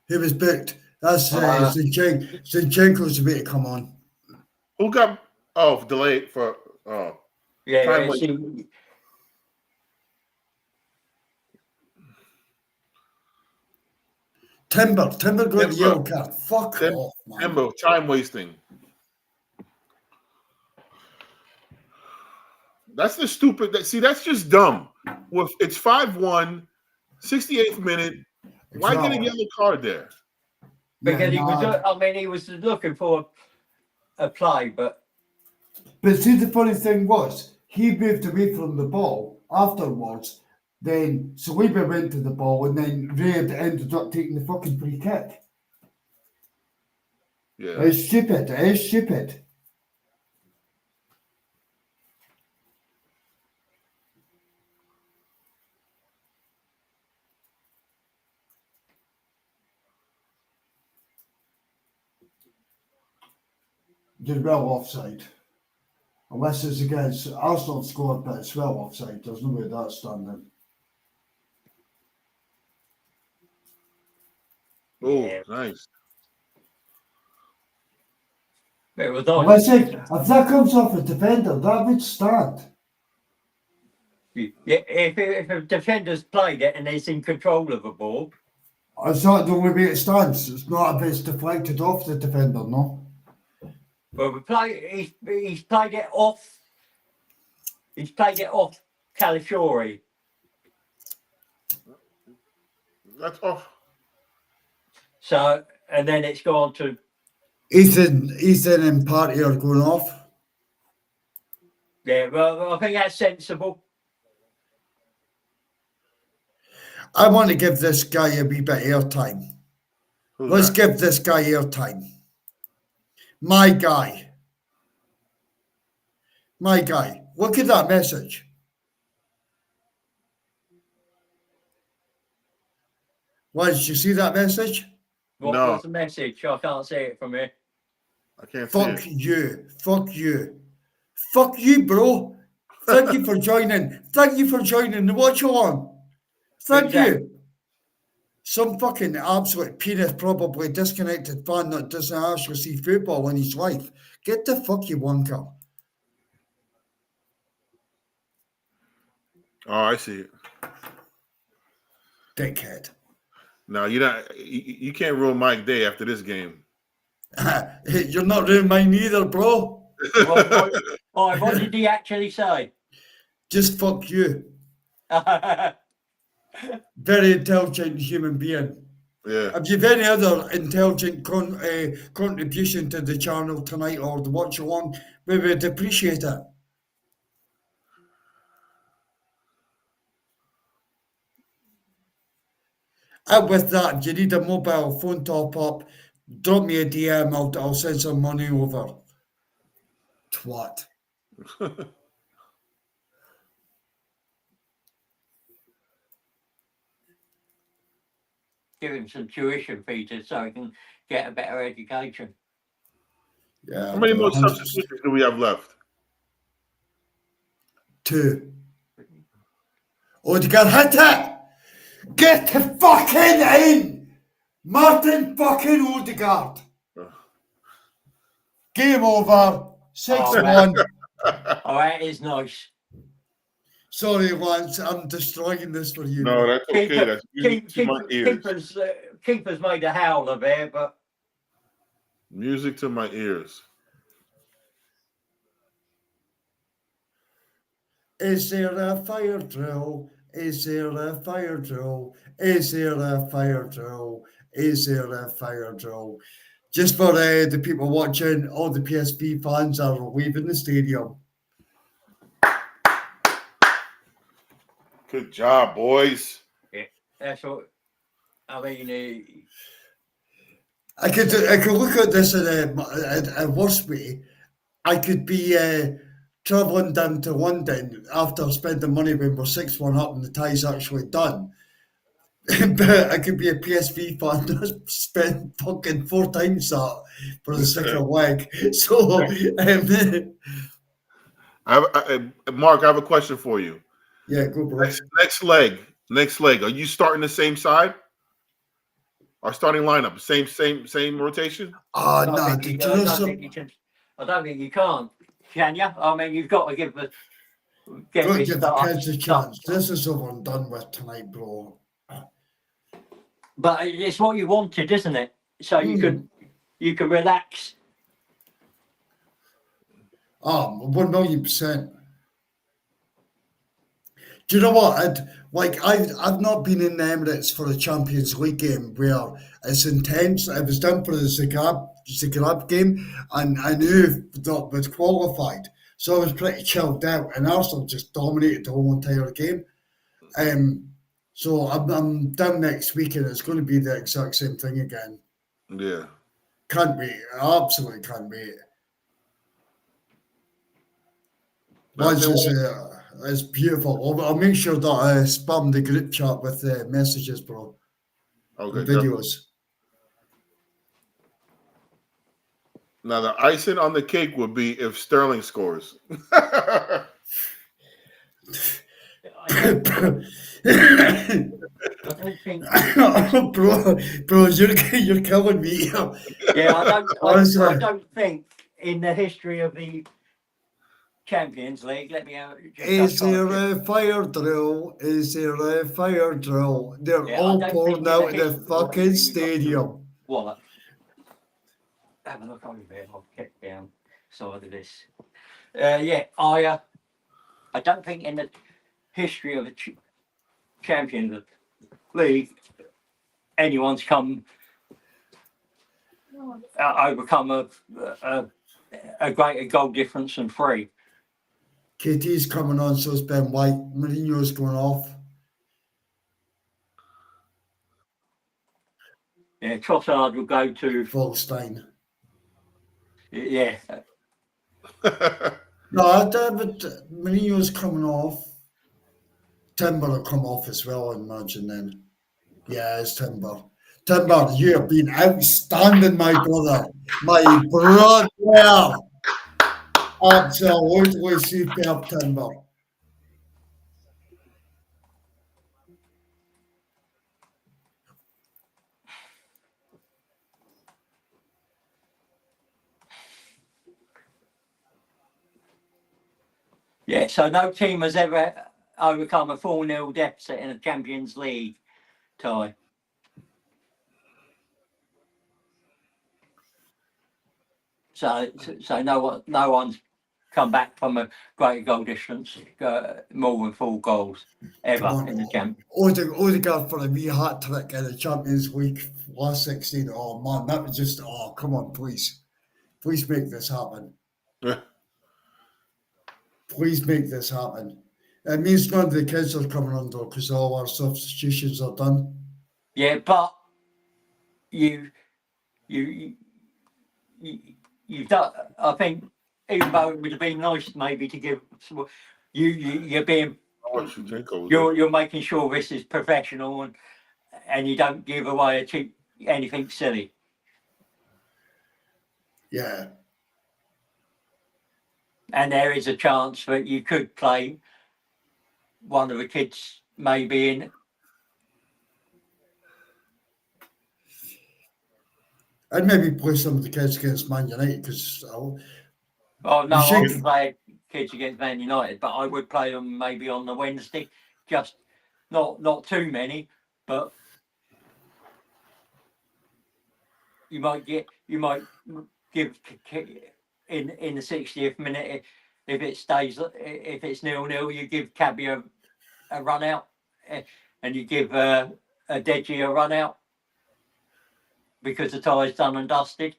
Who was booked? That's Zinchenko's about to come on. Who got delayed for Timber got the yellow card. Fuck off, man. Timber, time wasting. That's the stupid. That's just dumb. Well, it's 5-1, 68th minute. Why get a yellow card there? Because he was looking for a play, but see, the funny thing was, he moved away from the ball afterwards. Then Saliba went to the ball, and then Red ended up taking the fucking free kick. Yeah, it's stupid. It is stupid. You're well offside. Unless it's against Arsenal scored, but it's well offside. There's no way that's standing. Oh, nice. It was nice. If that comes off a defender, that would stand. Yeah, if a defender's played it and is in control of the ball. It's not the only way it stands. It's not if it's deflected off the defender, no. Well, he's played it off. He's played it off Calafiori. That's off. So, and then it's gone to Ethan and Partey are going off. Yeah, well, I think that's sensible. I want to give this guy a wee bit of airtime. Let's give this guy airtime. My guy. Look at that message. Did you see that message? What was the message? I can't see it from here. I can't see it. Fuck you. Fuck you, bro. Thank you for joining. Thank you for joining the watch along. Thank you. Some fucking absolute penis, probably disconnected fan that doesn't actually see football in his life. Get the fuck you wanker. Oh, I see it. Dickhead. No, you can't ruin Mike Day after this game. You're not ruining mine either, bro. What did he actually say? Just fuck you. Very intelligent human being. Yeah. Have you any other intelligent contribution to the channel tonight or the watch along? We would appreciate it. And with that, if you need a mobile phone top up, drop me a DM. I'll send some money over. Twat. Give him some tuition fees so he can get a better education. Yeah. How many more substitutions do we have left? 2. Odegaard hit it! Get the fucking in! Martin fucking Odegaard! Game over. 6-1. Oh, that is nice. Sorry, Lance, I'm destroying this for you. No, that's okay. That's music to my ears. Keeper's made a howler there, but Music to my ears. Is there a fire drill? Is there a fire drill? Is there a fire drill? Is there a fire drill? Just for the people watching, all the PSV fans are leaving the stadium. Good job, boys. yeah, that's what I mean. I could look at this in a worse way. I could be travelling down to London after spending money when we're 6-1 up and the tie's actually done. But I could be a PSV fan that spent fucking 4 times that for the second leg. So, Mark, I have a question for you. yeah, go bro. Next leg. Are you starting the same side? Our starting lineup, same rotation? Oh, no, I don't think you can you? I mean, you've got to give the Don't give the kids a chance. This is over and done with tonight, bro. But it's what you wanted, isn't it? So you can relax. 1,000,000%. Do you know what? I've not been in the Emirates for a Champions League game where it's intense. I was down for the Zagreb game, and I knew that was qualified, so I was pretty chilled out. And Arsenal just dominated the whole entire game. So I'm down next week, and it's going to be the exact same thing again. Yeah. Can't wait. Absolutely can't wait. It's beautiful. I'll make sure that I spam the group chat with messages, bro. Okay. And videos. Now the icing on the cake would be if Sterling scores. I don't think. bro, you're killing me. Yeah, I Honestly. don't think in the history of the Champions League. Let me Is there a fire drill? Is there a fire drill? They're all pouring out in the fucking stadium. What? Have a look over there. I'll get down side of this. I don't think in the history of the Champions League anyone's overcome a greater goal difference than 3. KT's coming on, so it's Ben White. Mourinho's going off. Yeah, Trossard will go to Volstein. Yeah. No, Mourinho's coming off. Timber will come off as well, I imagine then. Yeah, it's Timber. Timber, you have been outstanding, my brother. My brother. Absolutely superb, Timber. Yeah, so no team has ever overcome a 4-0 deficit in a Champions League tie. So no one's come back from a great goal difference, more than 4 goals ever in the champ. Odegaard for a wee hat trick in the Champions League last 16. Oh man, that was just, oh come on, please make this happen. Please make this happen. It means none of the kids are coming on though, because all our substitutions are done. Yeah, but you've done. I think even though it would have been nice maybe to give you're being you're making sure this is professional and you don't give away a cheap anything silly. Yeah. And there is a chance that you could play one of the kids maybe in. I'd maybe play some of the kids against Man United because Oh no, I wouldn't play kids against Man United, but I would play them maybe on the Wednesday. Just not too many, but you might give in the 60th minute if it stays, if it's 0-0, you give Cabby a run out, and you give a Deji a run out because the tie's done and dusted.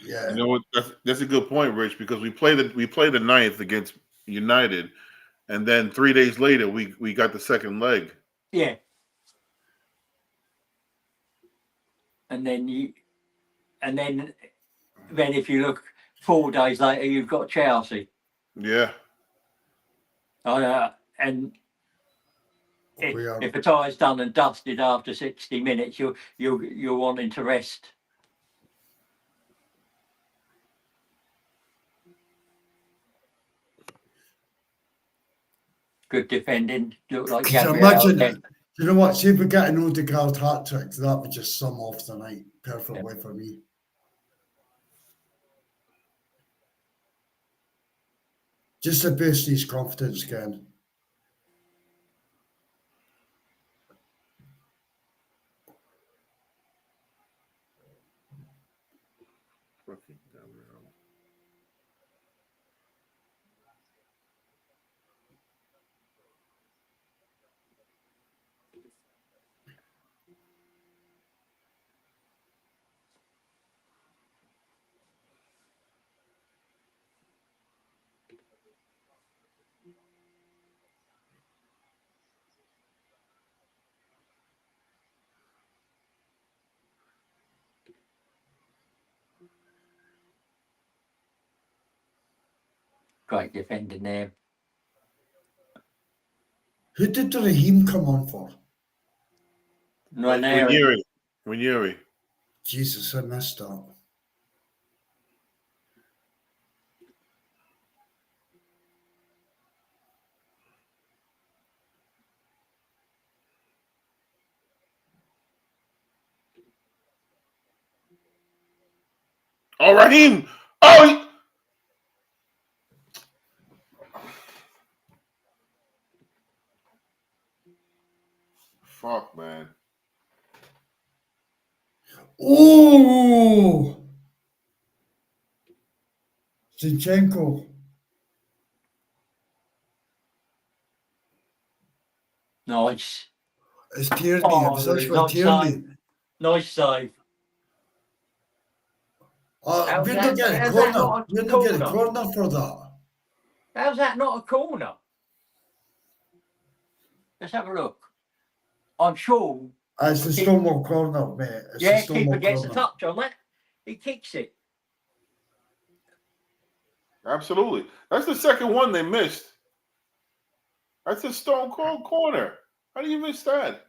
Yeah. You know what? That's a good point, Rich, because we play the 9th against United, and then 3 days later we got the second leg. Yeah. And then if you look 4 days later, you've got Chelsea. Yeah. And if a tie's done and dusted after 60 minutes, you're wanting to rest. Good defending. Look like Gameday. Imagine that. You know what? See if we get an Odegaard hat trick, that would just sum off the night perfectly for me. Just to boost his confidence again. Great defending there. Who did Raheem come on for? Ranieri. Jesus, I missed that. Oh, Raheem! Oh! Fuck, man. Oh! Zinchenko. Nice. It's Tierney. Oh, It was actually nice Tierney. save. Nice save. We're not getting a corner. We're not getting a corner for that. How's that not a corner? Let's have a look. I'm sure. It's the Stonewall corner, mate. Yeah, keeper gets a touch on that. He kicks it. Absolutely. That's the second one they missed. That's a stone cold corner. How do you miss that?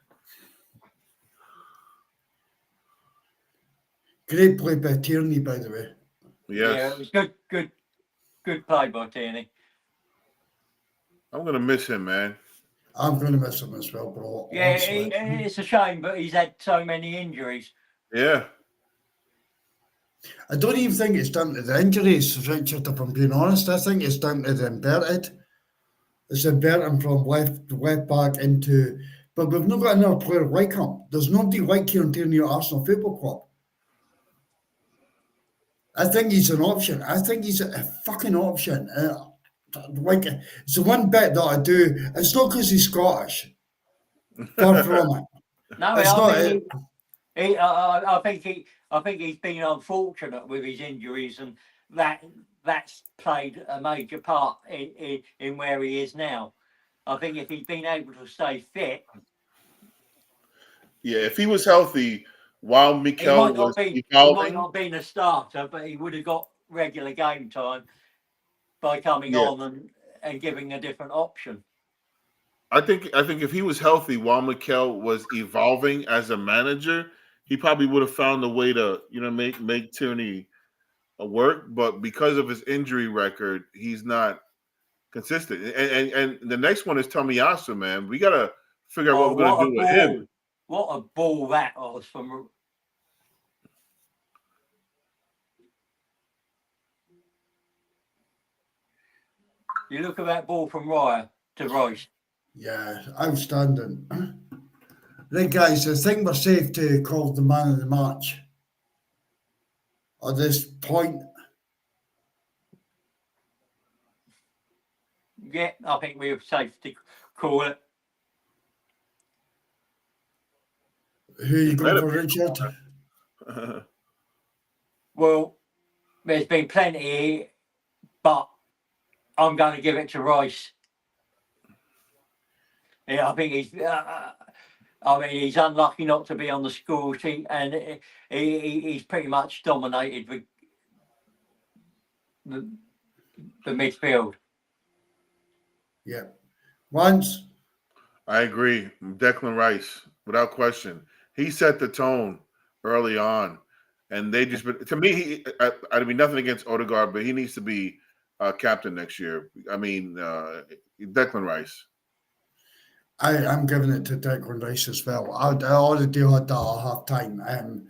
Great play by Tierney, by the way. Yes. Yeah, it was good Good play by Tierney. I'm gonna miss him, man. I'm going to miss him as well, bro. Yeah, Honestly. it's a shame, but he's had so many injuries. Yeah. I don't even think it's down to the injuries, Richard, if I'm being honest. I think it's down to the inverted. It's inverting from left back into... But we've not got another player like him. There's nobody like Kieran Tierney at Arsenal Football Club. I think he's an option. I think he's a fucking option. Like, it's the one bit that I do. It's not because he's Scottish. Far from it. No, It's not. I think he's been unfortunate with his injuries, and that's played a major part in where he is now. I think if he'd been able to stay fit, Yeah, if he was healthy while he Mikel might was not be. He might evolving, not have been a starter, but he would have got regular game time by coming Yeah. on and giving a different option. I think if he was healthy while Mikel was evolving as a manager, he probably would have found a way to, make Tierney work. But because of his injury record, he's not consistent. And the next one is Tomiyasu, man. We gotta figure out what we're gonna do with him. What a ball that was from. You look at that ball from Raya to Royce. Yeah, outstanding. Right, guys, I think we're safe to call the man of the match at this point. Yeah, I think we're safe to call it. Who you going for, Richard? Well, there's been plenty, but I'm going to give it to Royce. Yeah, I think he's unlucky not to be on the score sheet, and he's pretty much dominated the midfield. Yeah. Once. I agree. Declan Rice, without question. He set the tone early on. And they just, to me, I mean, nothing against Odegaard, but he needs to be captain next year. I mean, Declan Rice. I'm giving it to Declan Rice as well. I already had that at half time in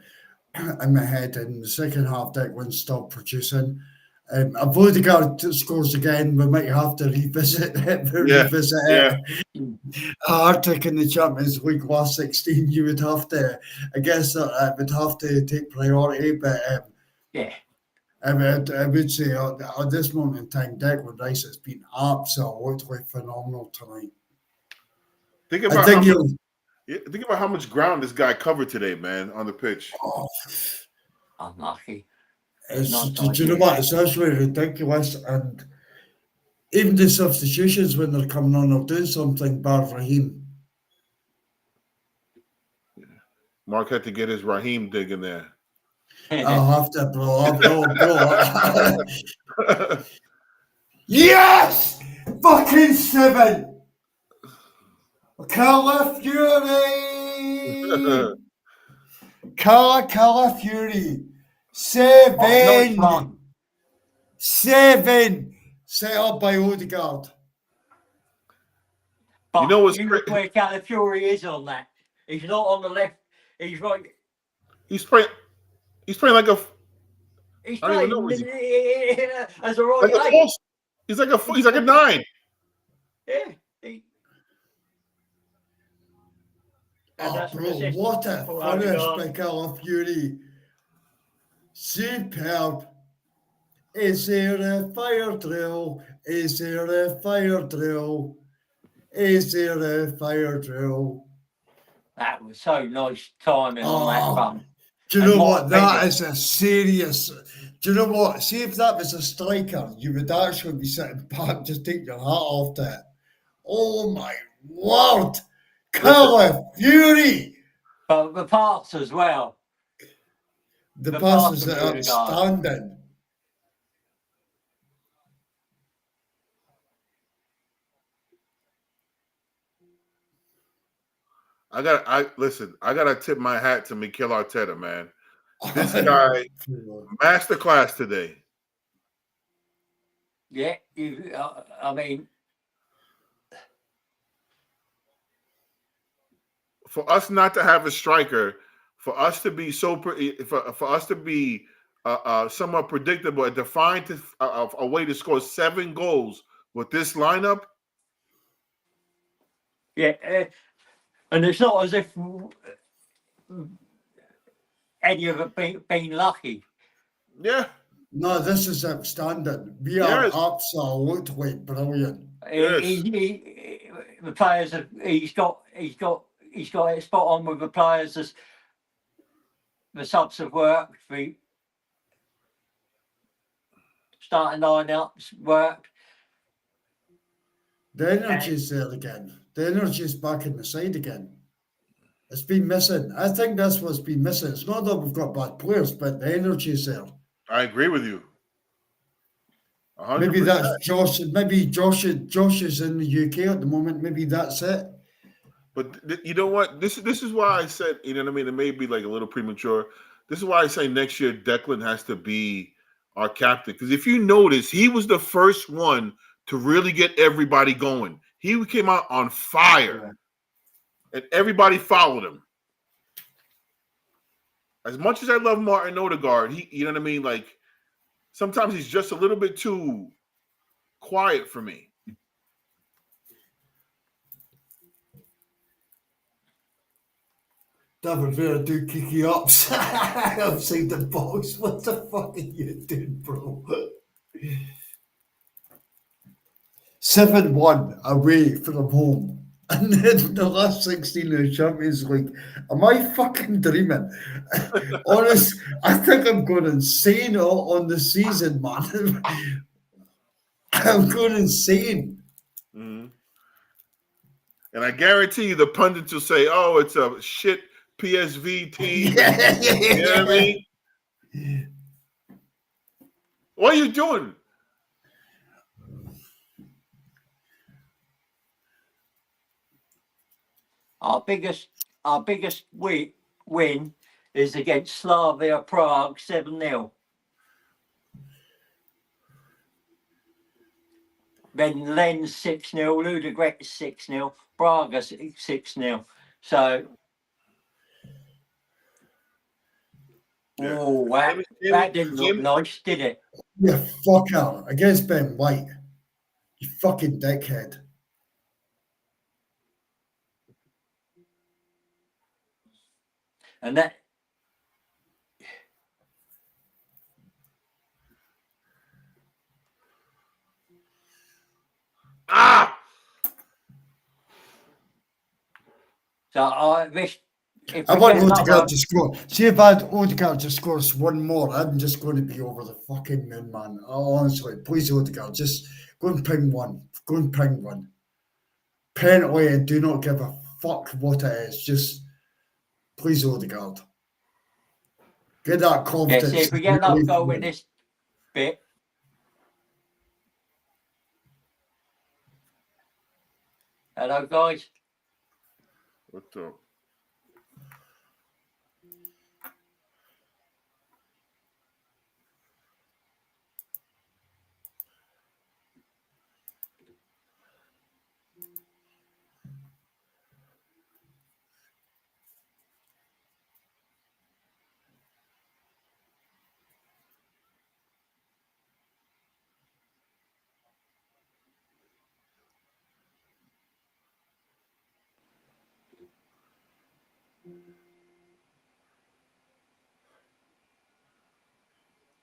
my head. In the second half, Declan's still producing. If Odegaard scores again, we might have to revisit it. Arctic in the Champions League last 16, you would have to, I guess that would have to take priority, but I would say at this moment in time, Declan Rice has been absolutely phenomenal tonight. Think about how much ground this guy covered today, man, on the pitch. Oh, unlucky. Do you know what? It's absolutely ridiculous. And even the substitutions when they're coming on are doing something, bar Raheem. Mark had to get his Raheem dig in there. I'll have to, bro. Yes! Fucking 7! Calafury! Calafury! 7! 7! Set up by Odegaard. But you look where Calafury is on that. He's not on the left. He's right. He's playing like a. He's playing as a right like eight. He's like a 9. Yeah. Bro, what a finish by Calafury. Superb. Is there a fire drill? Is there a fire drill? Is there a fire drill? That was so nice timing on that run. Do you know what? That is a serious. Do you know what? See, if that was a striker, you would actually be sitting back, just take your hat off to it. Oh my word! Calafury! But the pass as well. The passes are outstanding. I gotta tip my hat to Mikel Arteta, man. This guy, masterclass today. Yeah, I mean, for us not to have a striker, for us to be for us to be somewhat predictable and to find a way to score 7 goals with this lineup. yeah, and it's not as if any of it been lucky. Yeah. No, this is outstanding. We are Yes. absolutely brilliant. Yes. The players have, he's got it spot on with the players. As the subs have worked, the starting lineups worked. The energy's there again. The energy's back in the side again. It's been missing. I think that's what's been missing. It's not that we've got bad players, but the energy's there. I agree with you. 100%. Maybe that's Josh. Maybe Josh is in the UK at the moment. Maybe that's it. But you know what? This is why I said, you know what I mean? It may be like a little premature. This is why I say next year Declan has to be our captain. Because if you notice, he was the first one to really get everybody going. He came out on fire. And everybody followed him. As much as I love Martin Odegaard, you know what I mean? Like, sometimes he's just a little bit too quiet for me. David Vera do kicky ups outside the box. What the fuck are you doing, bro? 7-1 away from home. And then the last 16 of the Champions League. Am I fucking dreaming? Honest, I think I'm going insane on the season, man. I'm going insane. Mm-hmm. And I guarantee you the pundits will say, oh, it's a shit PSV team. Yeah. You know what I mean? What are you doing? Our biggest win is against Slavia Prague 7-0. Then Lens 6-0, Ludogorets 6-0, Braga 6-0. So, that didn't look nice, did it? You fucker against Ben White. You fucking dickhead. And that. Ah! So I wish. I want Odegaard to score. See if Odegaard just scores one more, I'm just going to be over the fucking moon, man. Honestly, please, Odegaard, just go and ping one. Go and ping one. Penalty and do not give a fuck what it is. Just please, Odegaard. Get that confidence. Yeah, see if we get another goal with this bit. Hello, guys. What's up?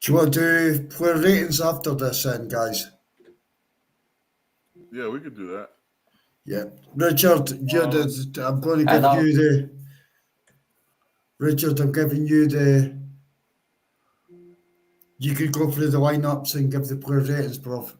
Do you want to do player ratings after this, then, guys? Yeah, we could do that. Yeah, Richard, I'm going to give you the. Richard, I'm giving you the. You could go through the lineups and give the player ratings, bro.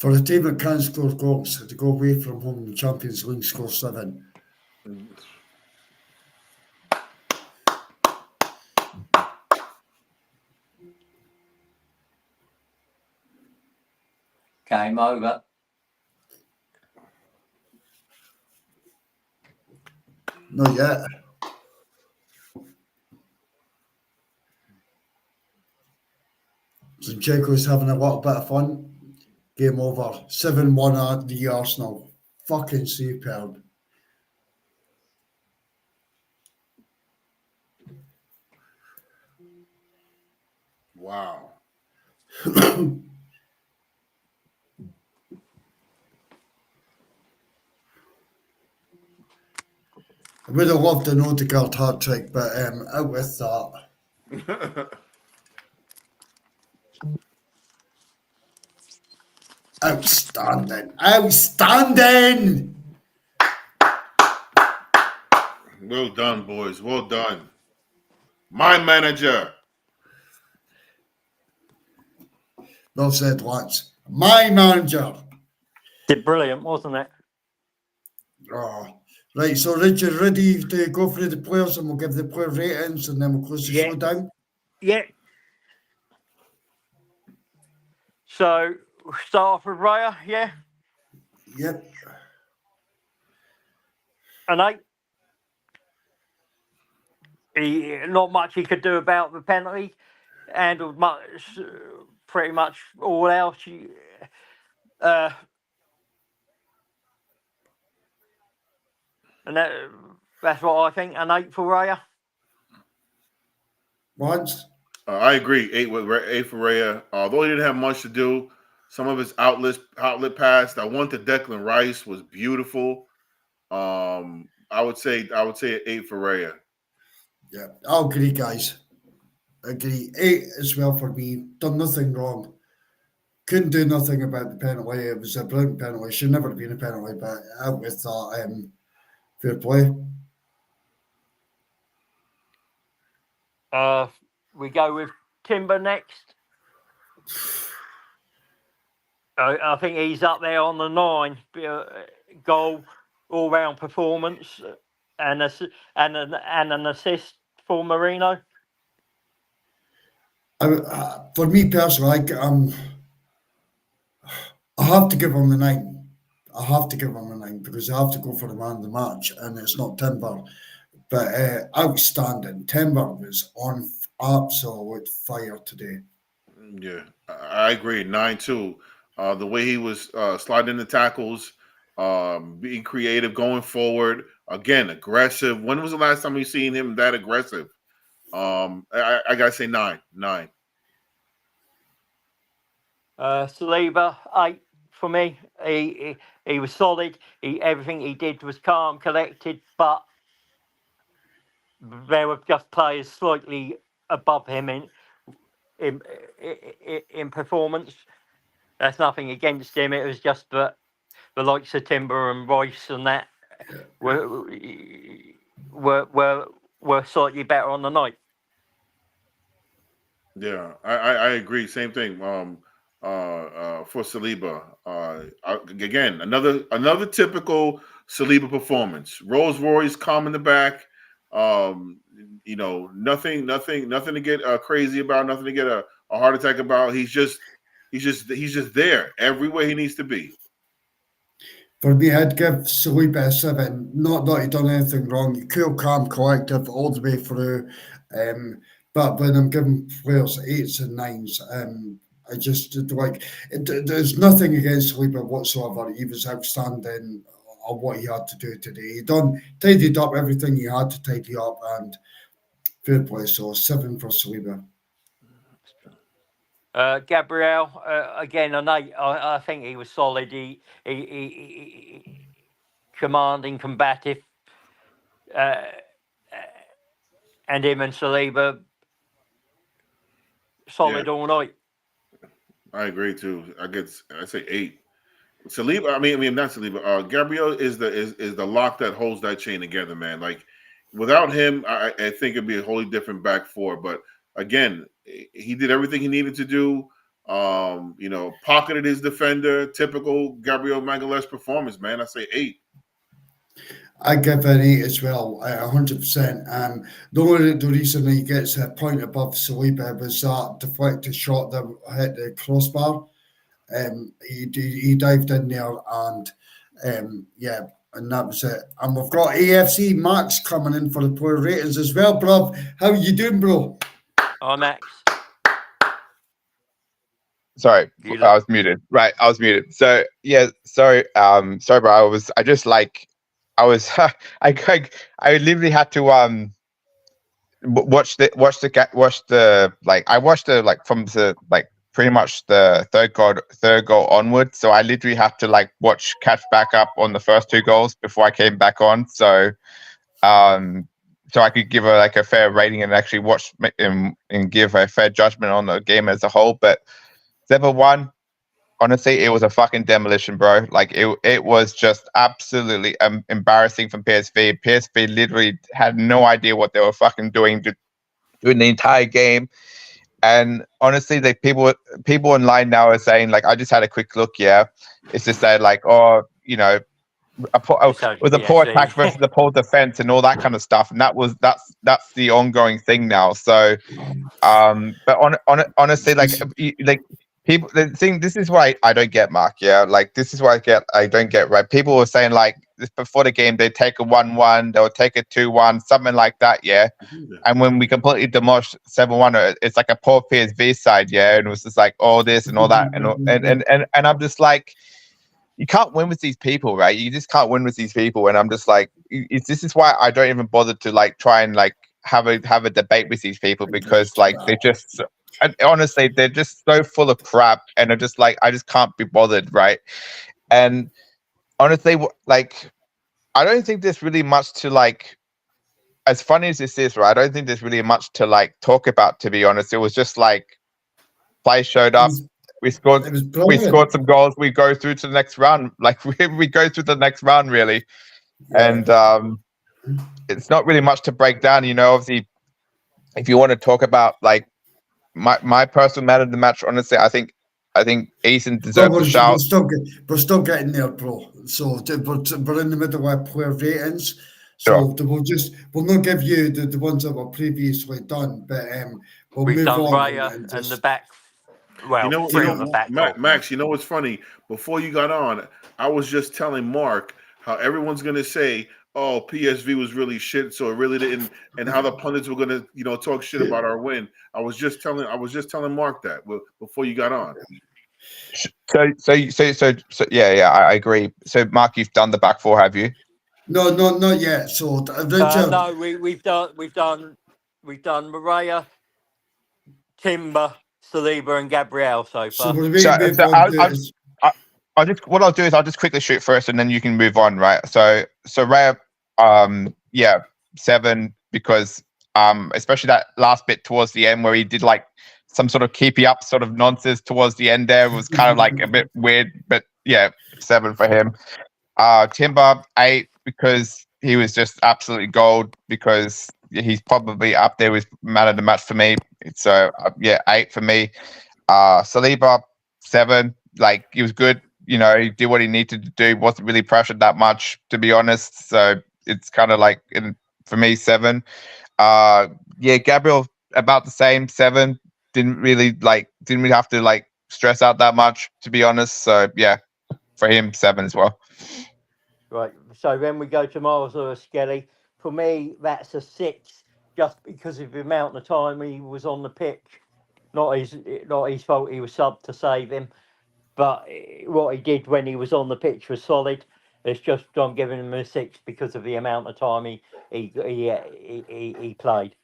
For a team that can't score goals, to go away from home in the Champions League, score 7. Game over. Not yet. Zinchenko's having a little bit of fun. Game over. 7-1 at the Arsenal. Fucking superb. Wow. I would have loved an Odegaard hat trick, but out with that. Outstanding. Outstanding. Well done, boys. Well done. My manager. Well said, lads. My manager. Did brilliant, wasn't it? Oh. Right, so Richard, ready to go through the players and we'll give the player ratings and then we'll close the show down? Yeah. So, start off with Raya, yeah? Yep. An 8. Not much he could do about the penalty. Handled pretty much all else. And that's what I think. An 8 for Raya. Once. I agree. 8 for Raya. Although he didn't have much to do, some of his outlet pass. That one to Declan Rice was beautiful. I would say 8 for Raya. Yeah, I'll agree, guys. Agree. 8 as well for me. Done nothing wrong. Couldn't do nothing about the penalty. It was a brilliant penalty. Should never have been a penalty, but out with that. Fair play. We go with Timber next. I think he's up there on the 9. Goal, all-round performance, and an assist for Marino. For me personally, I have to give him the 9. I have to give him a 9 because I have to go for the man of the match, and it's not Timber. But outstanding. Timber was on absolute fire today. Yeah, I agree. 9 too. The way he was sliding the tackles, being creative, going forward. Again, aggressive. When was the last time you seen him that aggressive? I gotta say 9. Saliba, 8 for me. He was solid. Everything he did was calm, collected, but there were just players slightly above him in performance. That's nothing against him. It was just that the likes of Timber and Royce and that were slightly better on the night. Yeah, I agree. Same thing. For Saliba, again, another typical Saliba performance. Rolls Royce, calm in the back. Nothing to get crazy about. Nothing to get a heart attack about. He's just there everywhere he needs to be. For me, I'd give Saliba a 7. Not that he done anything wrong. Cool, calm, collective all the way through. But when I'm giving players 8s and 9s, I just like there's nothing against Saliba whatsoever. He was outstanding on what he had to do today. He tidied up everything he had to tidy up, and fair play. So 7 for Saliba. Gabriel, again, an 8. I think he was solid. He commanding, combative, and him and Saliba solid all night. I agree too. I say 8. Saliba, I mean not Saliba. Gabriel is the lock that holds that chain together, man. Like without him, I think it'd be a wholly different back four. But again, he did everything he needed to do. Pocketed his defender. Typical Gabriel Magalhaes performance, man. I say 8. I give an 8 as well, 100%. The reason he gets a point above Saliba was that deflected shot that hit the crossbar. He dived in there and and that was it. And we've got AFC Max coming in for the poor ratings as well, bro. How you doing, bro? Hi, Max. Sorry, I was muted. Right, I was muted. So yeah, sorry, bro. I literally had to watch the from the pretty much the third goal onward. So I literally had to catch back up on the first 2 goals before I came back on. So so I could give a fair rating and actually watch and give a fair judgment on the game as a whole. But 7-1, honestly, it was a fucking demolition, bro. It was just absolutely embarrassing from PSV. PSV literally had no idea what they were fucking doing during the entire game. And honestly, people online now are saying, I just had a quick look, it's just that it was a poor attack versus the poor defense and all that kind of stuff. And that's the ongoing thing now. So, but honestly, people, the thing, this is why I don't get, Mark. Yeah, this is why I don't get, right. People were saying before the game they take a 1-1, they'll take a 2-1, something like that. Yeah, and when we completely demolished 7-1, it's like a poor PSV side. Yeah, and it was just all this and all that, and I'm just you can't win with these people, right? You just can't win with these people, and I'm just this is why I don't even bother to try and have a debate with these people, because they just. And honestly, they're just so full of crap, and I'm just I just can't be bothered, right? And honestly, I don't think there's really much to as funny as this is, right? I don't think there's really much to talk about, to be honest. It was just play showed up, we scored some goals, we go through to the next round, we go through the next round, really. Yeah. And it's not really much to break down, obviously. If you want to talk about my personal man of the match, honestly, I think Ethan deserves a shout. We're still getting there, bro. So we're in the middle of player ratings. So sure. We'll not give you the ones that were previously done, but we've move done on. Raya and the back. Well, three on the back. Max, you know what's funny? Before you got on, I was just telling Mark how everyone's gonna say, "Oh, PSV was really shit," so it really didn't, and how the pundits were gonna, talk shit about our win. I was just telling Mark that before you got on. So yeah, I agree. So Mark, you've done the back 4, have you? No, not yet. So no, we've done Maria, Timber, Saliba, and Gabriel so far. I'll just quickly shoot first, and then you can move on, right? So Raya, 7, because especially that last bit towards the end where he did some sort of keepy up sort of nonsense towards the end there was kind of a bit weird, but yeah, 7 for him. Timber, 8, because he was just absolutely gold, because he's probably up there with man of the match for me. So 8 for me. Saliba, 7, he was good. He did what he needed to do. Wasn't really pressured that much, to be honest. So it's kind of for me, 7. Gabriel, about the same, 7. Didn't really have to stress out that much, to be honest. So yeah, for him, 7 as well. Right. So then we go to Miles Lewis Skelly. For me, that's a 6, just because of the amount of time he was on the pitch. Not his fault. He was subbed to save him. But what he did when he was on the pitch was solid. It's just I'm giving him a 6 because of the amount of time he played.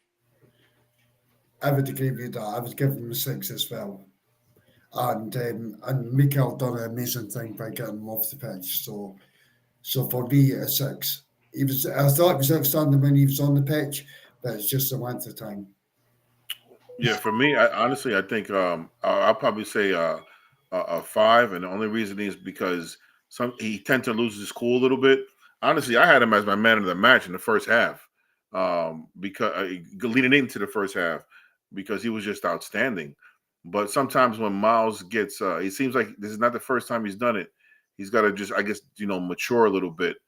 I would agree with that. I would give him a 6 as well. And Mikel done an amazing thing by getting him off the pitch. So for me, a 6. I thought he was outstanding when he was on the pitch, but it's just the length of time. Yeah, for me, I think I'll probably say a 5, and the only reason is because he tend to lose his cool a little bit. Honestly, I had him as my man of the match in the first half, because leading into the first half, because he was just outstanding. But sometimes when Miles gets, it seems like this is not the first time he's done it. He's got to just, I guess, mature a little bit.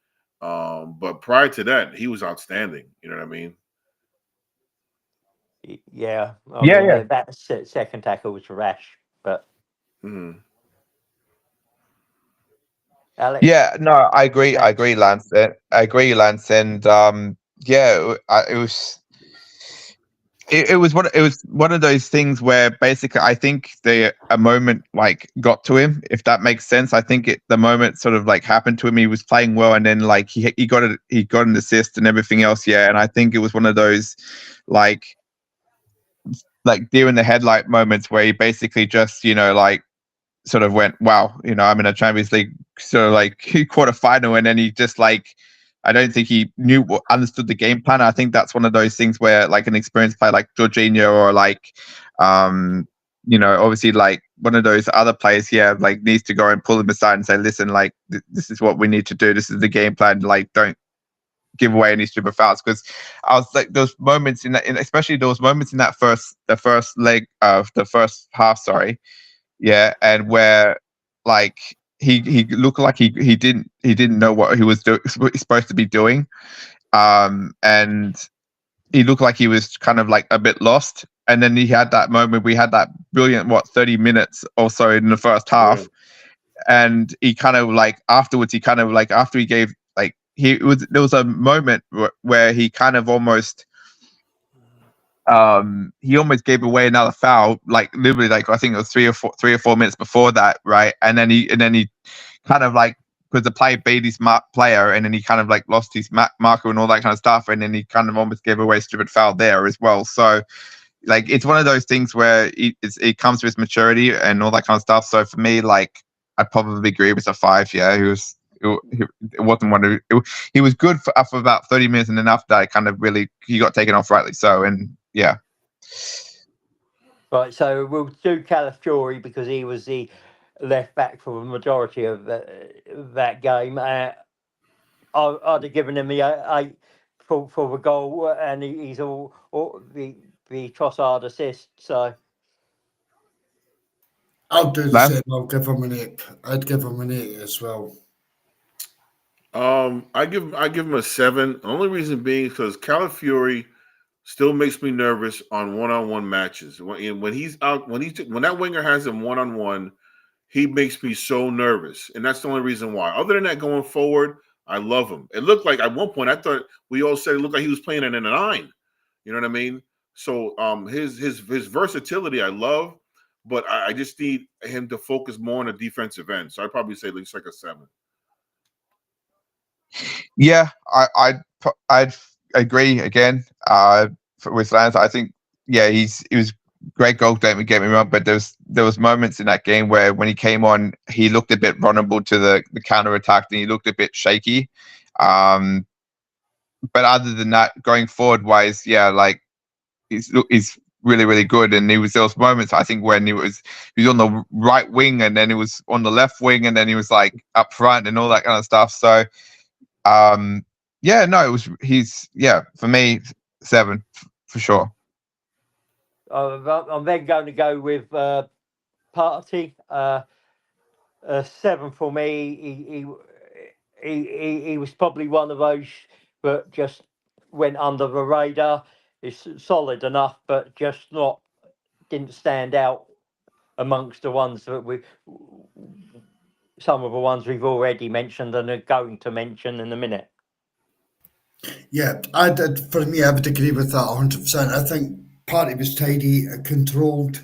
But prior to that, he was outstanding. You know what I mean? Yeah. I Yeah, mean, yeah. that second tackle was rash, but Alex? Yeah, no, I agree. I Thanks. agree, Lance. I agree, Lance. And yeah, it was. It was one of those things where basically I think a moment like got to him, if that makes sense. I think the moment sort of like happened to him. He was playing well, and then like he got an assist and everything else. Yeah, and I think it was one of those like deer in the headlight moments where he basically just like sort of went, wow, I'm in a Champions League sort of like quarterfinal, and then he just like. I don't think he understood the game plan. I think that's one of those things where like an experienced player like Jorginho or like, obviously like one of those other players here, like needs to go and pull him aside and say, listen, like this is what we need to do. This is the game plan. Like, don't give away any stupid fouls. Because I was like those moments especially those moments in the first leg of the first half. Sorry, yeah, and where like. He looked like he didn't know what he was supposed to be doing, and he looked like he was kind of like a bit lost. And then he had that moment. We had that brilliant 30 minutes or so in the first half, and he kind of like afterwards. He kind of like after he gave like there was a moment where he kind of almost. He almost gave away another foul, like literally, like I think it was 3 or 4 minutes before that, right? And then he kind of like because the player beat his player, and then he kind of like lost his marker and all that kind of stuff, and then he kind of almost gave away a stupid foul there as well. So, like it's one of those things where it comes with maturity and all that kind of stuff. So for me, like I'd probably agree with a 5. Yeah, it wasn't one of he was good for about 30 minutes, and then after that, kind of really he got taken off rightly so, and yeah. Right, so we'll do Calafiori because he was the left back for the majority of that game. I'd have given him the 8 for the goal, and he's all the Trossard assist. So I'll do the Lance? same. I'll give him an 8. I'd give him an 8 as well. I give him a 7. The only reason being because Calafiori still makes me nervous on one-on-one matches. When he's out, when that winger has him one-on-one, he makes me so nervous, and that's the only reason why. Other than that, going forward, I love him. It looked like at one point I thought we all said it looked like he was playing in a 9. You know what I mean? So his versatility I love, but I just need him to focus more on the defensive end. So I'd probably say at least like a 7. Yeah, I'd agree again with Lance. I think he was great goal. Don't get me wrong, but there was moments in that game where when he came on, he looked a bit vulnerable to the counter attack, and he looked a bit shaky. But other than that, going forward wise, like he's really, really good. And there was moments I think when he was on the right wing, and then he was on the left wing, and then he was like up front and all that kind of stuff. So he's for me 7 for sure. I'm then going to go with Partey. 7 for me. He was probably one of those that just went under the radar. It's solid enough, but just didn't stand out amongst the ones that some of the ones we've already mentioned and are going to mention in a minute. Yeah, for me, I would agree with that 100%. I think Partey was tidy, controlled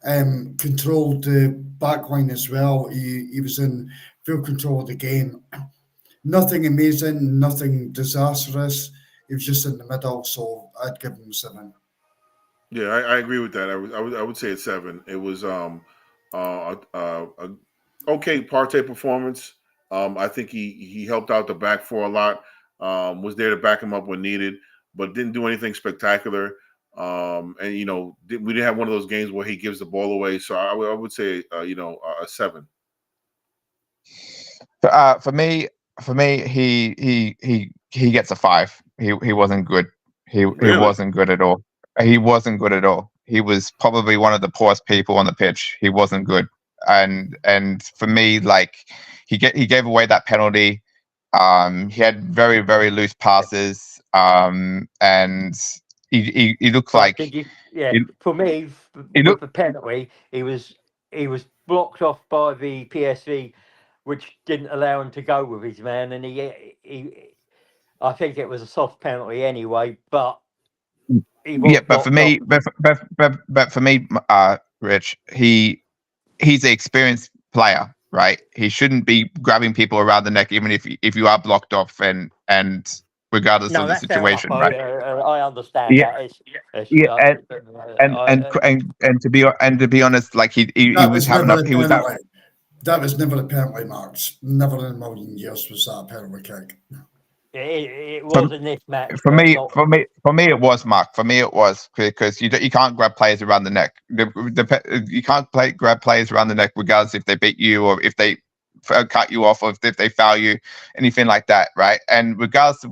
the back line as well. He was in full control of the game. Nothing amazing, nothing disastrous. He was just in the middle, so I'd give him 7. Yeah, I agree with that. I would say it's 7. It was a okay Partey performance. I think he helped out the back four a lot. Was there to back him up when needed, but didn't do anything spectacular. And we didn't have one of those games where he gives the ball away. So I would say a 7. For me, he gets a 5. He wasn't good. He Really? wasn't good at all. He wasn't good at all. he was probably one of the poorest people on the pitch. He wasn't good, and for me, like he gave away that penalty. He had very, very loose passes, and he looked But like did you? Yeah, he, for me, he with looked. the penalty, he was blocked off by the PSV, which didn't allow him to go with his man, and he I think it was a soft penalty anyway, but he was Yeah, but for blocked off. me, but for me, Rich, he's an experienced player, right? He shouldn't be grabbing people around the neck, even if you are blocked off and regardless No, of the that's fair enough. situation, right? I understand Yeah, that. yeah, I, and to be honest, like he That was was having never a a he was out. penalty. That was never a penalty, Marks. Never in a million years was that a penalty kick. it was in this match, For but me, not. it was, Mark. For me, it was because you can't grab players around the neck. You can't grab players around the neck, regardless if they beat you or if they cut you off or if they foul you, anything like that, right? And regardless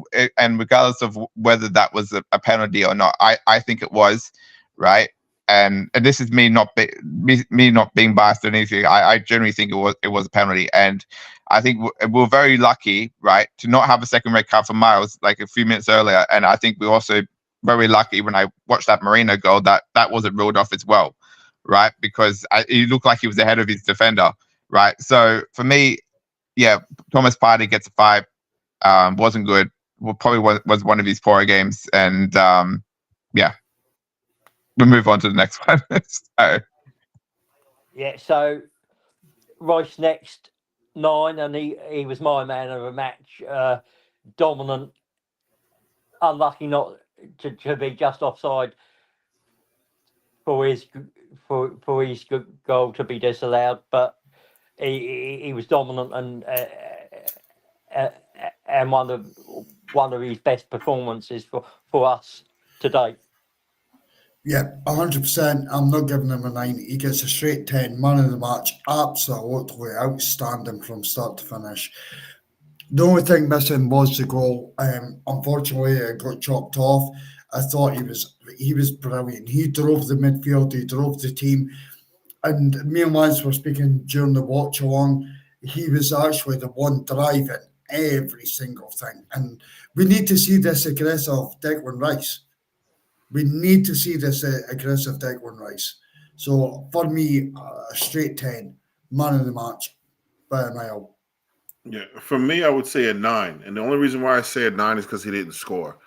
of whether that was a penalty or not, I think it was, right? And this is me not being biased or anything. I generally think it was a penalty, and I think we're very lucky, right, to not have a second red card for Miles like a few minutes earlier. And I think we're also very lucky when I watched that Marino goal that wasn't ruled off as well, right? Because he looked like he was ahead of his defender, right? So for me, yeah, Thomas Partey gets a 5. Wasn't good. Probably was one of his poorer games, and yeah, we'll move on to the next one. So, Yeah, so Rice next 9, and he was my man of the match. Dominant, unlucky not to be just offside for his goal to be disallowed, but he was dominant and one of his best performances for us today. Yeah, 100%. I'm not giving him a 9. He gets a straight 10. Man of the match. Absolutely outstanding from start to finish. The only thing missing was the goal. Unfortunately, it got chopped off. I thought he was brilliant. He drove the midfield. He drove the team. And me and Lance were speaking during the watch along. He was actually the one driving every single thing. And we need to see this aggressive Declan Rice. We need to see this aggressive Declan Rice. So for me, a straight 10, man of the match by a mile. Yeah, for me, I would say a 9, and the only reason why I say a 9 is because he didn't score.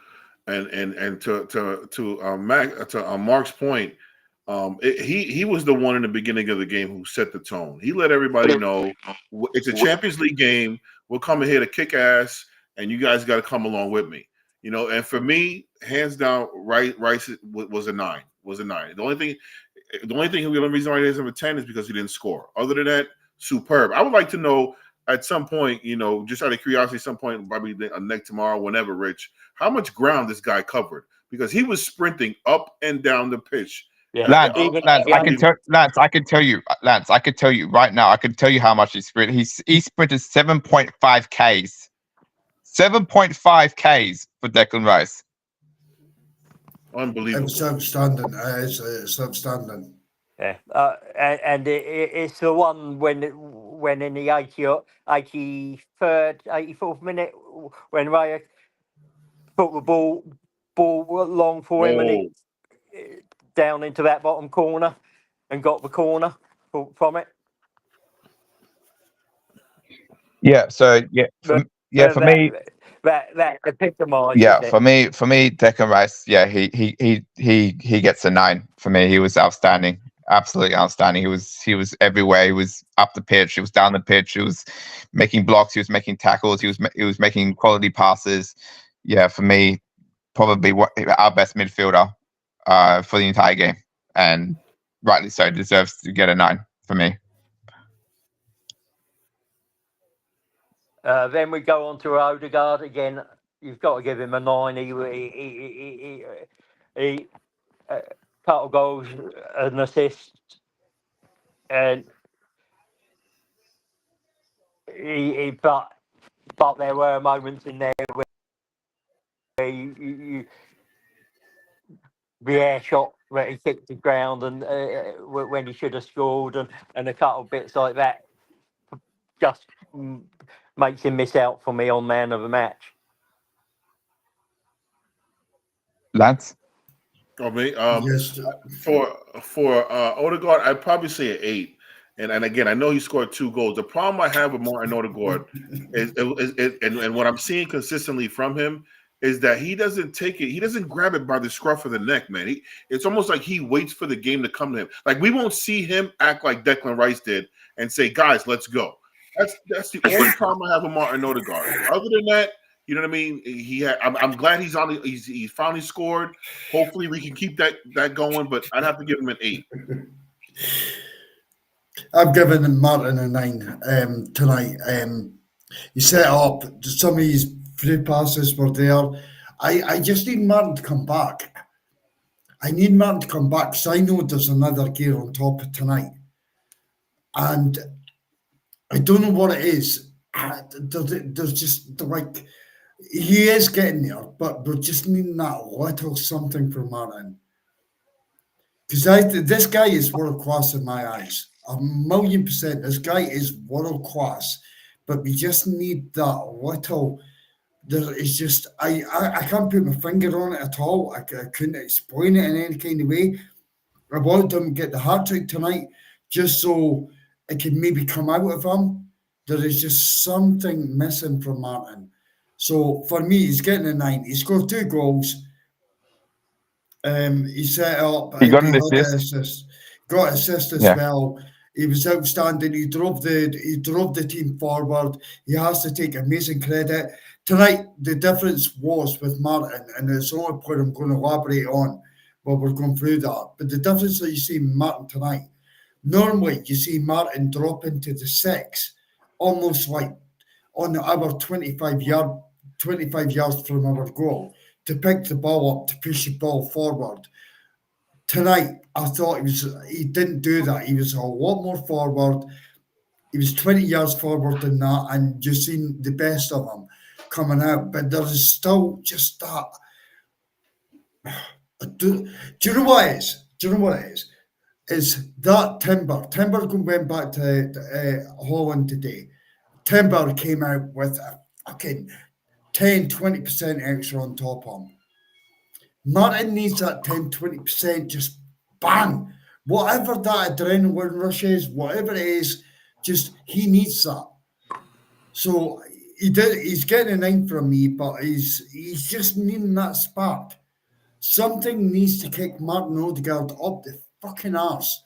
And to Mark's point, he was the one in the beginning of the game who set the tone. He let everybody know it's a Champions League game. We're coming here to kick ass, and you guys got to come along with me. You know, and for me, hands down, Rice was a 9. Was a 9. The only reason why he doesn't have a 10 is because he didn't score. Other than that, superb. I would like to know at some point, you know, just out of curiosity, some point, probably next tomorrow, whenever, Rich, how much ground this guy covered, because he was sprinting up and down the pitch. Yeah, Lance, I can tell you right now. I can tell you how much he sprinted. He sprinted 7.5 Ks. 7.5 Ks for Declan Rice. Unbelievable. It's outstanding. It's outstanding. Yeah, and it's the one when in the 83rd, 84th minute when Raya put the ball long for him and he down into that bottom corner and got the corner from it. Yeah. So for me. That epitomises Yeah, it. for me, Declan Rice, yeah, he gets a 9 for me. He was outstanding, absolutely outstanding. He was everywhere. He was up the pitch. He was down the pitch. He was making blocks. He was making tackles. He was making quality passes. Yeah, for me, probably our best midfielder for the entire game, and rightly so, deserves to get a 9 for me. Then we go on to Odegaard again. You've got to give him a 9. He couple goals, an assist, and but there were moments in there where the air shot where he kicked the ground and when he should have scored, and a couple of bits like that just makes him miss out for me on man of the match. Lance? I mean, Yes. for Odegaard, I'd probably say an 8. And again, I know he scored 2 goals. The problem I have with Martin Odegaard is and what I'm seeing consistently from him is that he doesn't take it. He doesn't grab it by the scruff of the neck, man. It's almost like he waits for the game to come to him. Like, we won't see him act like Declan Rice did and say, "Guys, let's go." That's the only problem I have with Martin Odegaard. Other than that, you know what I mean? I'm glad he's on. He finally scored. Hopefully, we can keep that going. But I'd have to give him an 8. I'm giving Martin a 9 tonight. He set up. Some of his free passes were there. I just need Martin to come back. I need Martin to come back because I know there's another gear on top of tonight. And I don't know what it is. There's just like, he is getting there, but we're just needing that little something from Martin. Because this guy is world class in my eyes. 1,000,000%. This guy is world class, but we just need that little. There is just I can't put my finger on it at all. I couldn't explain it in any kind of way. I want him to get the hat trick tonight, just so it can maybe come out of him. There is just something missing from Martin. So for me, he's getting a 9. He scored 2 goals. He set up. He got an assist. Got assist as well. He was outstanding. He drove the team forward. He has to take amazing credit. Tonight, the difference was with Martin, and it's the only point I'm going to elaborate on while we're going through that. But the difference that you see in Martin tonight, normally you see Martin drop into the 6, almost like on our 25 yards from our goal, to pick the ball up, to push the ball forward. Tonight, I thought he didn't do that. He was a lot more forward. He was 20 yards forward than that, and you've seen the best of him coming out. But there is still just that. Do you know what it is? Do you know what it is? It's that Timber. Timber went back to Holland today. Timber came out with a fucking 10-20% extra on top of him. Martin needs that 10-20%, just bang. Whatever that adrenaline rush is, whatever it is, just he needs that. So he's getting a 9 from me, but he's just needing that spark. Something needs to kick Martin Odegaard up the fucking arse.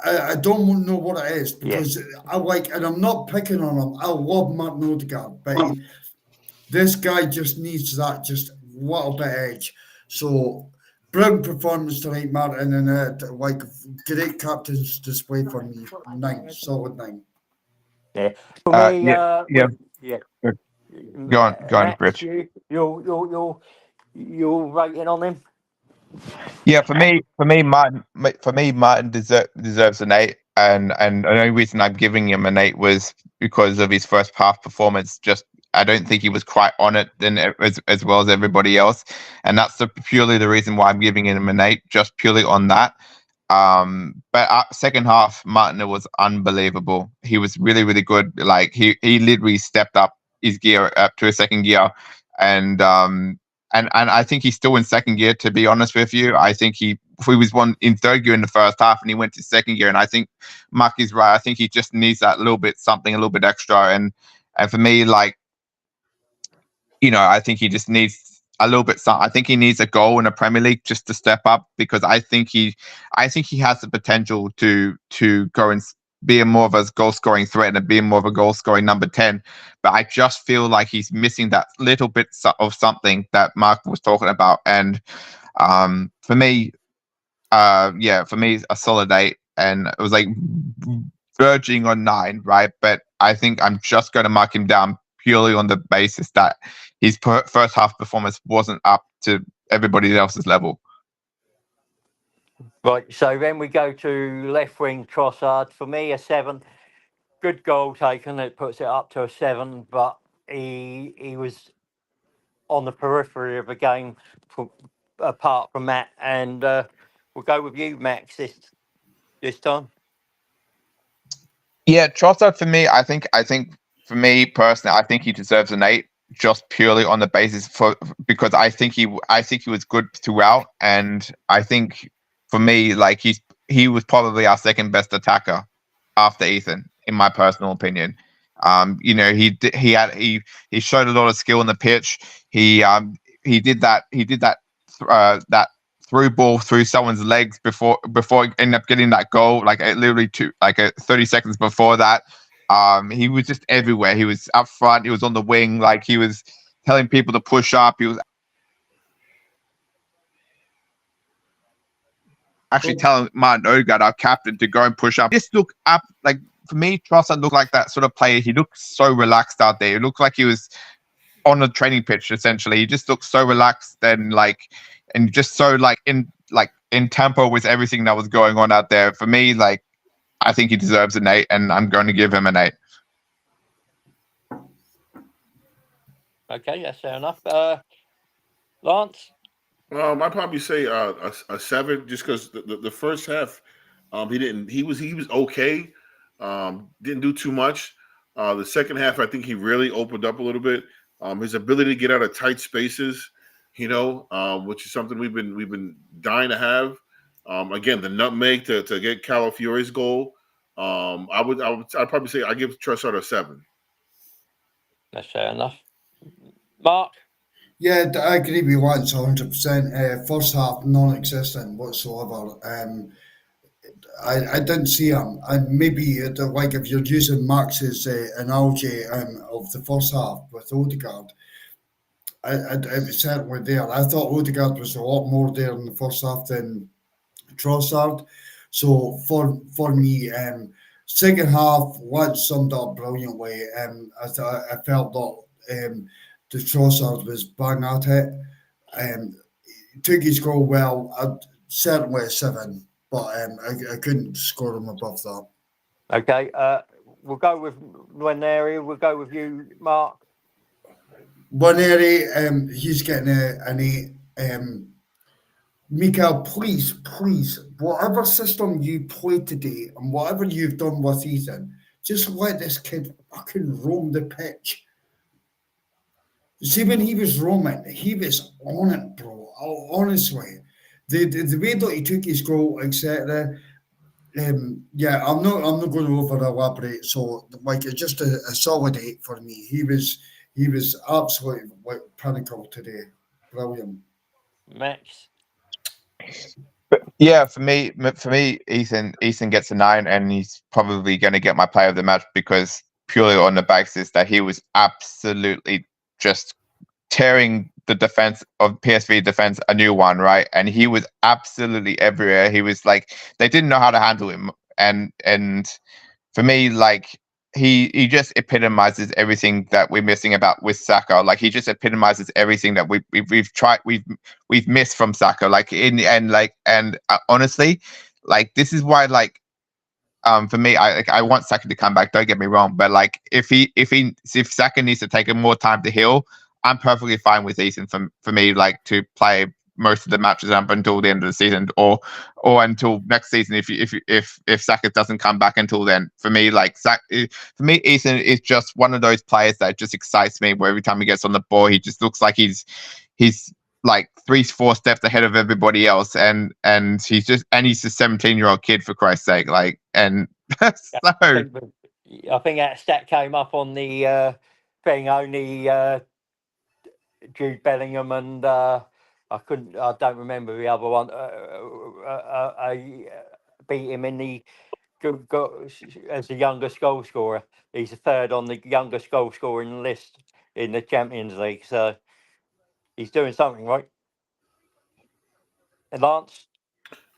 I don't know what it is, because and I'm not picking on him. I love Martin Odegaard, but this guy just needs that just little bit edge. So brilliant performance tonight, Martin, and great captain's display for me. 9, solid 9. Yeah. For me, Go on, Matt, Rich. You're rating on him? Yeah, for me, Martin deserves an 8, and the only reason I'm giving him an 8 was because of his first half performance. Just, I don't think he was quite on it as well as everybody else, and that's purely the reason why I'm giving him an 8, just purely on that. But second half, Martin was unbelievable. He was really, really good. Like he literally stepped up his gear up to a second gear, and I think he's still in second gear, to be honest with you. I think he was in third gear in the first half, and he went to second gear. And I think Mark is right. I think he just needs that little bit extra. And for me, like, you know, I think he just needs a little bit. I think he needs a goal in the Premier League just to step up, because I think he has the potential to go and be more of a goal scoring threat and be more of a goal scoring number 10. But I just feel like he's missing that little bit of something that Mark was talking about. And for me, a solid 8, and it was like verging on 9, right? But I think I'm just going to mark him down purely on the basis that his first half performance wasn't up to everybody else's level. Right, so then we go to left wing Trossard. For me, a 7. Good goal taken. It puts it up to a 7, but he was on the periphery of the game apart from that, and we'll go with you, Max, this time. Yeah, Trossard for me, I think for me personally, I think he deserves an 8 just purely on the basis because I think he was good throughout, and I think for me, like he was probably our second best attacker after Ethan, in my personal opinion. He showed a lot of skill on the pitch. He did that through ball through someone's legs before ending up getting that goal, like literally 30 seconds before that. He was just everywhere. He was up front, he was on the wing, like he was telling people to push up. He was actually telling Martin Odegaard, our captain, to go and push up. Just look up, like for me, Trossard looked like that sort of player. He looked so relaxed out there. It looked like he was on a training pitch, essentially. He just looked so relaxed and just so in tempo with everything that was going on out there. For me, like, I think he deserves an 8, and I'm going to give him an 8. Okay, that's fair enough. Lance? I'd probably say a 7, just because the first half, he was okay, didn't do too much. The second half, I think he really opened up a little bit. His ability to get out of tight spaces, which is something we've been dying to have. Again, the nutmeg to get Calafiore's goal. I'd probably say I give Trossard a 7. That's fair enough. Mark? Yeah, I agree with Lance 100%. First half, non-existent whatsoever. I didn't see him. And maybe, if you're using Max's analogy of the first half with Odegaard, it was certainly there. I thought Odegaard was a lot more there in the first half than Trossard. So for me, second half, Lance summed up brilliantly. I felt that the Trossard was bang at it. Took his goal well. Certainly a 7, but I couldn't score him above that. Okay, we'll go with Nwaneri. We'll go with you, Mark. Nwaneri, he's getting an 8. Mikael, please, whatever system you play today and whatever you've done with Ethan, just let this kid fucking roam the pitch. See, when he was roaming, he was on it, bro. Honestly, the way that he took his goal, etc. Yeah, I'm not going to over elaborate. So, it's just a solid 8 for me. He was absolutely pinnacle today. Brilliant. Max? Yeah, for me, Ethan gets a 9, and he's probably going to get my player of the match because purely on the basis that he was absolutely just tearing the defense of PSV defense a new one, right? And he was absolutely everywhere. He was like, they didn't know how to handle him, and for me, like, he just epitomizes everything that we're missing about with Saka. Like, he just epitomizes everything that we've missed from Saka. Like, in the end, honestly, like, this is why, like, for me, I want Saka to come back. Don't get me wrong, but like, if Saka needs to take more time to heal, I'm perfectly fine with Ethan for me, like, to play most of the matches up until the end of the season, or until next season if Saka doesn't come back until then. For me, for me, Ethan is just one of those players that just excites me. Where every time he gets on the ball, he just looks like he's like 3-4 steps ahead of everybody else, and he's a 17-year-old kid, for Christ's sake. Like, and I think that stat came up on the thing. Only Jude Bellingham and I don't remember the other one. Beat him in the as the youngest goal scorer. He's the third on the youngest goal scoring list in the Champions League. So he's doing something right. And Lance?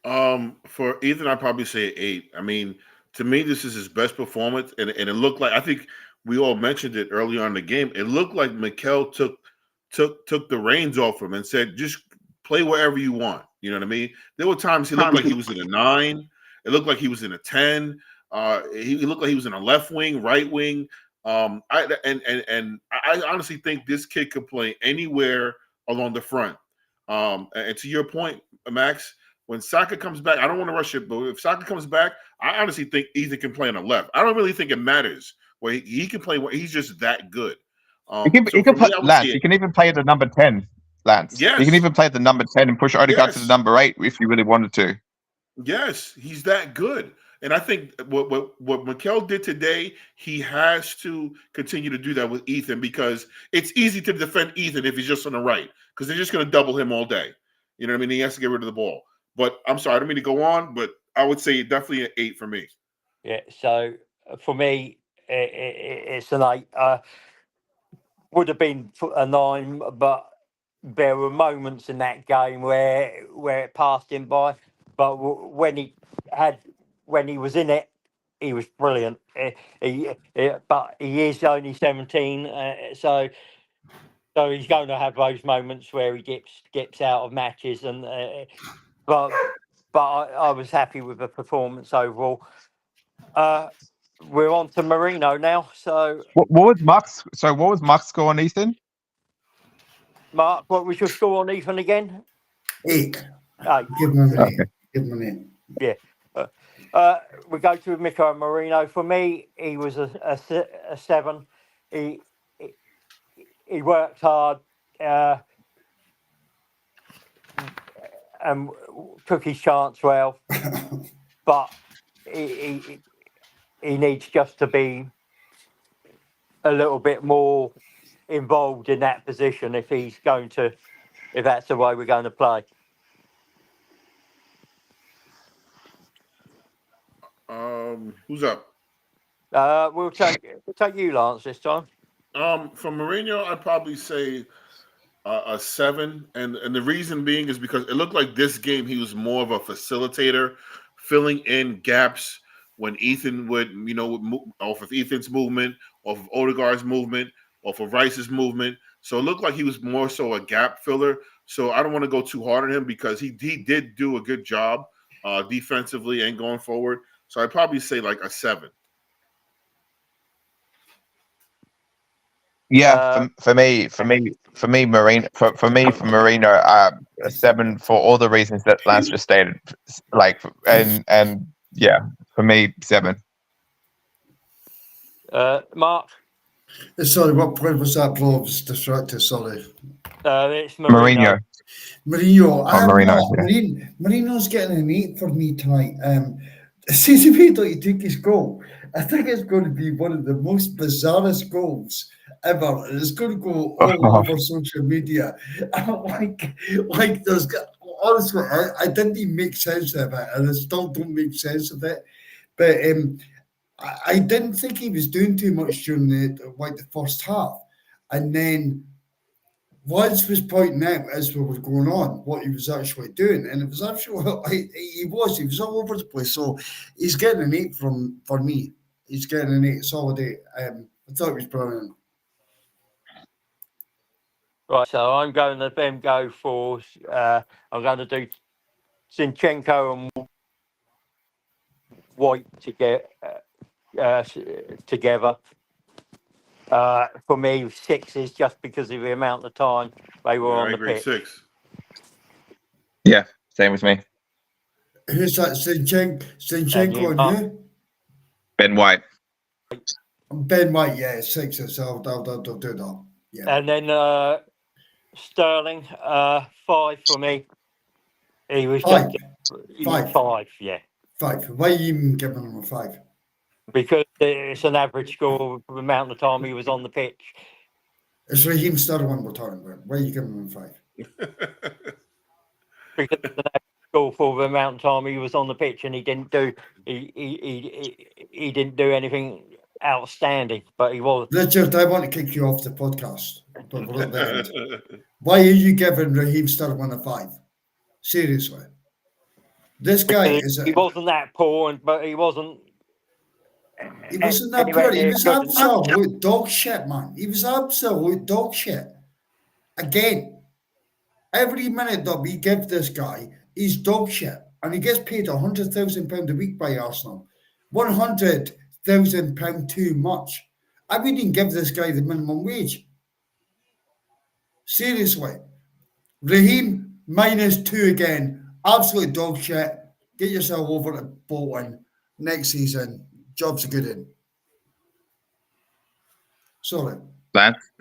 For Ethan, I'd probably say 8. I mean, to me, this is his best performance, and it looked like, I think we all mentioned it early on in the game. It looked like Mikel took the reins off him and said, just play wherever you want. You know what I mean? There were times he looked like he was in a 9. It looked like he was in a 10. He looked like he was in a left wing, right wing. I honestly think this kid could play anywhere along the front. And to your point, Max, when Saka comes back, I don't want to rush it, but if Saka comes back, I honestly think Ethan can play on the left. I don't really think it matters where he can play. He's just that good. He can play, Lance. He can even play the number 10, Lance. Yes. He can even play the number 10 and push Odegaard to the number 8 if you really wanted to. Yes, he's that good. And I think what Mikel did today, he has to continue to do that with Ethan, because it's easy to defend Ethan if he's just on the right, because they're just going to double him all day. You know what I mean? He has to get rid of the ball. But I'm sorry, I don't mean to go on, but I would say definitely an 8 for me. Yeah, so for me, it's an 8. Would have been a 9, but there were moments in that game where it passed him by. But when he was in it, he was brilliant. But he is only 17, so he's going to have those moments where he dips out of matches. And but I was happy with the performance overall. We're on to Marino now. So what was Mark's? So what was Mark's score on Ethan? Mark, what was your score on Ethan again? 8. 8. Give him an 8. Give him an 8. Yeah. We go to Mikel Marino. For me, he was a 7. He worked hard and took his chance well, but he needs just to be a little bit more involved in that position if that's the way we're going to play. Who's up? We'll take you, Lance, this time. From Mourinho, I'd probably say a 7, and the reason being is because it looked like this game he was more of a facilitator, filling in gaps when Ethan would move off of Ethan's movement, off of Odegaard's movement, off of Rice's movement. So it looked like he was more so a gap filler. So I don't want to go too hard on him, because he did do a good job defensively and going forward. So I'd probably say like a 7. Yeah, for me, Marino, for Marino, a 7 for all the reasons that Lance just stated. Like, and yeah, for me, 7. Mark? Sorry, what point was that, bro? I was distracted, sorry. It's Marino. Marino's getting an 8 for me tonight. See the way that he took his goal. I think it's going to be one of the most bizarrest goals ever. It's going to go all over social media. Like there's, honestly, I didn't even make sense of it, and I still don't make sense of it. But I didn't think he was doing too much during the first half, and then Woods was pointing out as we were going on what he was actually doing, and it was actually he was all over the place. So he's getting an 8 for me. He's getting an 8, solid 8. I thought it was brilliant. Right, so I'm going to then go for I'm going to do Zinchenko and White together. For me, 6 is just because of the amount of time they were on the pitch. 6. Yeah, same with me. Who's that? Zinchenko and who? Ben White. Ben White, yeah, 6. I'll do that. Yeah. And then Sterling, 5 for me. He was 5. just 5, yeah. 5. Why are you even giving him a 5? Because it's an average score for the amount of time he was on the pitch. It's Raheem Sterling we're talking about. Why are you giving him a 5? Because it's an average score for the amount of time he was on the pitch, and he didn't do anything outstanding. But he was. Richard, I want to kick you off the podcast. But we're at the end. Why are you giving Raheem Sterling a 5? Seriously. This guy He wasn't that poor, but he wasn't. He wasn't that poor. He was absolute dog shit, man. He was absolute dog shit. Again, every minute that we give this guy, he's dog shit. And he gets paid £100,000 a week by Arsenal. £100,000 too much. I wouldn't give this guy the minimum wage. Seriously. Raheem -2 again. Absolute dog shit. Get yourself over to Bolton next season. Job's a good one. Sorry. Lance?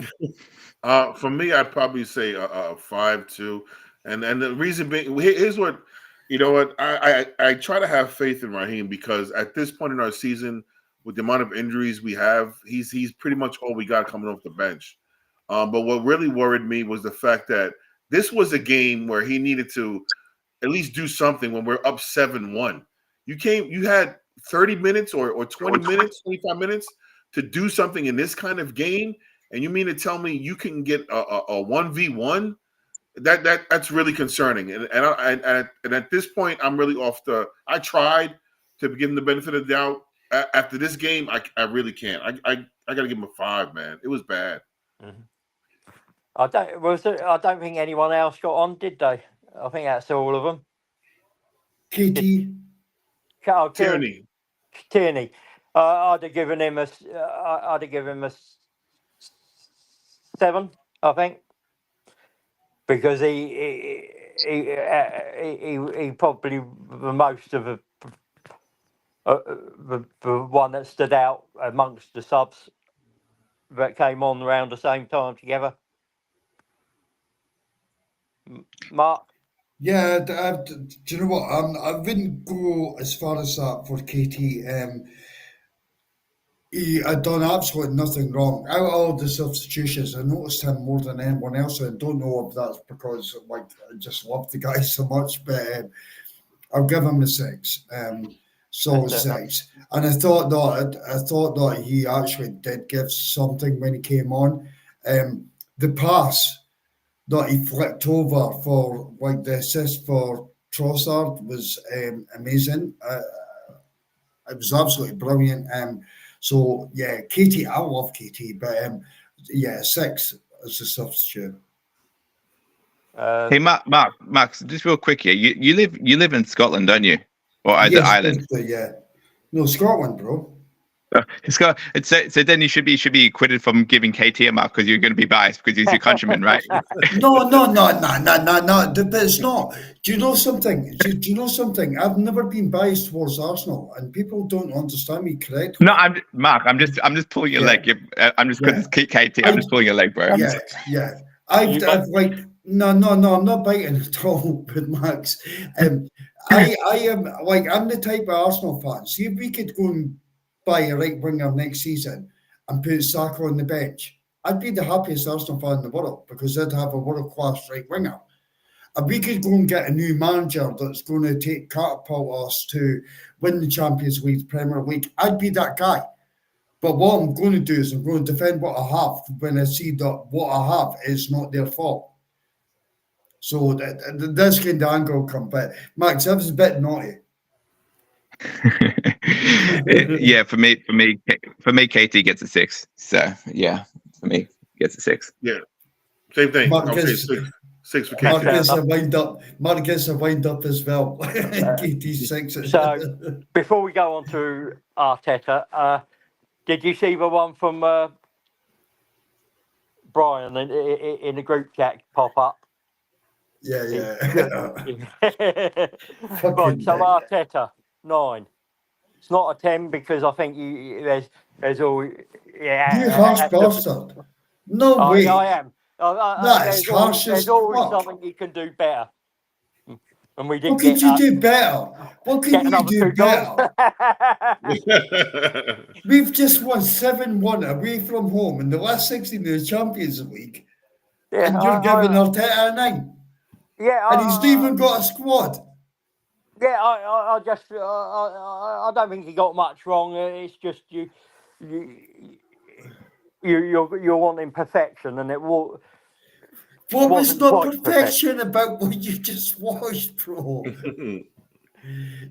For me, I'd probably say 5-2, and the reason being, here's what, you know what, I try to have faith in Raheem, because at this point in our season, with the amount of injuries we have, he's pretty much all we got coming off the bench. But what really worried me was the fact that this was a game where he needed to at least do something when we're up 7-1. You had 30 minutes or 20 minutes, 25 minutes to do something in this kind of game, and you mean to tell me you can get a 1v1? That's really concerning. And at this point, I'm really off I tried to give him the benefit of the doubt. After this game, I really can't. I got to give him a 5, man. It was bad. Mm-hmm. I don't think anyone else got on, did they? I think that's all of them. KT. Tierney. Tierney. I'd have given him a 7, I think, because he probably the most of the one that stood out amongst the subs that came on around the same time together. Mark? Yeah, do you know what? I wouldn't go as far as that for KT. He had done absolutely nothing wrong. Out of all the substitutions, I noticed him more than anyone else. I don't know if that's because I just love the guy so much, but I'll give him a 6. Solid 6. And I thought that he actually did give something when he came on. The pass that he flicked over for the assist for Trossard was amazing. It was absolutely brilliant. So yeah, KT, I love KT, but 6 as a substitute. Hey, Max, just real quick here. You live in Scotland, don't you? Or the island? Yeah. No, Scotland, bro. So then you should be acquitted from giving KT a mark because you're going to be biased because he's your countryman, right? No. But it's not. Do you know something? Do you know something? I've never been biased towards Arsenal, and people don't understand me correctly. No, I'm just pulling your leg. I'm just because it's KT. I'm just pulling your leg, bro. Yeah. I've no. I'm not biting at all with Max. I am I'm the type of Arsenal fan. See if we could go and buy a right winger next season and put Saka on the bench, I'd be the happiest Arsenal fan in the world because they'd have a world-class right winger. And we could go and get a new manager that's going to catapult us to win the Champions League, Premier League. I'd be that guy. But what I'm going to do is I'm going to defend what I have when I see that what I have is not their fault. So this kind of angle come. But Max, that was a bit naughty. Yeah, for me, KT gets a 6. So yeah, for me, gets a 6. Yeah, same thing. Mark I'll gets, say 6 for KT. Mark gets a wind up. Mark gets a wind up as well. KT 6. So before we go on to Arteta, did you see the one from Brian in the group chat pop up? Yeah. Right, so Arteta 9. It's not a 10 because I think there's always You harsh bastard. No way. I am. That is harsh as There's always fuck. something you can do better. And we didn't What could get you that. do better? What could you do better? We've just won 7-1 away from home in the last 16 of the Champions League. Yeah, And you're giving Arteta a 9. Yeah, And he's not even got a squad. Yeah, I don't think he got much wrong. It's just you're wanting perfection, and it will. What was not perfection about what you just watched, bro?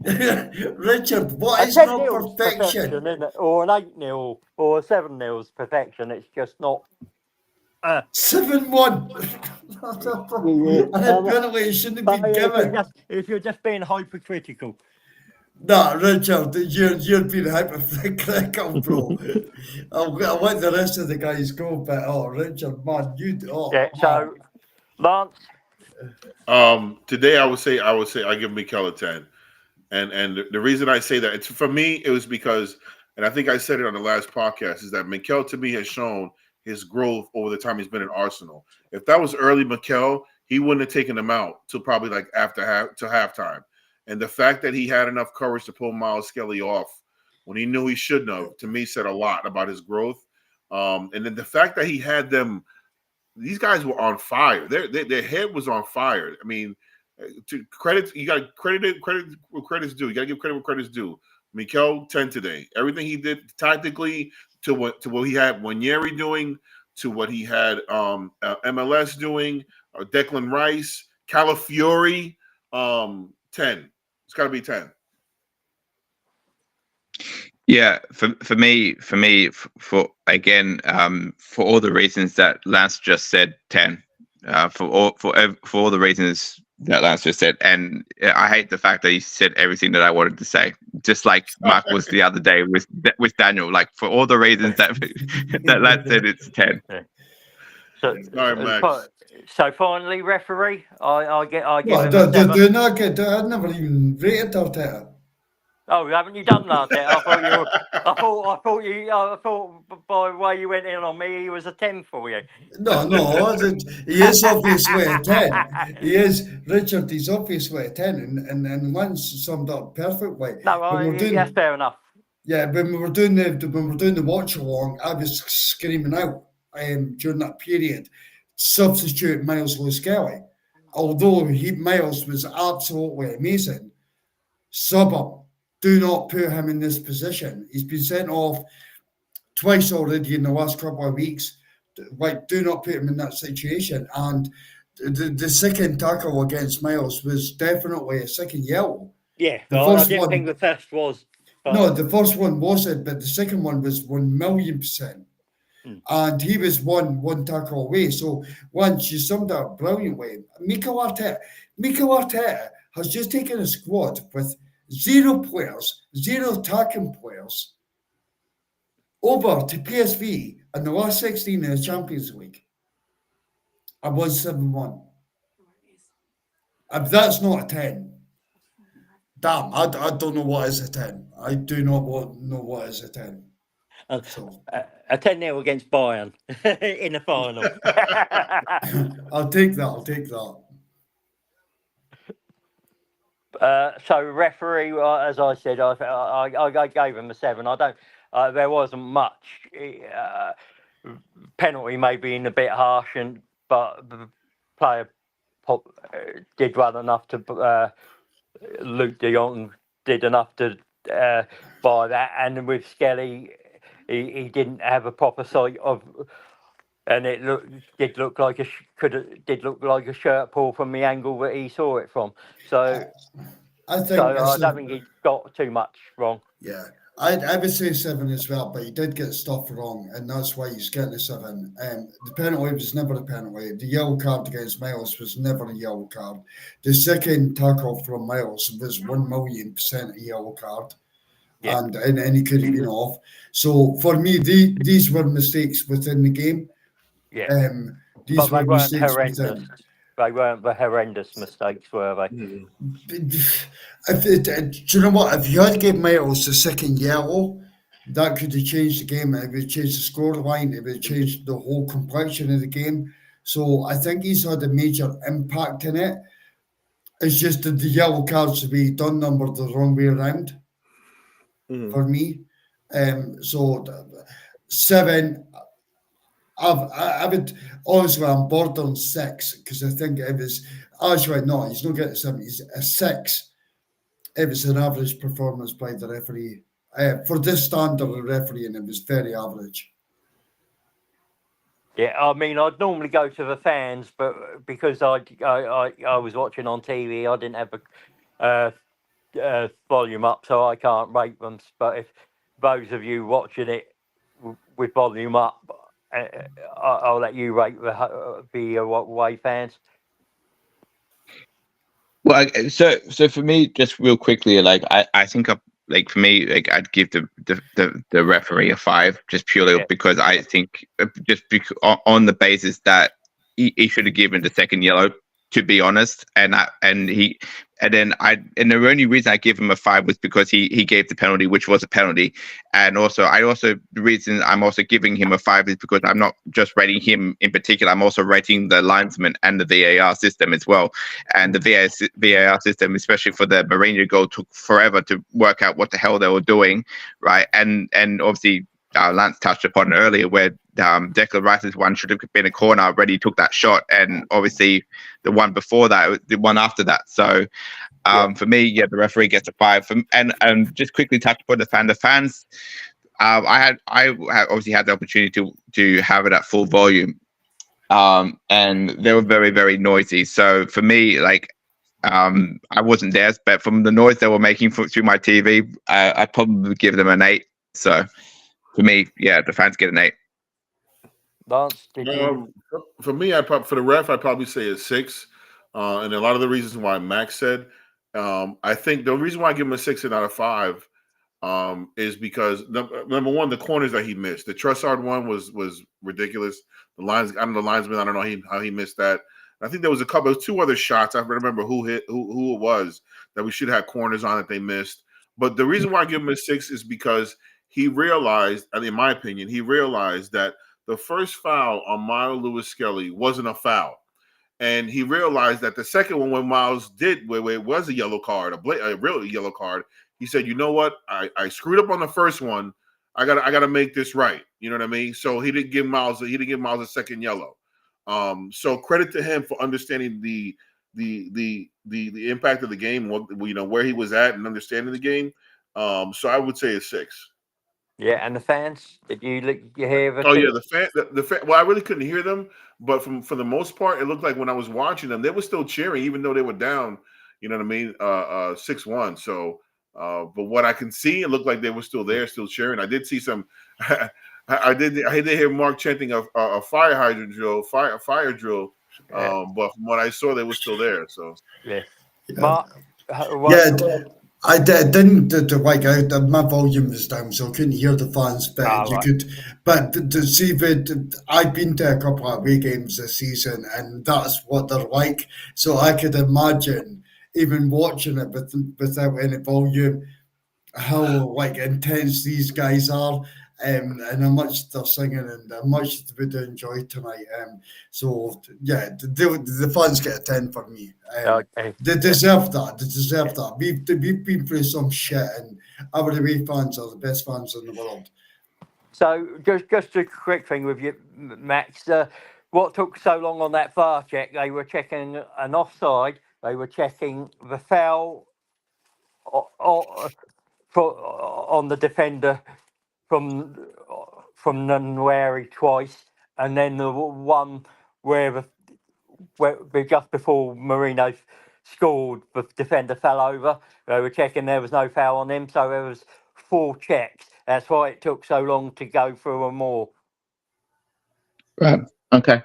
Richard, what is not perfection? Isn't it? Or an 8-0 or a 7-0 is perfection. It's just not. 7-1. And apparently it shouldn't have been given. If you're just being hypercritical. Nah, Richard, you're being hypercritical, bro. I'll let the rest of the guys go, but Richard, man, Yeah, so Lance, Today I would say I give Mikel a 10. And the reason I say that, it's for me, it was because, and I think I said it on the last podcast, is that Mikel to me has shown his growth over the time he's been in Arsenal. If that was early Mikel, he wouldn't have taken him out till probably like to halftime. And the fact that he had enough courage to pull Miles Skelly off when he knew he shouldn't have, to me, said a lot about his growth. And then the fact that he had them, these guys were on fire. Their head was on fire. I mean, to credit, you got credit where credit's due. You got to give credit where credit's due. Mikel 10 today. Everything he did tactically, to what he had Wanyeri doing, to what he had MLS doing, Declan Rice, Calafiori, 10. It's got to be 10. Yeah, for me, for all the reasons that Lance just said, 10. For all the reasons that Lance just said, and I hate the fact that he said everything that I wanted to say, just like Mark was the other day with Daniel. Like, for all the reasons that that Lance said, it's 10. So finally, referee, I give Well, him a 7. do not get. I never even rated Arteta. Oh, haven't you done that? I thought by the way you went in on me, he was a 10 for you. No, he is obviously a 10. He is, Richard, he's obviously a 10, and Lance summed up perfectly. No, yes, fair enough. Yeah, when we were doing the watch along, I was screaming out during that period, substitute Miles Lewis-Kelly. Although Miles was absolutely amazing, sub him. Do not put him in this position. He's been sent off twice already in the last couple of weeks. Like, do not put him in that situation. And the second tackle against Miles was definitely a second yellow. Yeah, I didn't think the first was. No, the first one wasn't, but the second one was 1,000,000%. And he was one tackle away. So once you summed up brilliantly, Mikel Arteta has just taken a squad with 0 players, 0 attacking players, over to PSV in the last 16 in the Champions League. I was 7-1. If that's not a 10, damn, I don't know what is a 10. I do not know what is a 10. So, a 10-0 against Bayern in the final. I'll take that. So referee, as I said, I gave him a 7. I don't. There wasn't much. Penalty may be a bit harsh, but the player did well enough to. Luke De Jong did enough to buy that, and with Skelly, he didn't have a proper sight of. And it did look like a shirt pull from the angle that he saw it from. So I don't think he got too much wrong. Yeah, I would say 7 as well, but he did get stuff wrong, and that's why he's getting a 7. The penalty was never a penalty. The yellow card against Miles was never a yellow card. The second tackle from Miles was 1,000,000% a yellow card. Yeah. And he could have been off. So for me, these were mistakes within the game. Yeah, but they weren't horrendous. They weren't the horrendous mistakes, were they? Do you know what? If you had given Miles the second yellow, that could have changed the game. It would have changed the scoreline. It would have changed the whole complexion of the game. So I think he's had a major impact in it. It's just that the yellow cards to be done numbered the wrong way around for me. So 7. I would honestly, I'm bordering 6 because I think it was actually no, he's not getting 7, he's a 6. It was an average performance by the referee for this standard of refereeing. It was very average. Yeah, I mean, I'd normally go to the fans, but because I was watching on TV, I didn't have a volume up, so I can't rate them. But if those of you watching it with volume up, I'll let you rate the away fans. Well, so for me, just real quickly, like I think for me, like I'd give the referee a 5, just purely because I think on the basis that he should have given the second yellow to be honest. And the only reason I give him a 5 was because he gave the penalty, which was a penalty. And the reason I'm also giving him a 5 is because I'm not just rating him in particular. I'm also rating the linesman and the VAR system as well. And the VAR system, especially for the Mourinho goal, took forever to work out what the hell they were doing, right? And obviously, Lance touched upon it earlier, where Declan Rice's one should have been a corner. Already took that shot, and obviously the one before that, the one after that. So for me, the referee gets a 5. And just quickly touch upon the fans. I obviously had the opportunity to have it at full volume, and they were very, very noisy. So for me, I wasn't there, but from the noise they were making through my TV, I probably give them an 8. So for me, the fans get an 8. Lance, did you? For me, for the ref, I'd probably say a 6. And a lot of the reasons why Max said, I think the reason why I give him a 6 out of 5 is because number one, the corners that he missed. The Trossard one was ridiculous. The linesman, I don't know how he missed that. I think there was 2 other shots. I remember who it was that we should have corners on that they missed. But the reason why I give him a 6 is because he realized, and in my opinion, that the first foul on Miles Lewis-Skelly wasn't a foul. And he realized that the second one, when Miles did, where it was a yellow card, a real yellow card, he said, you know what? I screwed up on the first one. I gotta make this right. You know what I mean? So he didn't give Miles a second yellow. So credit to him for understanding the impact of the game, where he was at and understanding the game. So I would say a 6. Yeah, and the fans, did you hear the? Oh yeah, the fan. Well, I really couldn't hear them, but for the most part, it looked like when I was watching them, they were still cheering, even though they were down. You know what I mean? 6-1. So, but what I can see, it looked like they were still there, still cheering. I did see some. I did hear Mark chanting a fire hydrant drill, fire drill. Yeah. But from what I saw, they were still there. So Yeah. Yeah. Mark. I didn't my volume was down, so I couldn't hear the fans. But you right. could. But to see I've been to a couple of away games this season, and that's what they're like. So I could imagine, even watching it without any volume, how intense these guys are. And how much they're singing and how much they would enjoy tonight. So the fans get a 10 for me. Okay. They deserve that. We've been through some shit, and our away fans are the best fans in the world. So just a quick thing with you, Max. What took so long on that VAR check? They were checking an offside. They were checking the foul on the defender from Nwaneri twice, and then the one where just before Mourinho scored, the defender fell over. They were checking there was no foul on him, so there was 4 checks. That's why it took so long to go through them all. Right. Okay.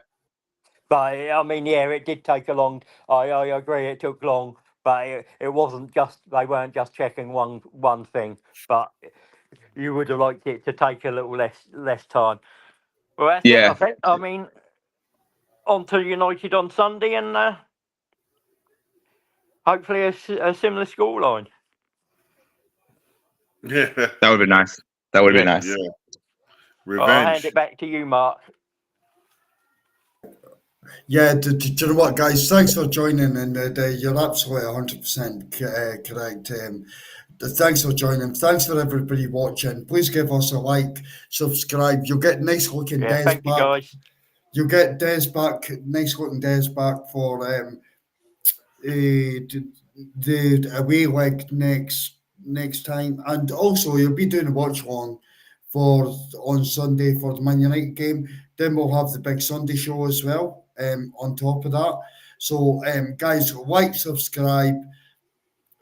But I mean, it did take a long. I agree, it took long, but it wasn't just. They weren't just checking one thing, but you would have liked it to take a little less time. Well, that's it, I think. I mean, on to United on Sunday, and hopefully a similar scoreline. yeah, That would be nice. That would be nice. Yeah. Revenge. I'll hand it back to you, Mark. Yeah, do you know what, guys? Thanks for joining, and you're absolutely 100% correct. Thanks for joining. Thanks for everybody watching. Please give us a like, subscribe. You'll get nice looking Des Thank back. you, guys. You'll get Des back, nice looking Des back for the away leg next time, and also you'll be doing a watch along on Sunday for the Man United game. Then we'll have the big Sunday show as well. On top of that, so guys, like, subscribe.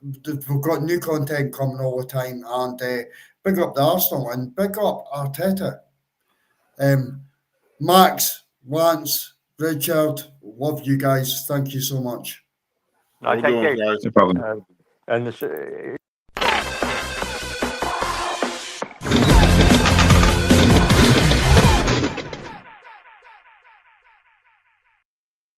We've got new content coming all the time, and big up the Arsenal and big up Arteta. Max, Lance, Richard, love you guys. Thank you so much. No, thank you. Guys. No problem. And